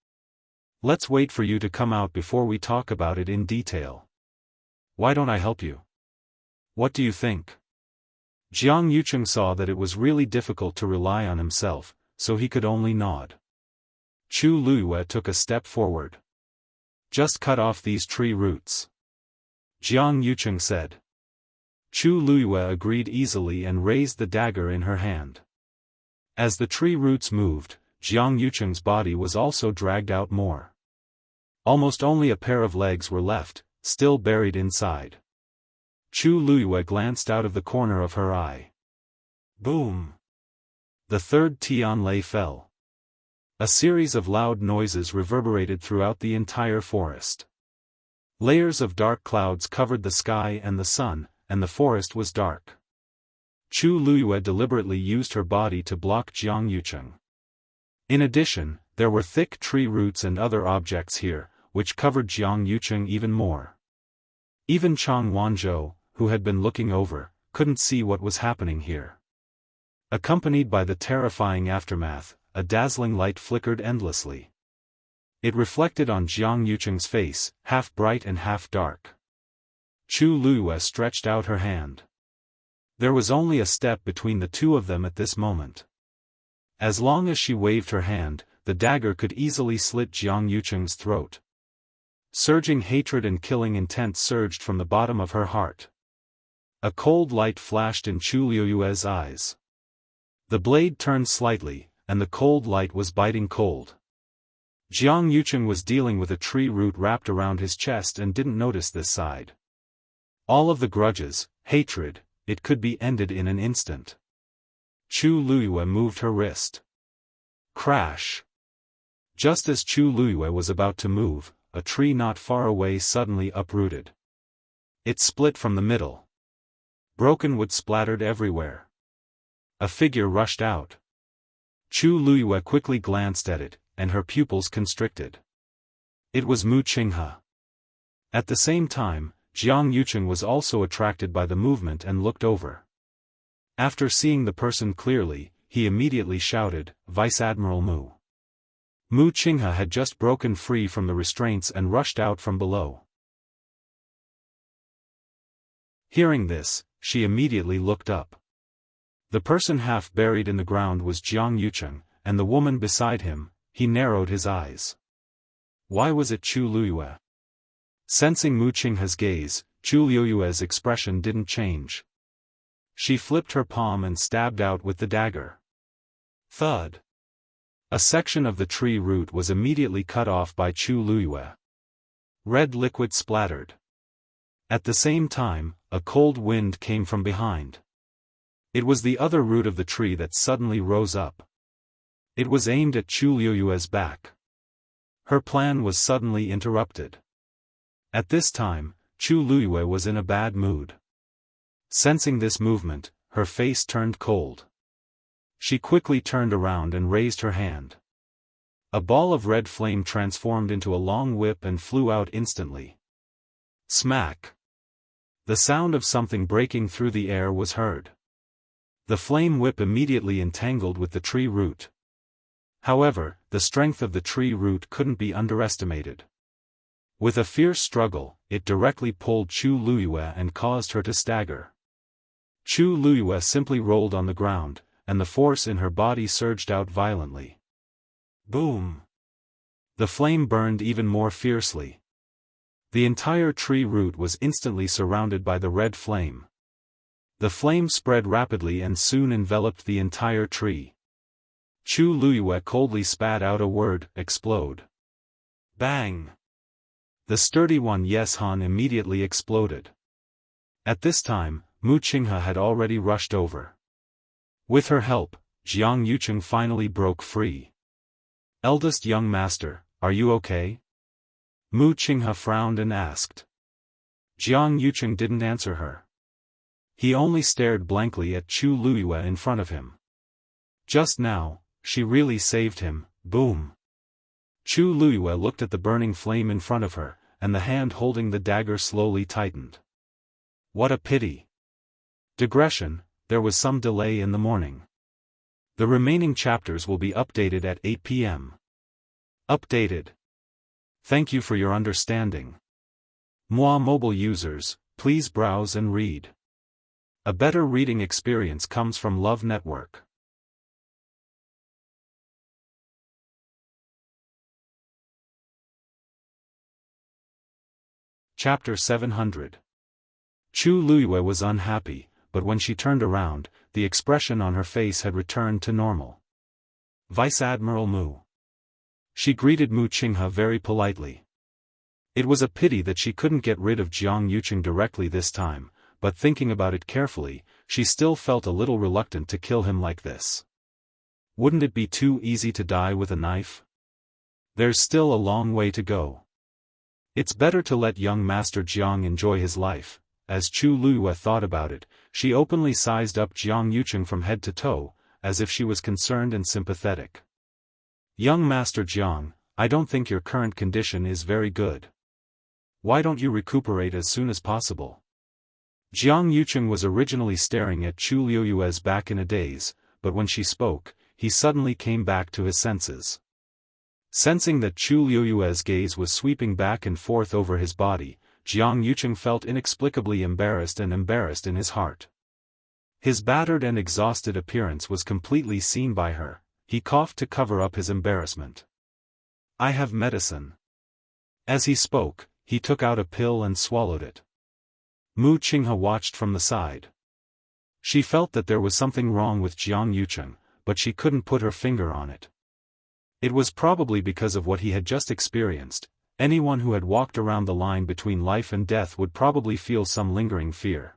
Let's wait for you to come out before we talk about it in detail. Why don't I help you? What do you think?" Jiang Yucheng saw that it was really difficult to rely on himself, so he could only nod. Chu Luyue took a step forward. "Just cut off these tree roots," Jiang Yucheng said. Chu Luyue agreed easily and raised the dagger in her hand. As the tree roots moved, Jiang Yucheng's body was also dragged out more. Almost only a pair of legs were left, still buried inside. Chu Luyue glanced out of the corner of her eye. Boom! The third Tianlei fell. A series of loud noises reverberated throughout the entire forest. Layers of dark clouds covered the sky and the sun, and the forest was dark. Chu Luyue deliberately used her body to block Jiang Yucheng. In addition, there were thick tree roots and other objects here, which covered Jiang Yucheng even more. Even Chang Wanzhou, who had been looking over, couldn't see what was happening here. Accompanied by the terrifying aftermath, a dazzling light flickered endlessly. It reflected on Jiang Yucheng's face, half bright and half dark. Chu Luyue stretched out her hand. There was only a step between the two of them at this moment. As long as she waved her hand, the dagger could easily slit Jiang Yucheng's throat. Surging hatred and killing intent surged from the bottom of her heart. A cold light flashed in Chu Luyue's eyes. The blade turned slightly, and the cold light was biting cold. Jiang Yucheng was dealing with a tree root wrapped around his chest and didn't notice this side. All of the grudges, hatred, it could be ended in an instant. Chu Luyue moved her wrist. Crash! Just as Chu Luyue was about to move, a tree not far away suddenly uprooted. It split from the middle. Broken wood splattered everywhere. A figure rushed out. Chu Luyue quickly glanced at it, and her pupils constricted. It was Mu Qinghe. At the same time, Jiang Yucheng was also attracted by the movement and looked over. After seeing the person clearly, he immediately shouted, "Vice Admiral Mu." Mu Qinghe had just broken free from the restraints and rushed out from below. Hearing this, she immediately looked up. The person half buried in the ground was Jiang Yucheng, and the woman beside him, he narrowed his eyes. Why was it Chu Luyue? Sensing Mu Qinghe's gaze, Chu Luyue's expression didn't change. She flipped her palm and stabbed out with the dagger. Thud. A section of the tree root was immediately cut off by Chu Luyue. Red liquid splattered. At the same time, a cold wind came from behind. It was the other root of the tree that suddenly rose up. It was aimed at Chu Luyue's back. Her plan was suddenly interrupted. At this time, Chu Luyue was in a bad mood. Sensing this movement, her face turned cold. She quickly turned around and raised her hand. A ball of red flame transformed into a long whip and flew out instantly. Smack! The sound of something breaking through the air was heard. The flame whip immediately entangled with the tree root. However, the strength of the tree root couldn't be underestimated. With a fierce struggle, it directly pulled Chu Luyue and caused her to stagger. Chu Luyue simply rolled on the ground, and the force in her body surged out violently. Boom! The flame burned even more fiercely. The entire tree root was instantly surrounded by the red flame. The flame spread rapidly and soon enveloped the entire tree. Chu Luyue coldly spat out a word, explode. Bang! The sturdy one Yeshan immediately exploded. At this time, Mu Qinghe had already rushed over. With her help, Jiang Yucheng finally broke free. Eldest young master, are you okay? Mu Qinghe frowned and asked. Jiang Yucheng didn't answer her. He only stared blankly at Chu Luyue in front of him. Just now, she really saved him, boom. Chu Luyue looked at the burning flame in front of her, and the hand holding the dagger slowly tightened. What a pity. Digression, there was some delay in the morning. The remaining chapters will be updated at 8 p.m. Updated. Thank you for your understanding. Moi mobile users, please browse and read. A better reading experience comes from Love Network. Chapter 700. Chu Luyue was unhappy, but when she turned around, the expression on her face had returned to normal. Vice Admiral Mu. She greeted Mu Qinghe very politely. It was a pity that she couldn't get rid of Jiang Yucheng directly this time, but thinking about it carefully, she still felt a little reluctant to kill him like this. Wouldn't it be too easy to die with a knife? There's still a long way to go. It's better to let young Master Jiang enjoy his life. As Chu Luyue thought about it, she openly sized up Jiang Yucheng from head to toe, as if she was concerned and sympathetic. Young Master Jiang, I don't think your current condition is very good. Why don't you recuperate as soon as possible? Jiang Yucheng was originally staring at Chu Luyue's back in a daze, but when she spoke, he suddenly came back to his senses. Sensing that Chu Luyue's gaze was sweeping back and forth over his body, Jiang Yucheng felt inexplicably embarrassed in his heart. His battered and exhausted appearance was completely seen by her. He coughed to cover up his embarrassment. I have medicine. As he spoke, he took out a pill and swallowed it. Mu Qinghe watched from the side. She felt that there was something wrong with Jiang Yucheng, but she couldn't put her finger on it. It was probably because of what he had just experienced. Anyone who had walked around the line between life and death would probably feel some lingering fear.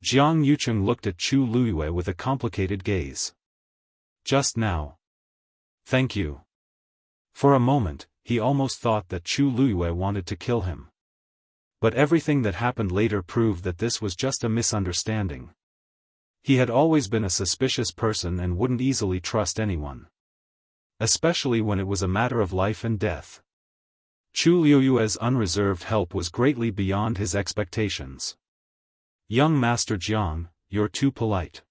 Jiang Yucheng looked at Chu Luyue with a complicated gaze. Just now. Thank you. For a moment, he almost thought that Chu Luyue wanted to kill him. But everything that happened later proved that this was just a misunderstanding. He had always been a suspicious person and wouldn't easily trust anyone. Especially when it was a matter of life and death. Chu Luyue's unreserved help was greatly beyond his expectations. Young Master Jiang, you're too polite.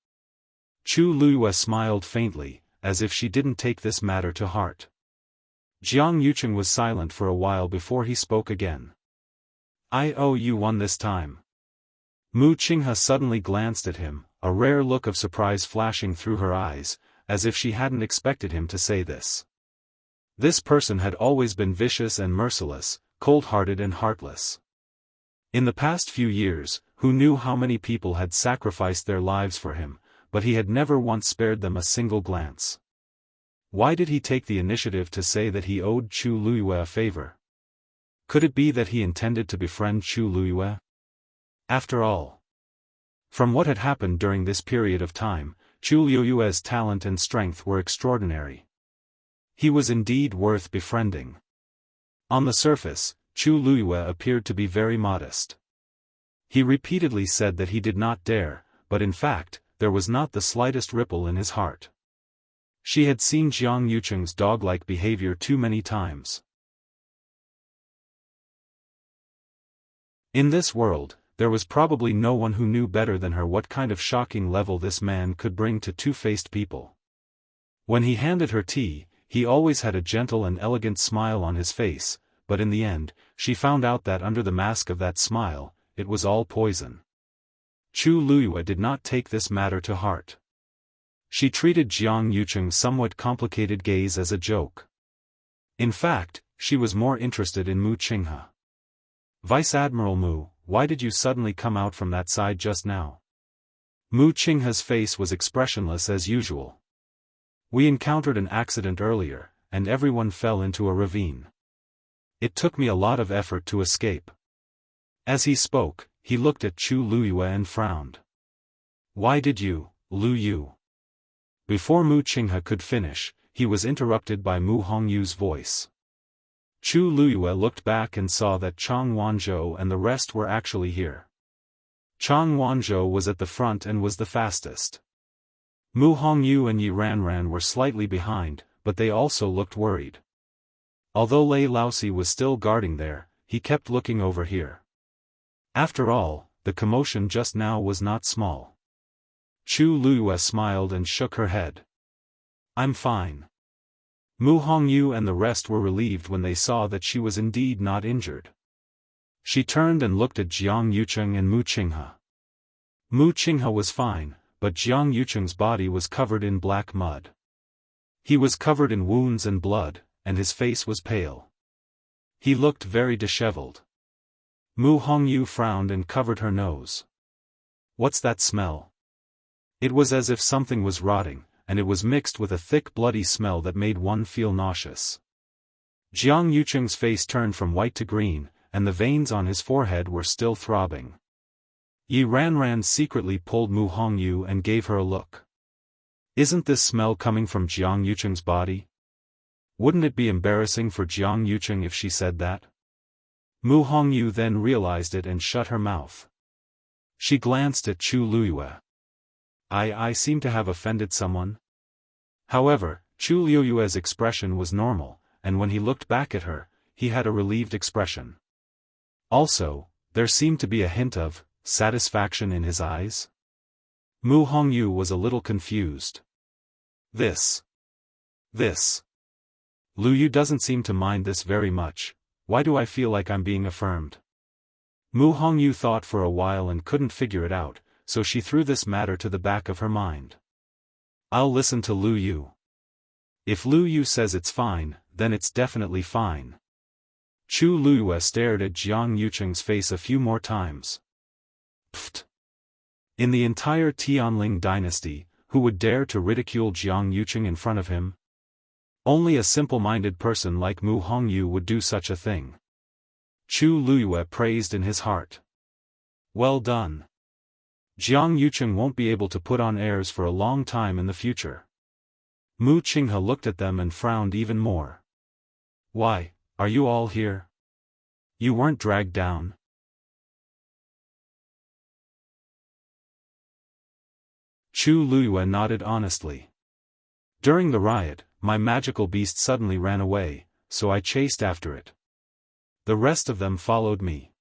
Chu Luyue smiled faintly, as if she didn't take this matter to heart. Jiang Yucheng was silent for a while before he spoke again. I owe you one this time. Mu Qinghe suddenly glanced at him, a rare look of surprise flashing through her eyes, as if she hadn't expected him to say this. This person had always been vicious and merciless, cold-hearted and heartless. In the past few years, who knew how many people had sacrificed their lives for him, but he had never once spared them a single glance. Why did he take the initiative to say that he owed Chu Luiyue a favor? Could it be that he intended to befriend Chu Luiyue? After all, from what had happened during this period of time, Chu Luiyue's talent and strength were extraordinary. He was indeed worth befriending. On the surface, Chu Luiyue appeared to be very modest. He repeatedly said that he did not dare, but in fact, there was not the slightest ripple in his heart. She had seen Jiang Yucheng's dog-like behavior too many times. In this world, there was probably no one who knew better than her what kind of shocking level this man could bring to two-faced people. When he handed her tea, he always had a gentle and elegant smile on his face, but in the end, she found out that under the mask of that smile, it was all poison. Chu Luiyue did not take this matter to heart. She treated Jiang Yucheng's somewhat complicated gaze as a joke. In fact, she was more interested in Mu Qinghe. "Vice Admiral Mu, why did you suddenly come out from that side just now?" Mu Qinghe's face was expressionless as usual. "We encountered an accident earlier, and everyone fell into a ravine. It took me a lot of effort to escape." As he spoke, he looked at Chu Luiyue and frowned. "Why did you, Lu Yu?" Before Mu Qinghe could finish, he was interrupted by Mu Hongyu's voice. Chu Luiyue looked back and saw that Chang Wanzhou and the rest were actually here. Chang Wanzhou was at the front and was the fastest. Mu Hongyu and Yi Ranran were slightly behind, but they also looked worried. Although Lei Laosi was still guarding there, he kept looking over here. After all, the commotion just now was not small. Chu Luiyue smiled and shook her head. "I'm fine." Mu Hongyu and the rest were relieved when they saw that she was indeed not injured. She turned and looked at Jiang Yucheng and Mu Qinghe. Mu Qinghe was fine, but Jiang Yucheng's body was covered in black mud. He was covered in wounds and blood, and his face was pale. He looked very disheveled. Mu Hongyu frowned and covered her nose. "What's that smell?" It was as if something was rotting, and it was mixed with a thick bloody smell that made one feel nauseous. Jiang Yucheng's face turned from white to green, and the veins on his forehead were still throbbing. Yi Ranran secretly pulled Mu Hongyu and gave her a look. "Isn't this smell coming from Jiang Yucheng's body? Wouldn't it be embarrassing for Jiang Yucheng if she said that?" Mu Hongyu then realized it and shut her mouth. She glanced at Chu Luiyue. I seem to have offended someone?" However, Chu Luiyue's expression was normal, and when he looked back at her, he had a relieved expression. Also, there seemed to be a hint of satisfaction in his eyes. Mu Hongyu was a little confused. This. Lu Yu doesn't seem to mind this very much. Why do I feel like I'm being affirmed? Mu Hongyu thought for a while and couldn't figure it out, so she threw this matter to the back of her mind. "I'll listen to Lu Yu. If Lu Yu says it's fine, then it's definitely fine." Chu Luiyue stared at Jiang Yucheng's face a few more times. Pfft! In the entire Tianling dynasty, who would dare to ridicule Jiang Yucheng in front of him? Only a simple-minded person like Mu Hongyu would do such a thing. Chu Luiyue praised in his heart. "Well done. Jiang Yucheng won't be able to put on airs for a long time in the future." Mu Qinghe looked at them and frowned even more. "Why, are you all here? You weren't dragged down?" Chu Luiyue nodded honestly. "During the riot, my magical beast suddenly ran away, so I chased after it. The rest of them followed me.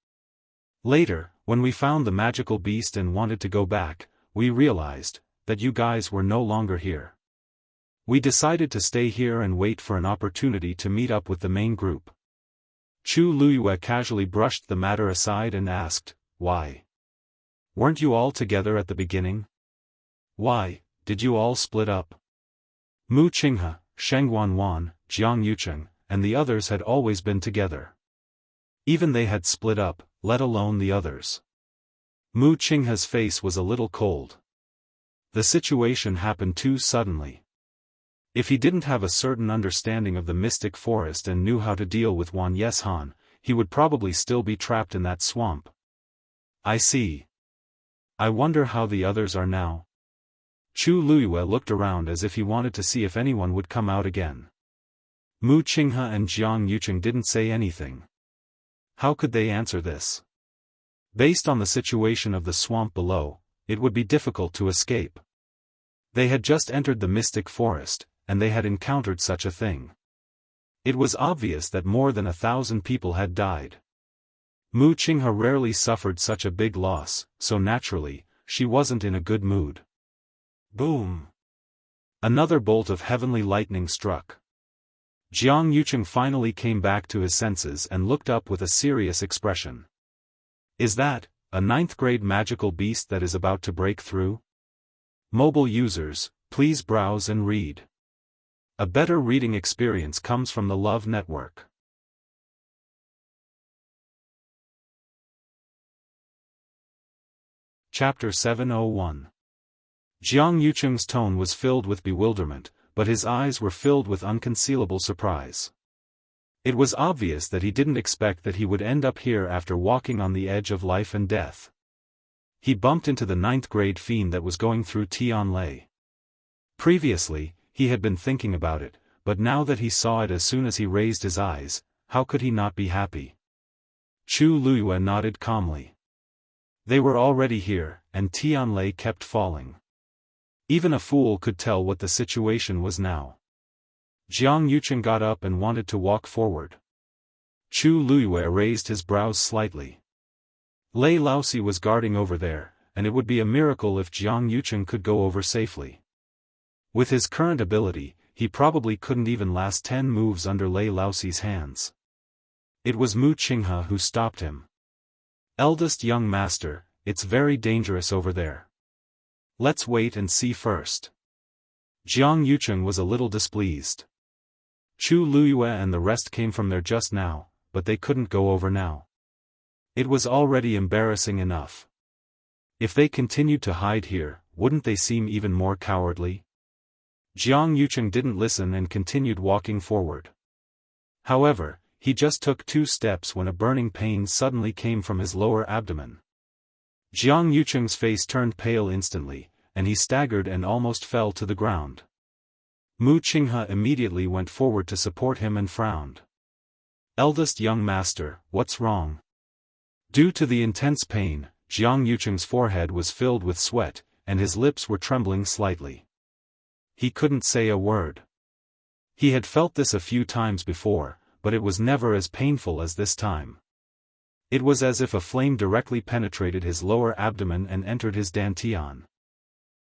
Later, when we found the magical beast and wanted to go back, we realized that you guys were no longer here. We decided to stay here and wait for an opportunity to meet up with the main group." Chu Luiyue casually brushed the matter aside and asked, "Why? Weren't you all together at the beginning? Why did you all split up?" Mu Qinghe, Sheng Wanwan, Jiang Yucheng, and the others had always been together. Even they had split up, let alone the others. Mu Qinghe's face was a little cold. The situation happened too suddenly. If he didn't have a certain understanding of the mystic forest and knew how to deal with Wan Yeshan, he would probably still be trapped in that swamp. I see. I wonder how the others are now. Chu Luiyue looked around as if he wanted to see if anyone would come out again. Mu Qinghe and Jiang Yucheng didn't say anything. How could they answer this? Based on the situation of the swamp below, it would be difficult to escape. They had just entered the mystic forest, and they had encountered such a thing. It was obvious that more than 1,000 people had died. Mu Qinghe rarely suffered such a big loss, so naturally, she wasn't in a good mood. Boom! Another bolt of heavenly lightning struck. Jiang Yucheng finally came back to his senses and looked up with a serious expression. Is that a 9th-grade magical beast that is about to break through? Mobile users, please browse and read. A better reading experience comes from the Love Network. Chapter 701. Jiang Yucheng's tone was filled with bewilderment, but his eyes were filled with unconcealable surprise. It was obvious that he didn't expect that he would end up here after walking on the edge of life and death. He bumped into the 9th-grade fiend that was going through Tianlei. Previously, he had been thinking about it, but now that he saw it as soon as he raised his eyes, how could he not be happy? Chu Luiyue nodded calmly. They were already here, and Tianlei kept falling. Even a fool could tell what the situation was now. Jiang Yucheng got up and wanted to walk forward. Chu Luiyue raised his brows slightly. Lei Laosi was guarding over there, and it would be a miracle if Jiang Yucheng could go over safely. With his current ability, he probably couldn't even last 10 moves under Lei Laosi's hands. It was Mu Qinghe who stopped him. Eldest young master, it's very dangerous over there. Let's wait and see first. Jiang Yucheng was a little displeased. Chu Luiyue and the rest came from there just now, but they couldn't go over now. It was already embarrassing enough. If they continued to hide here, wouldn't they seem even more cowardly? Jiang Yucheng didn't listen and continued walking forward. However, he just took 2 steps when a burning pain suddenly came from his lower abdomen. Jiang Yucheng's face turned pale instantly, and he staggered and almost fell to the ground. Mu Qinghe immediately went forward to support him and frowned. Eldest young master, what's wrong? Due to the intense pain, Jiang Yucheng's forehead was filled with sweat, and his lips were trembling slightly. He couldn't say a word. He had felt this a few times before, but it was never as painful as this time. It was as if a flame directly penetrated his lower abdomen and entered his dantian.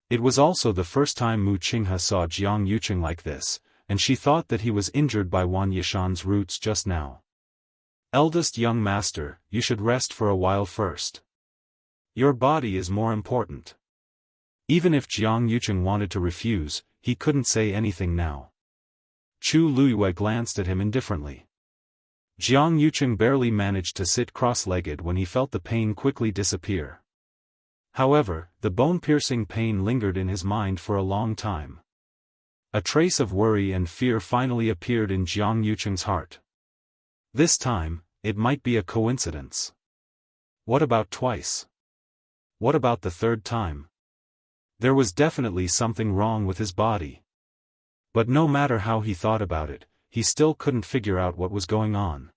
It was also the first time Mu Qinghe saw Jiang Yucheng like this, and she thought that he was injured by Wan Yishan's roots just now. Eldest young master, you should rest for a while first. Your body is more important. Even if Jiang Yucheng wanted to refuse, he couldn't say anything now. Chu Luiyue glanced at him indifferently. Jiang Yucheng barely managed to sit cross-legged when he felt the pain quickly disappear. However, the bone-piercing pain lingered in his mind for a long time. A trace of worry and fear finally appeared in Jiang Yucheng's heart. This time, it might be a coincidence. What about twice? What about the 3rd time? There was definitely something wrong with his body. But no matter how he thought about it, he still couldn't figure out what was going on.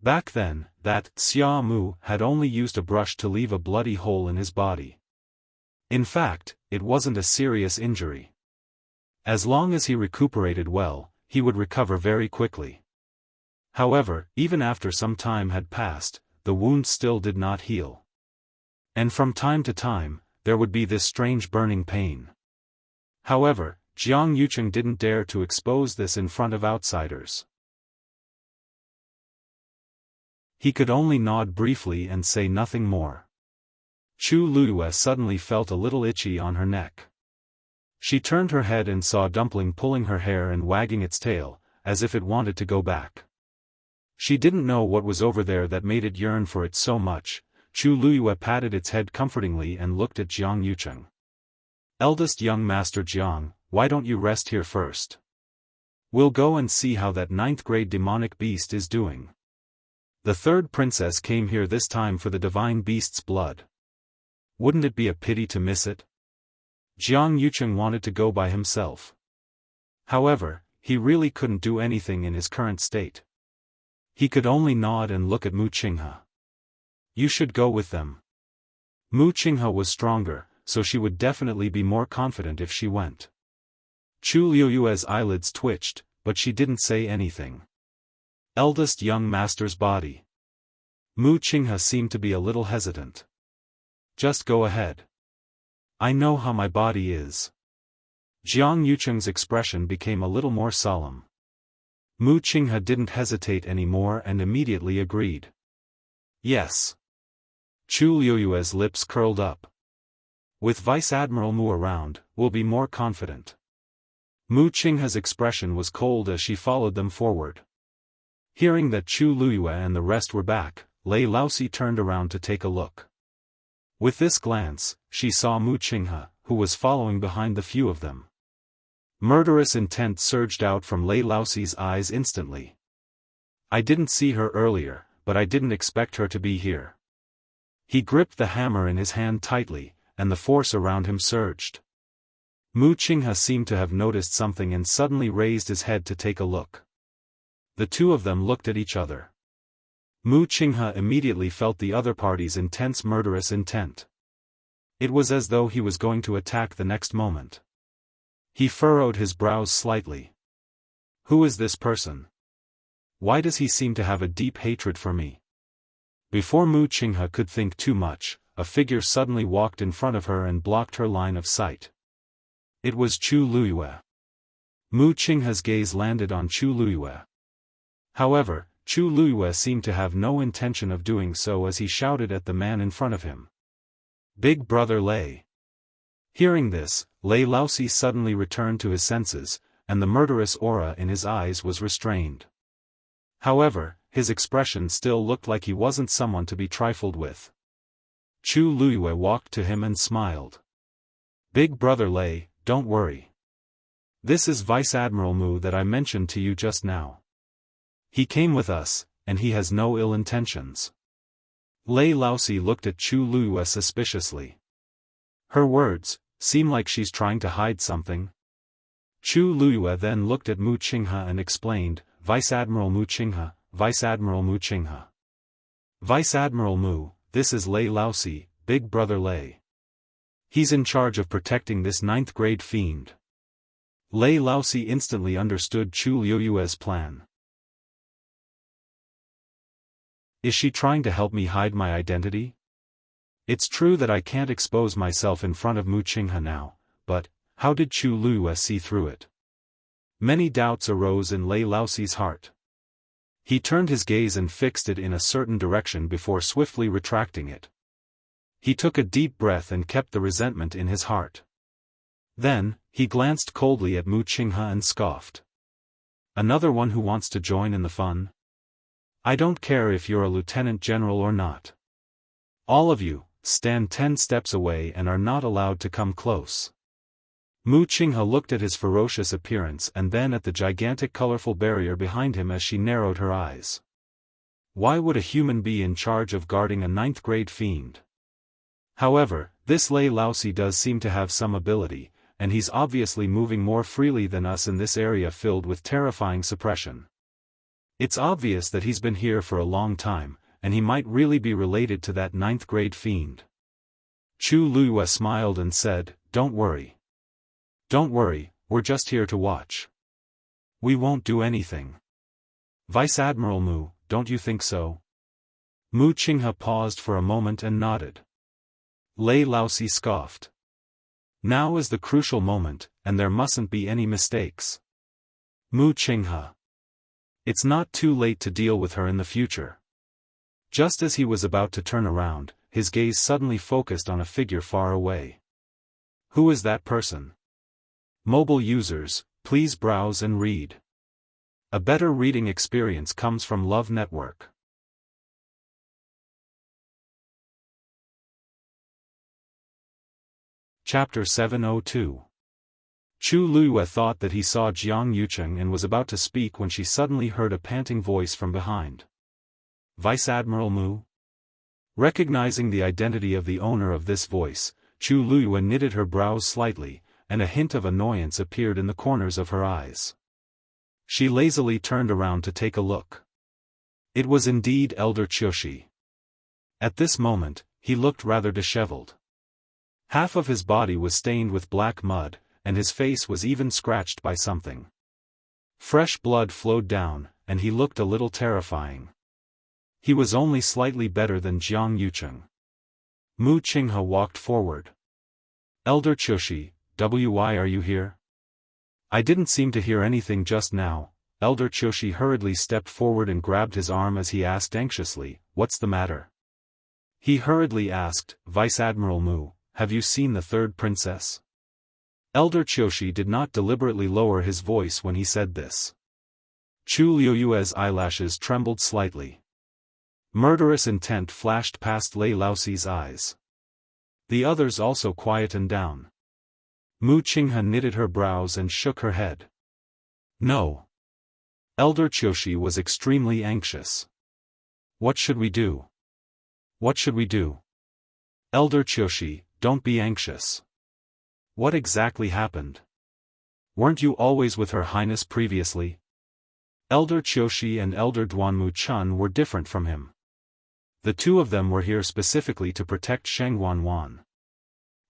Back then, that Xia Mu had only used a brush to leave a bloody hole in his body. In fact, it wasn't a serious injury. As long as he recuperated well, he would recover very quickly. However, even after some time had passed, the wound still did not heal. And from time to time, there would be this strange burning pain. However, Jiang Yucheng didn't dare to expose this in front of outsiders. He could only nod briefly and say nothing more. Chu Luiyue suddenly felt a little itchy on her neck. She turned her head and saw Dumpling pulling her hair and wagging its tail, as if it wanted to go back. She didn't know what was over there that made it yearn for it so much. Chu Luyue patted its head comfortingly and looked at Jiang Yucheng. Eldest young master Jiang, why don't you rest here first? We'll go and see how that 9th grade demonic beast is doing. The third princess came here this time for the divine beast's blood. Wouldn't it be a pity to miss it? Jiang Yucheng wanted to go by himself. However, he really couldn't do anything in his current state. He could only nod and look at Mu Qinghe. You should go with them. Mu Qinghe was stronger, so she would definitely be more confident if she went. Chu Liuyue's eyelids twitched, but she didn't say anything. Eldest young master's body. Mu Qinghe seemed to be a little hesitant. Just go ahead. I know how my body is. Jiang Yucheng's expression became a little more solemn. Mu Qinghe didn't hesitate anymore and immediately agreed. Yes. Chu Liuyue's lips curled up. With Vice Admiral Mu around, we'll be more confident. Mu Qinghe's expression was cold as she followed them forward. Hearing that Chu Luyue and the rest were back, Lei Laosi turned around to take a look. With this glance, she saw Mu Qinghe, who was following behind the few of them. Murderous intent surged out from Lei Laosi's eyes instantly. I didn't see her earlier, but I didn't expect her to be here. He gripped the hammer in his hand tightly, and the force around him surged. Mu Qinghe seemed to have noticed something and suddenly raised his head to take a look. The two of them looked at each other. Mu Qinghe immediately felt the other party's intense murderous intent. It was as though he was going to attack the next moment. He furrowed his brows slightly. Who is this person? Why does he seem to have a deep hatred for me? Before Mu Qinghe could think too much, a figure suddenly walked in front of her and blocked her line of sight. It was Chu Luyue. Mu Qinghe's gaze landed on Chu Luyue. However, Chu Luyue seemed to have no intention of doing so as he shouted at the man in front of him. Big brother Lei. Hearing this, Lei Laosi suddenly returned to his senses, and the murderous aura in his eyes was restrained. However, his expression still looked like he wasn't someone to be trifled with. Chu Luyue walked to him and smiled. Big brother Lei, don't worry. This is Vice Admiral Mu that I mentioned to you just now. He came with us, and he has no ill intentions. Lei Laosi looked at Chu Luyue suspiciously. Her words seem like she's trying to hide something. Chu Luyue then looked at Mu Qinghe and explained, Vice Admiral Mu Qinghe, Vice Admiral Mu Qinghe. Vice Admiral Mu, this is Lei Laosi, Big Brother Lei. He's in charge of protecting this 9th grade fiend. Lei Laosi instantly understood Chu Liuyue's plan. Is she trying to help me hide my identity? It's true that I can't expose myself in front of Mu Qinghe now, but how did Chu Luyue see through it? Many doubts arose in Lei Laosi's heart. He turned his gaze and fixed it in a certain direction before swiftly retracting it. He took a deep breath and kept the resentment in his heart. Then, he glanced coldly at Mu Qinghe and scoffed. Another one who wants to join in the fun? I don't care if you're a lieutenant general or not. All of you, stand 10 steps away and are not allowed to come close. Mu Qinghe looked at his ferocious appearance and then at the gigantic colorful barrier behind him as she narrowed her eyes. Why would a human be in charge of guarding a 9th grade fiend? However, this Lei Laosi does seem to have some ability, and he's obviously moving more freely than us in this area filled with terrifying suppression. It's obvious that he's been here for a long time, and he might really be related to that 9th grade fiend. Chu Luyue smiled and said, Don't worry. Don't worry, we're just here to watch. We won't do anything. Vice Admiral Mu, don't you think so? Mu Qinghe paused for a moment and nodded. Lei Laosi scoffed. Now is the crucial moment, and there mustn't be any mistakes. Mu Qinghe. It's not too late to deal with her in the future. Just as he was about to turn around, his gaze suddenly focused on a figure far away. Who is that person? Mobile users, please browse and read. A better reading experience comes from Love Network. Chapter 702. Chu Luiyue thought that he saw Jiang Yucheng and was about to speak when she suddenly heard a panting voice from behind. Vice Admiral Mu? Recognizing the identity of the owner of this voice, Chu Luiyue knitted her brows slightly, and a hint of annoyance appeared in the corners of her eyes. She lazily turned around to take a look. It was indeed Elder Qiushi. At this moment, he looked rather disheveled. Half of his body was stained with black mud, and his face was even scratched by something. Fresh blood flowed down, and he looked a little terrifying. He was only slightly better than Jiang Yucheng. Mu Qinghe walked forward. Elder Qiushi, why are you here? I didn't seem to hear anything just now. Elder Qiushi hurriedly stepped forward and grabbed his arm as he asked anxiously, what's the matter? He hurriedly asked, Vice Admiral Mu, have you seen the third princess? Elder Qiushi did not deliberately lower his voice when he said this. Chu Luiyue's eyelashes trembled slightly. Murderous intent flashed past Lei Laoxi's eyes. The others also quietened down. Mu Qinghe knitted her brows and shook her head. No. Elder Qiushi was extremely anxious. What should we do? What should we do? Elder Qiushi, don't be anxious. What exactly happened? Weren't you always with Her Highness previously? Elder Qiushi and Elder Duanmu Chun were different from him. The two of them were here specifically to protect Sheng Wanwan.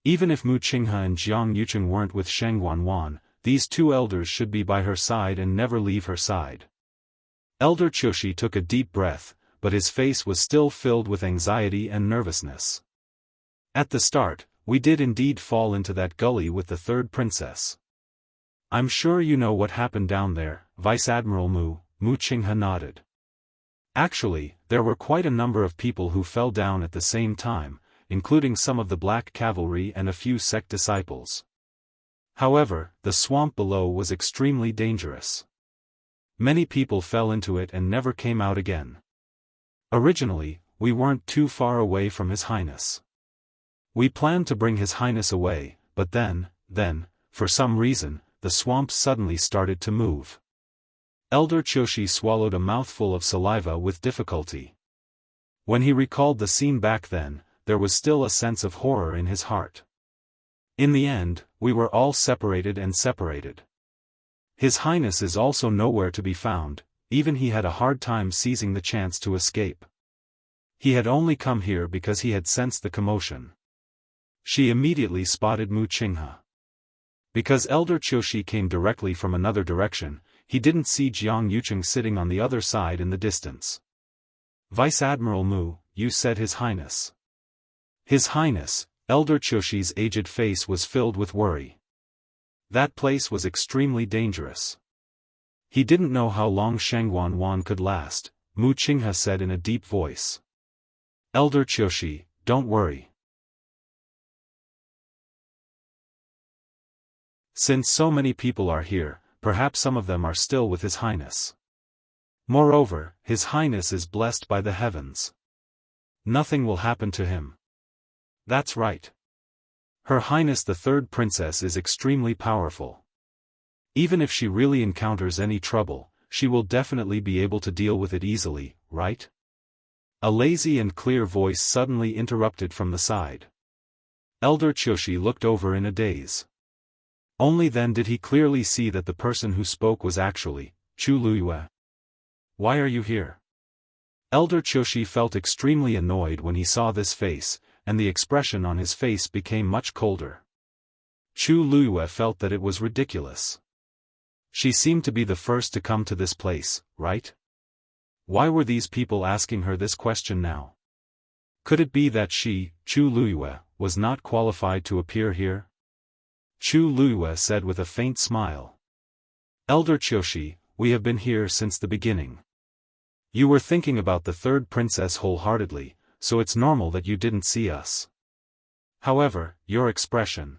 Even if Mu Qinghe and Jiang Yucheng weren't with Sheng Wanwan, these two elders should be by her side and never leave her side. Elder Qiushi took a deep breath, but his face was still filled with anxiety and nervousness. At the start, we did indeed fall into that gully with the third princess. I'm sure you know what happened down there, Vice Admiral Mu Qinghe nodded. Actually, there were quite a number of people who fell down at the same time, including some of the Black Cavalry and a few sect disciples. However, the swamp below was extremely dangerous. Many people fell into it and never came out again. Originally, we weren't too far away from His Highness. We planned to bring His Highness away, but then, for some reason, the swamp suddenly started to move. Elder Qiushi swallowed a mouthful of saliva with difficulty. When he recalled the scene back then, there was still a sense of horror in his heart. In the end, we were all separated. His Highness is also nowhere to be found, even he had a hard time seizing the chance to escape. He had only come here because he had sensed the commotion. She immediately spotted Mu Qinghe. Because Elder Qiushi came directly from another direction, he didn't see Jiang Yucheng sitting on the other side in the distance. Vice Admiral Mu, you said His Highness. His Highness, Elder Qiushi's aged face was filled with worry. That place was extremely dangerous. He didn't know how long Sheng Wanwan could last, Mu Qinghe said in a deep voice. Elder Qiushi, don't worry. Since so many people are here, perhaps some of them are still with His Highness. Moreover, His Highness is blessed by the heavens. Nothing will happen to him. That's right. Her Highness the Third Princess is extremely powerful. Even if she really encounters any trouble, she will definitely be able to deal with it easily, right? A lazy and clear voice suddenly interrupted from the side. Elder Qiushi looked over in a daze. Only then did he clearly see that the person who spoke was actually Chu Luiyue. Why are you here? Elder Qiushi felt extremely annoyed when he saw this face, and the expression on his face became much colder. Chu Luiyue felt that it was ridiculous. She seemed to be the first to come to this place, right? Why were these people asking her this question now? Could it be that she, Chu Luiyue, was not qualified to appear here? Chu Luiyue said with a faint smile. Elder Qiushi, we have been here since the beginning. You were thinking about the third princess wholeheartedly, so it's normal that you didn't see us. However, your expression.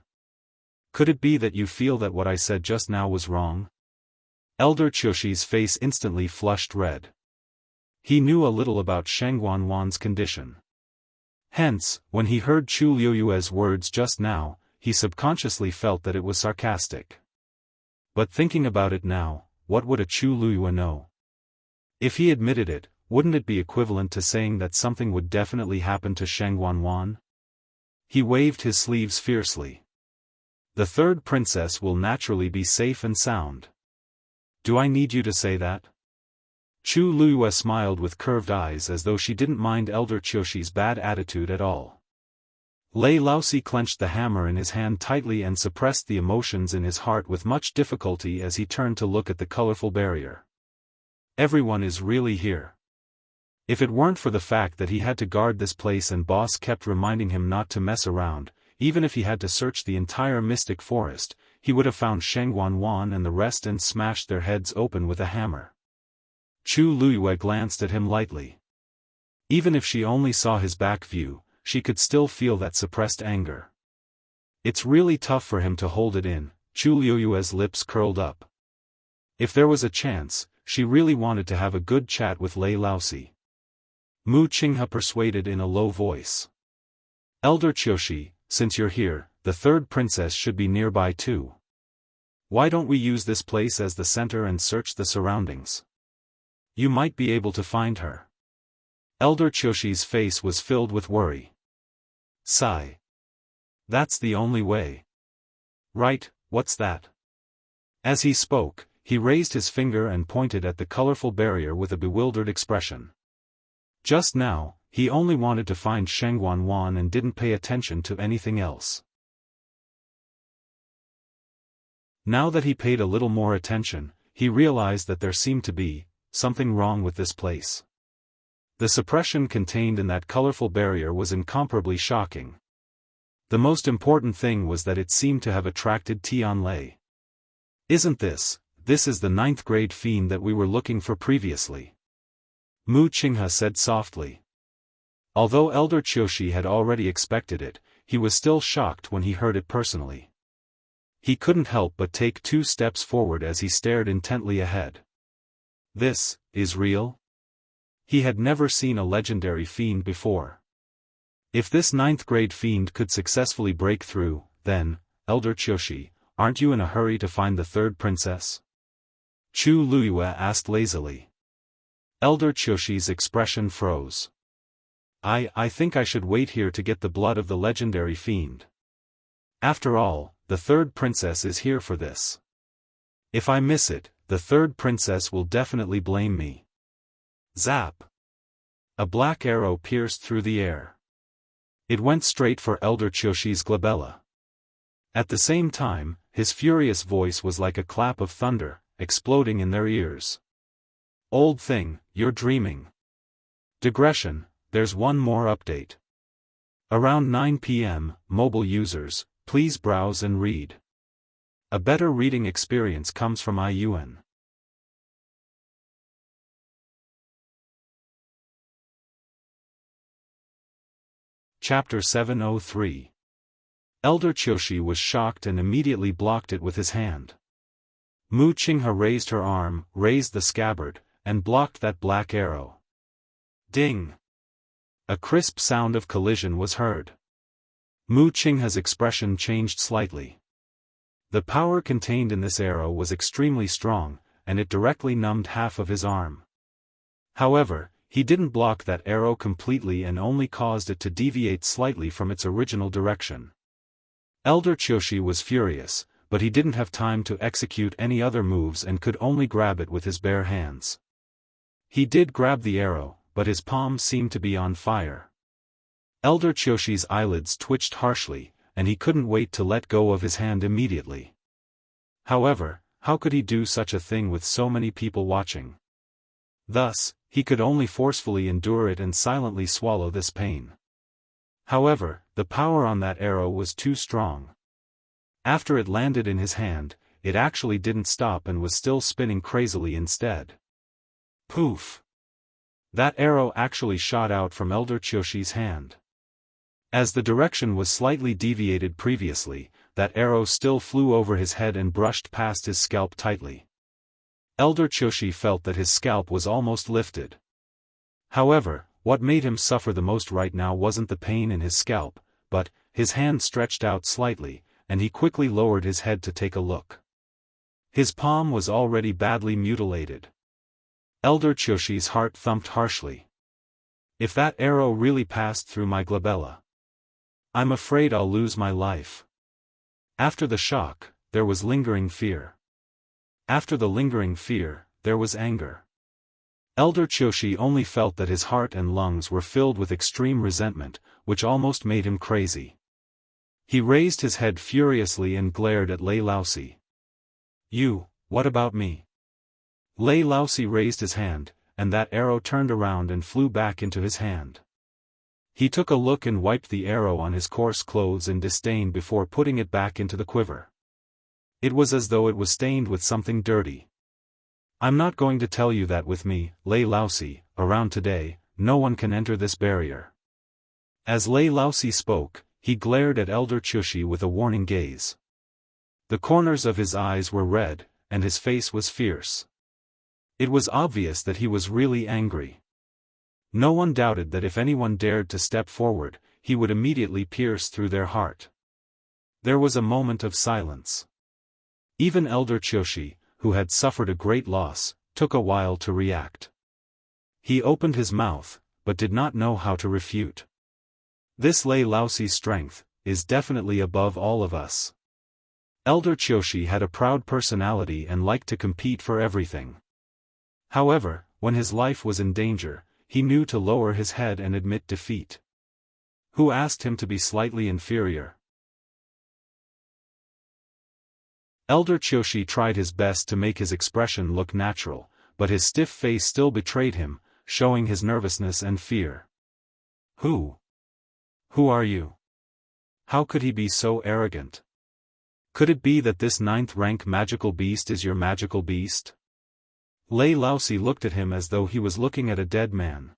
Could it be that you feel that what I said just now was wrong? Elder Qiushi's face instantly flushed red. He knew a little about Sheng Wanwan's condition. Hence, when he heard Chu Liuyue's words just now, he subconsciously felt that it was sarcastic. But thinking about it now, what would a Chu Liuyue know? If he admitted it, wouldn't it be equivalent to saying that something would definitely happen to Sheng Wanwan? He waved his sleeves fiercely. The third princess will naturally be safe and sound. Do I need you to say that? Chu Liuyue smiled with curved eyes as though she didn't mind Elder Qiushi's bad attitude at all. Lei Laosi clenched the hammer in his hand tightly and suppressed the emotions in his heart with much difficulty as he turned to look at the colorful barrier. Everyone is really here. If it weren't for the fact that he had to guard this place and boss kept reminding him not to mess around, even if he had to search the entire mystic forest, he would have found Sheng Wanwan and the rest and smashed their heads open with a hammer. Chu Liuyue glanced at him lightly. Even if she only saw his back view, she could still feel that suppressed anger. It's really tough for him to hold it in. Chu Liuyue's lips curled up. If there was a chance, she really wanted to have a good chat with Lei Laosi. Mu Qinghe persuaded in a low voice. Elder Qiushi, since you're here, the third princess should be nearby too. Why don't we use this place as the center and search the surroundings? You might be able to find her. Elder Qiushi's face was filled with worry. Sigh. That's the only way. Right, what's that? As he spoke, he raised his finger and pointed at the colorful barrier with a bewildered expression. Just now, he only wanted to find Sheng Wanwan and didn't pay attention to anything else. Now that he paid a little more attention, he realized that there seemed to be something wrong with this place. The suppression contained in that colorful barrier was incomparably shocking. The most important thing was that it seemed to have attracted Tian Lei. Isn't this is the 9th grade fiend that we were looking for previously? Mu Qinghe said softly. Although Elder Qiushi had already expected it, he was still shocked when he heard it personally. He couldn't help but take 2 steps forward as he stared intently ahead. This is real? He had never seen a legendary fiend before. If this 9th grade fiend could successfully break through, then, Elder Qiushi, aren't you in a hurry to find the third princess? Chu Liuyue asked lazily. Elder Qiushi's expression froze. I think I should wait here to get the blood of the legendary fiend. After all, the third princess is here for this. If I miss it, the third princess will definitely blame me. Zap! A black arrow pierced through the air. It went straight for Elder Qiushi's glabella. At the same time, his furious voice was like a clap of thunder, exploding in their ears. Old thing, you're dreaming. Digression, there's one more update. Around 9 p.m., mobile users, please browse and read. A better reading experience comes from IUN. Chapter 703. Elder Qiushi was shocked and immediately blocked it with his hand. Mu Qinghe raised her arm, raised the scabbard, and blocked that black arrow. Ding! A crisp sound of collision was heard. Mu Qinghe's expression changed slightly. The power contained in this arrow was extremely strong, and it directly numbed half of his arm. However, he didn't block that arrow completely and only caused it to deviate slightly from its original direction. Elder Qiushi was furious, but he didn't have time to execute any other moves and could only grab it with his bare hands. He did grab the arrow, but his palm seemed to be on fire. Elder Qiushi's eyelids twitched harshly, and he couldn't wait to let go of his hand immediately. However, how could he do such a thing with so many people watching? Thus, he could only forcefully endure it and silently swallow this pain. However, the power on that arrow was too strong. After it landed in his hand, it actually didn't stop and was still spinning crazily instead. Poof! That arrow actually shot out from Elder Qiushi's hand. As the direction was slightly deviated previously, that arrow still flew over his head and brushed past his scalp tightly. Elder Choshi felt that his scalp was almost lifted. However, what made him suffer the most right now wasn't the pain in his scalp, but his hand stretched out slightly, and he quickly lowered his head to take a look. His palm was already badly mutilated. Elder Choshi's heart thumped harshly. If that arrow really passed through my glabella, I'm afraid I'll lose my life. After the shock, there was lingering fear. After the lingering fear, there was anger. Elder Choshi only felt that his heart and lungs were filled with extreme resentment, which almost made him crazy. He raised his head furiously and glared at Lei Laosi. "You, what about me?" Lei Laosi raised his hand, and that arrow turned around and flew back into his hand. He took a look and wiped the arrow on his coarse clothes in disdain before putting it back into the quiver. It was as though it was stained with something dirty. "I'm not going to tell you that with me, Lei Laosi, around today, no one can enter this barrier." As Lei Laosi spoke, he glared at Elder Choshi with a warning gaze. The corners of his eyes were red, and his face was fierce. It was obvious that he was really angry. No one doubted that if anyone dared to step forward, he would immediately pierce through their heart. There was a moment of silence. Even Elder Choshi, who had suffered a great loss, took a while to react. He opened his mouth, but did not know how to refute. This Lei Laosi's strength is definitely above all of us. Elder Choshi had a proud personality and liked to compete for everything. However, when his life was in danger, he knew to lower his head and admit defeat. Who asked him to be slightly inferior? Elder Choshi tried his best to make his expression look natural, but his stiff face still betrayed him, showing his nervousness and fear. Who are you? How could he be so arrogant? Could it be that this 9th-rank magical beast is your magical beast? Lei Laosi looked at him as though he was looking at a dead man.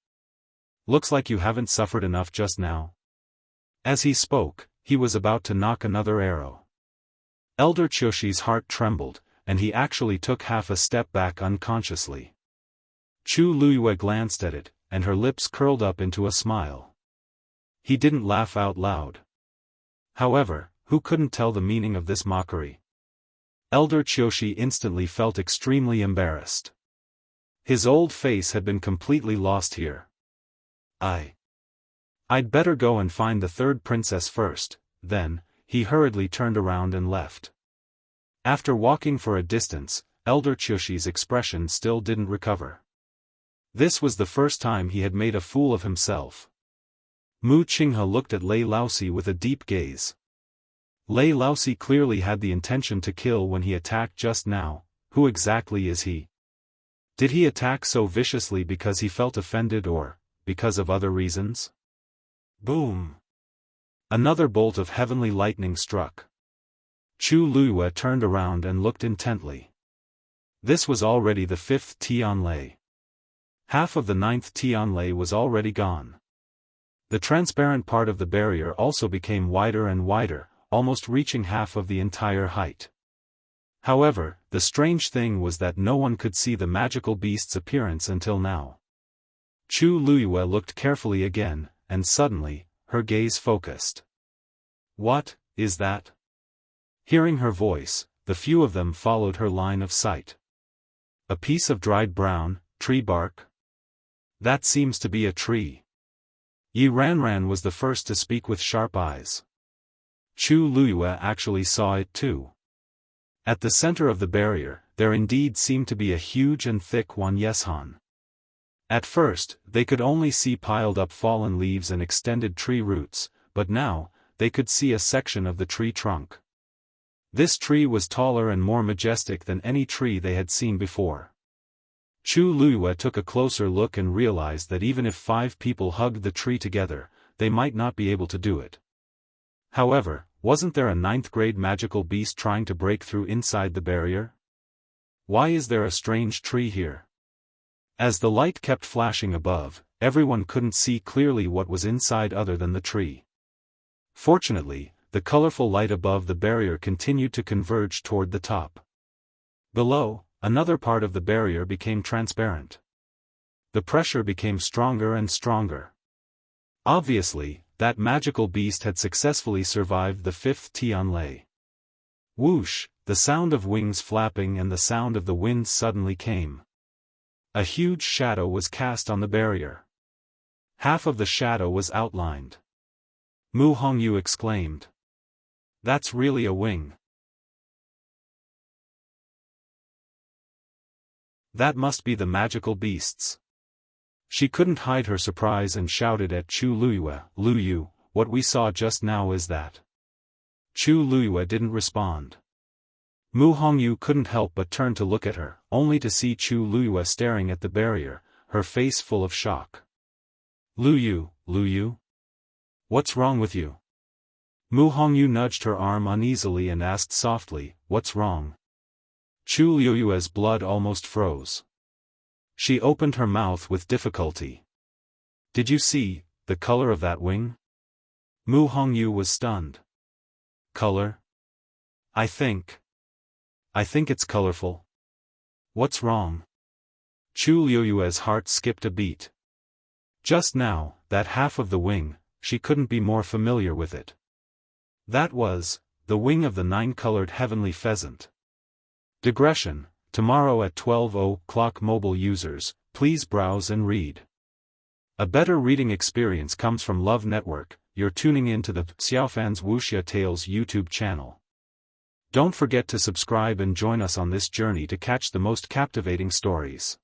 Looks like you haven't suffered enough just now. As he spoke, he was about to knock another arrow. Elder Choshi's heart trembled, and he actually took half a step back unconsciously. Chu Luyue glanced at it, and her lips curled up into a smile. He didn't laugh out loud. However, who couldn't tell the meaning of this mockery? Elder Choshi instantly felt extremely embarrassed. His old face had been completely lost here. I'd better go and find the 3rd princess first, then. He hurriedly turned around and left. After walking for a distance, Elder Choshi's expression still didn't recover. This was the first time he had made a fool of himself. Mu Qinghe looked at Lei Laosi with a deep gaze. Lei Laosi clearly had the intention to kill when he attacked just now. Who exactly is he? Did he attack so viciously because he felt offended or because of other reasons? Boom! Another bolt of heavenly lightning struck. Chu Luyue turned around and looked intently. This was already the 5th Tianlei. Half of the 9th Tianlei was already gone. The transparent part of the barrier also became wider and wider, almost reaching half of the entire height. However, the strange thing was that no one could see the magical beast's appearance until now. Chu Luyue looked carefully again, and suddenly, her gaze focused. What is that? Hearing her voice, the few of them followed her line of sight. A piece of dried brown, tree bark? That seems to be a tree. Yi Ranran was the first to speak with sharp eyes. Chu Luyue actually saw it too. At the center of the barrier, there indeed seemed to be a huge and thick one Yeshan. At first, they could only see piled up fallen leaves and extended tree roots, but now, they could see a section of the tree trunk. This tree was taller and more majestic than any tree they had seen before. Chu Luyue took a closer look and realized that even if 5 people hugged the tree together, they might not be able to do it. However, wasn't there a 9th-grade magical beast trying to break through inside the barrier? Why is there a strange tree here? As the light kept flashing above, everyone couldn't see clearly what was inside other than the tree. Fortunately, the colorful light above the barrier continued to converge toward the top. Below, another part of the barrier became transparent. The pressure became stronger and stronger. Obviously, that magical beast had successfully survived the fifth Tianlei. Whoosh, the sound of wings flapping and the sound of the wind suddenly came. A huge shadow was cast on the barrier. Half of the shadow was outlined. Mu Hongyu exclaimed. That's really a wing. That must be the magical beasts. She couldn't hide her surprise and shouted at Chu Luyue, Luyu, what we saw just now is that. Chu Luyue didn't respond. Mu Hongyu couldn't help but turn to look at her, only to see Chu Luyue staring at the barrier, her face full of shock. Luyu, Luyu? What's wrong with you? Mu Hongyu nudged her arm uneasily and asked softly, what's wrong? Chu Luyue's blood almost froze. She opened her mouth with difficulty. Did you see the color of that wing? Mu Hongyu was stunned. Color? I think it's colorful. What's wrong? Chu Luyue's heart skipped a beat. Just now, that half of the wing, she couldn't be more familiar with it. That was the wing of the 9-colored heavenly pheasant. Digression. Tomorrow at 12:00 mobile users, please browse and read. A better reading experience comes from Love Network. You're tuning in to the Xiaofan's Wuxia Tales YouTube channel. Don't forget to subscribe and join us on this journey to catch the most captivating stories.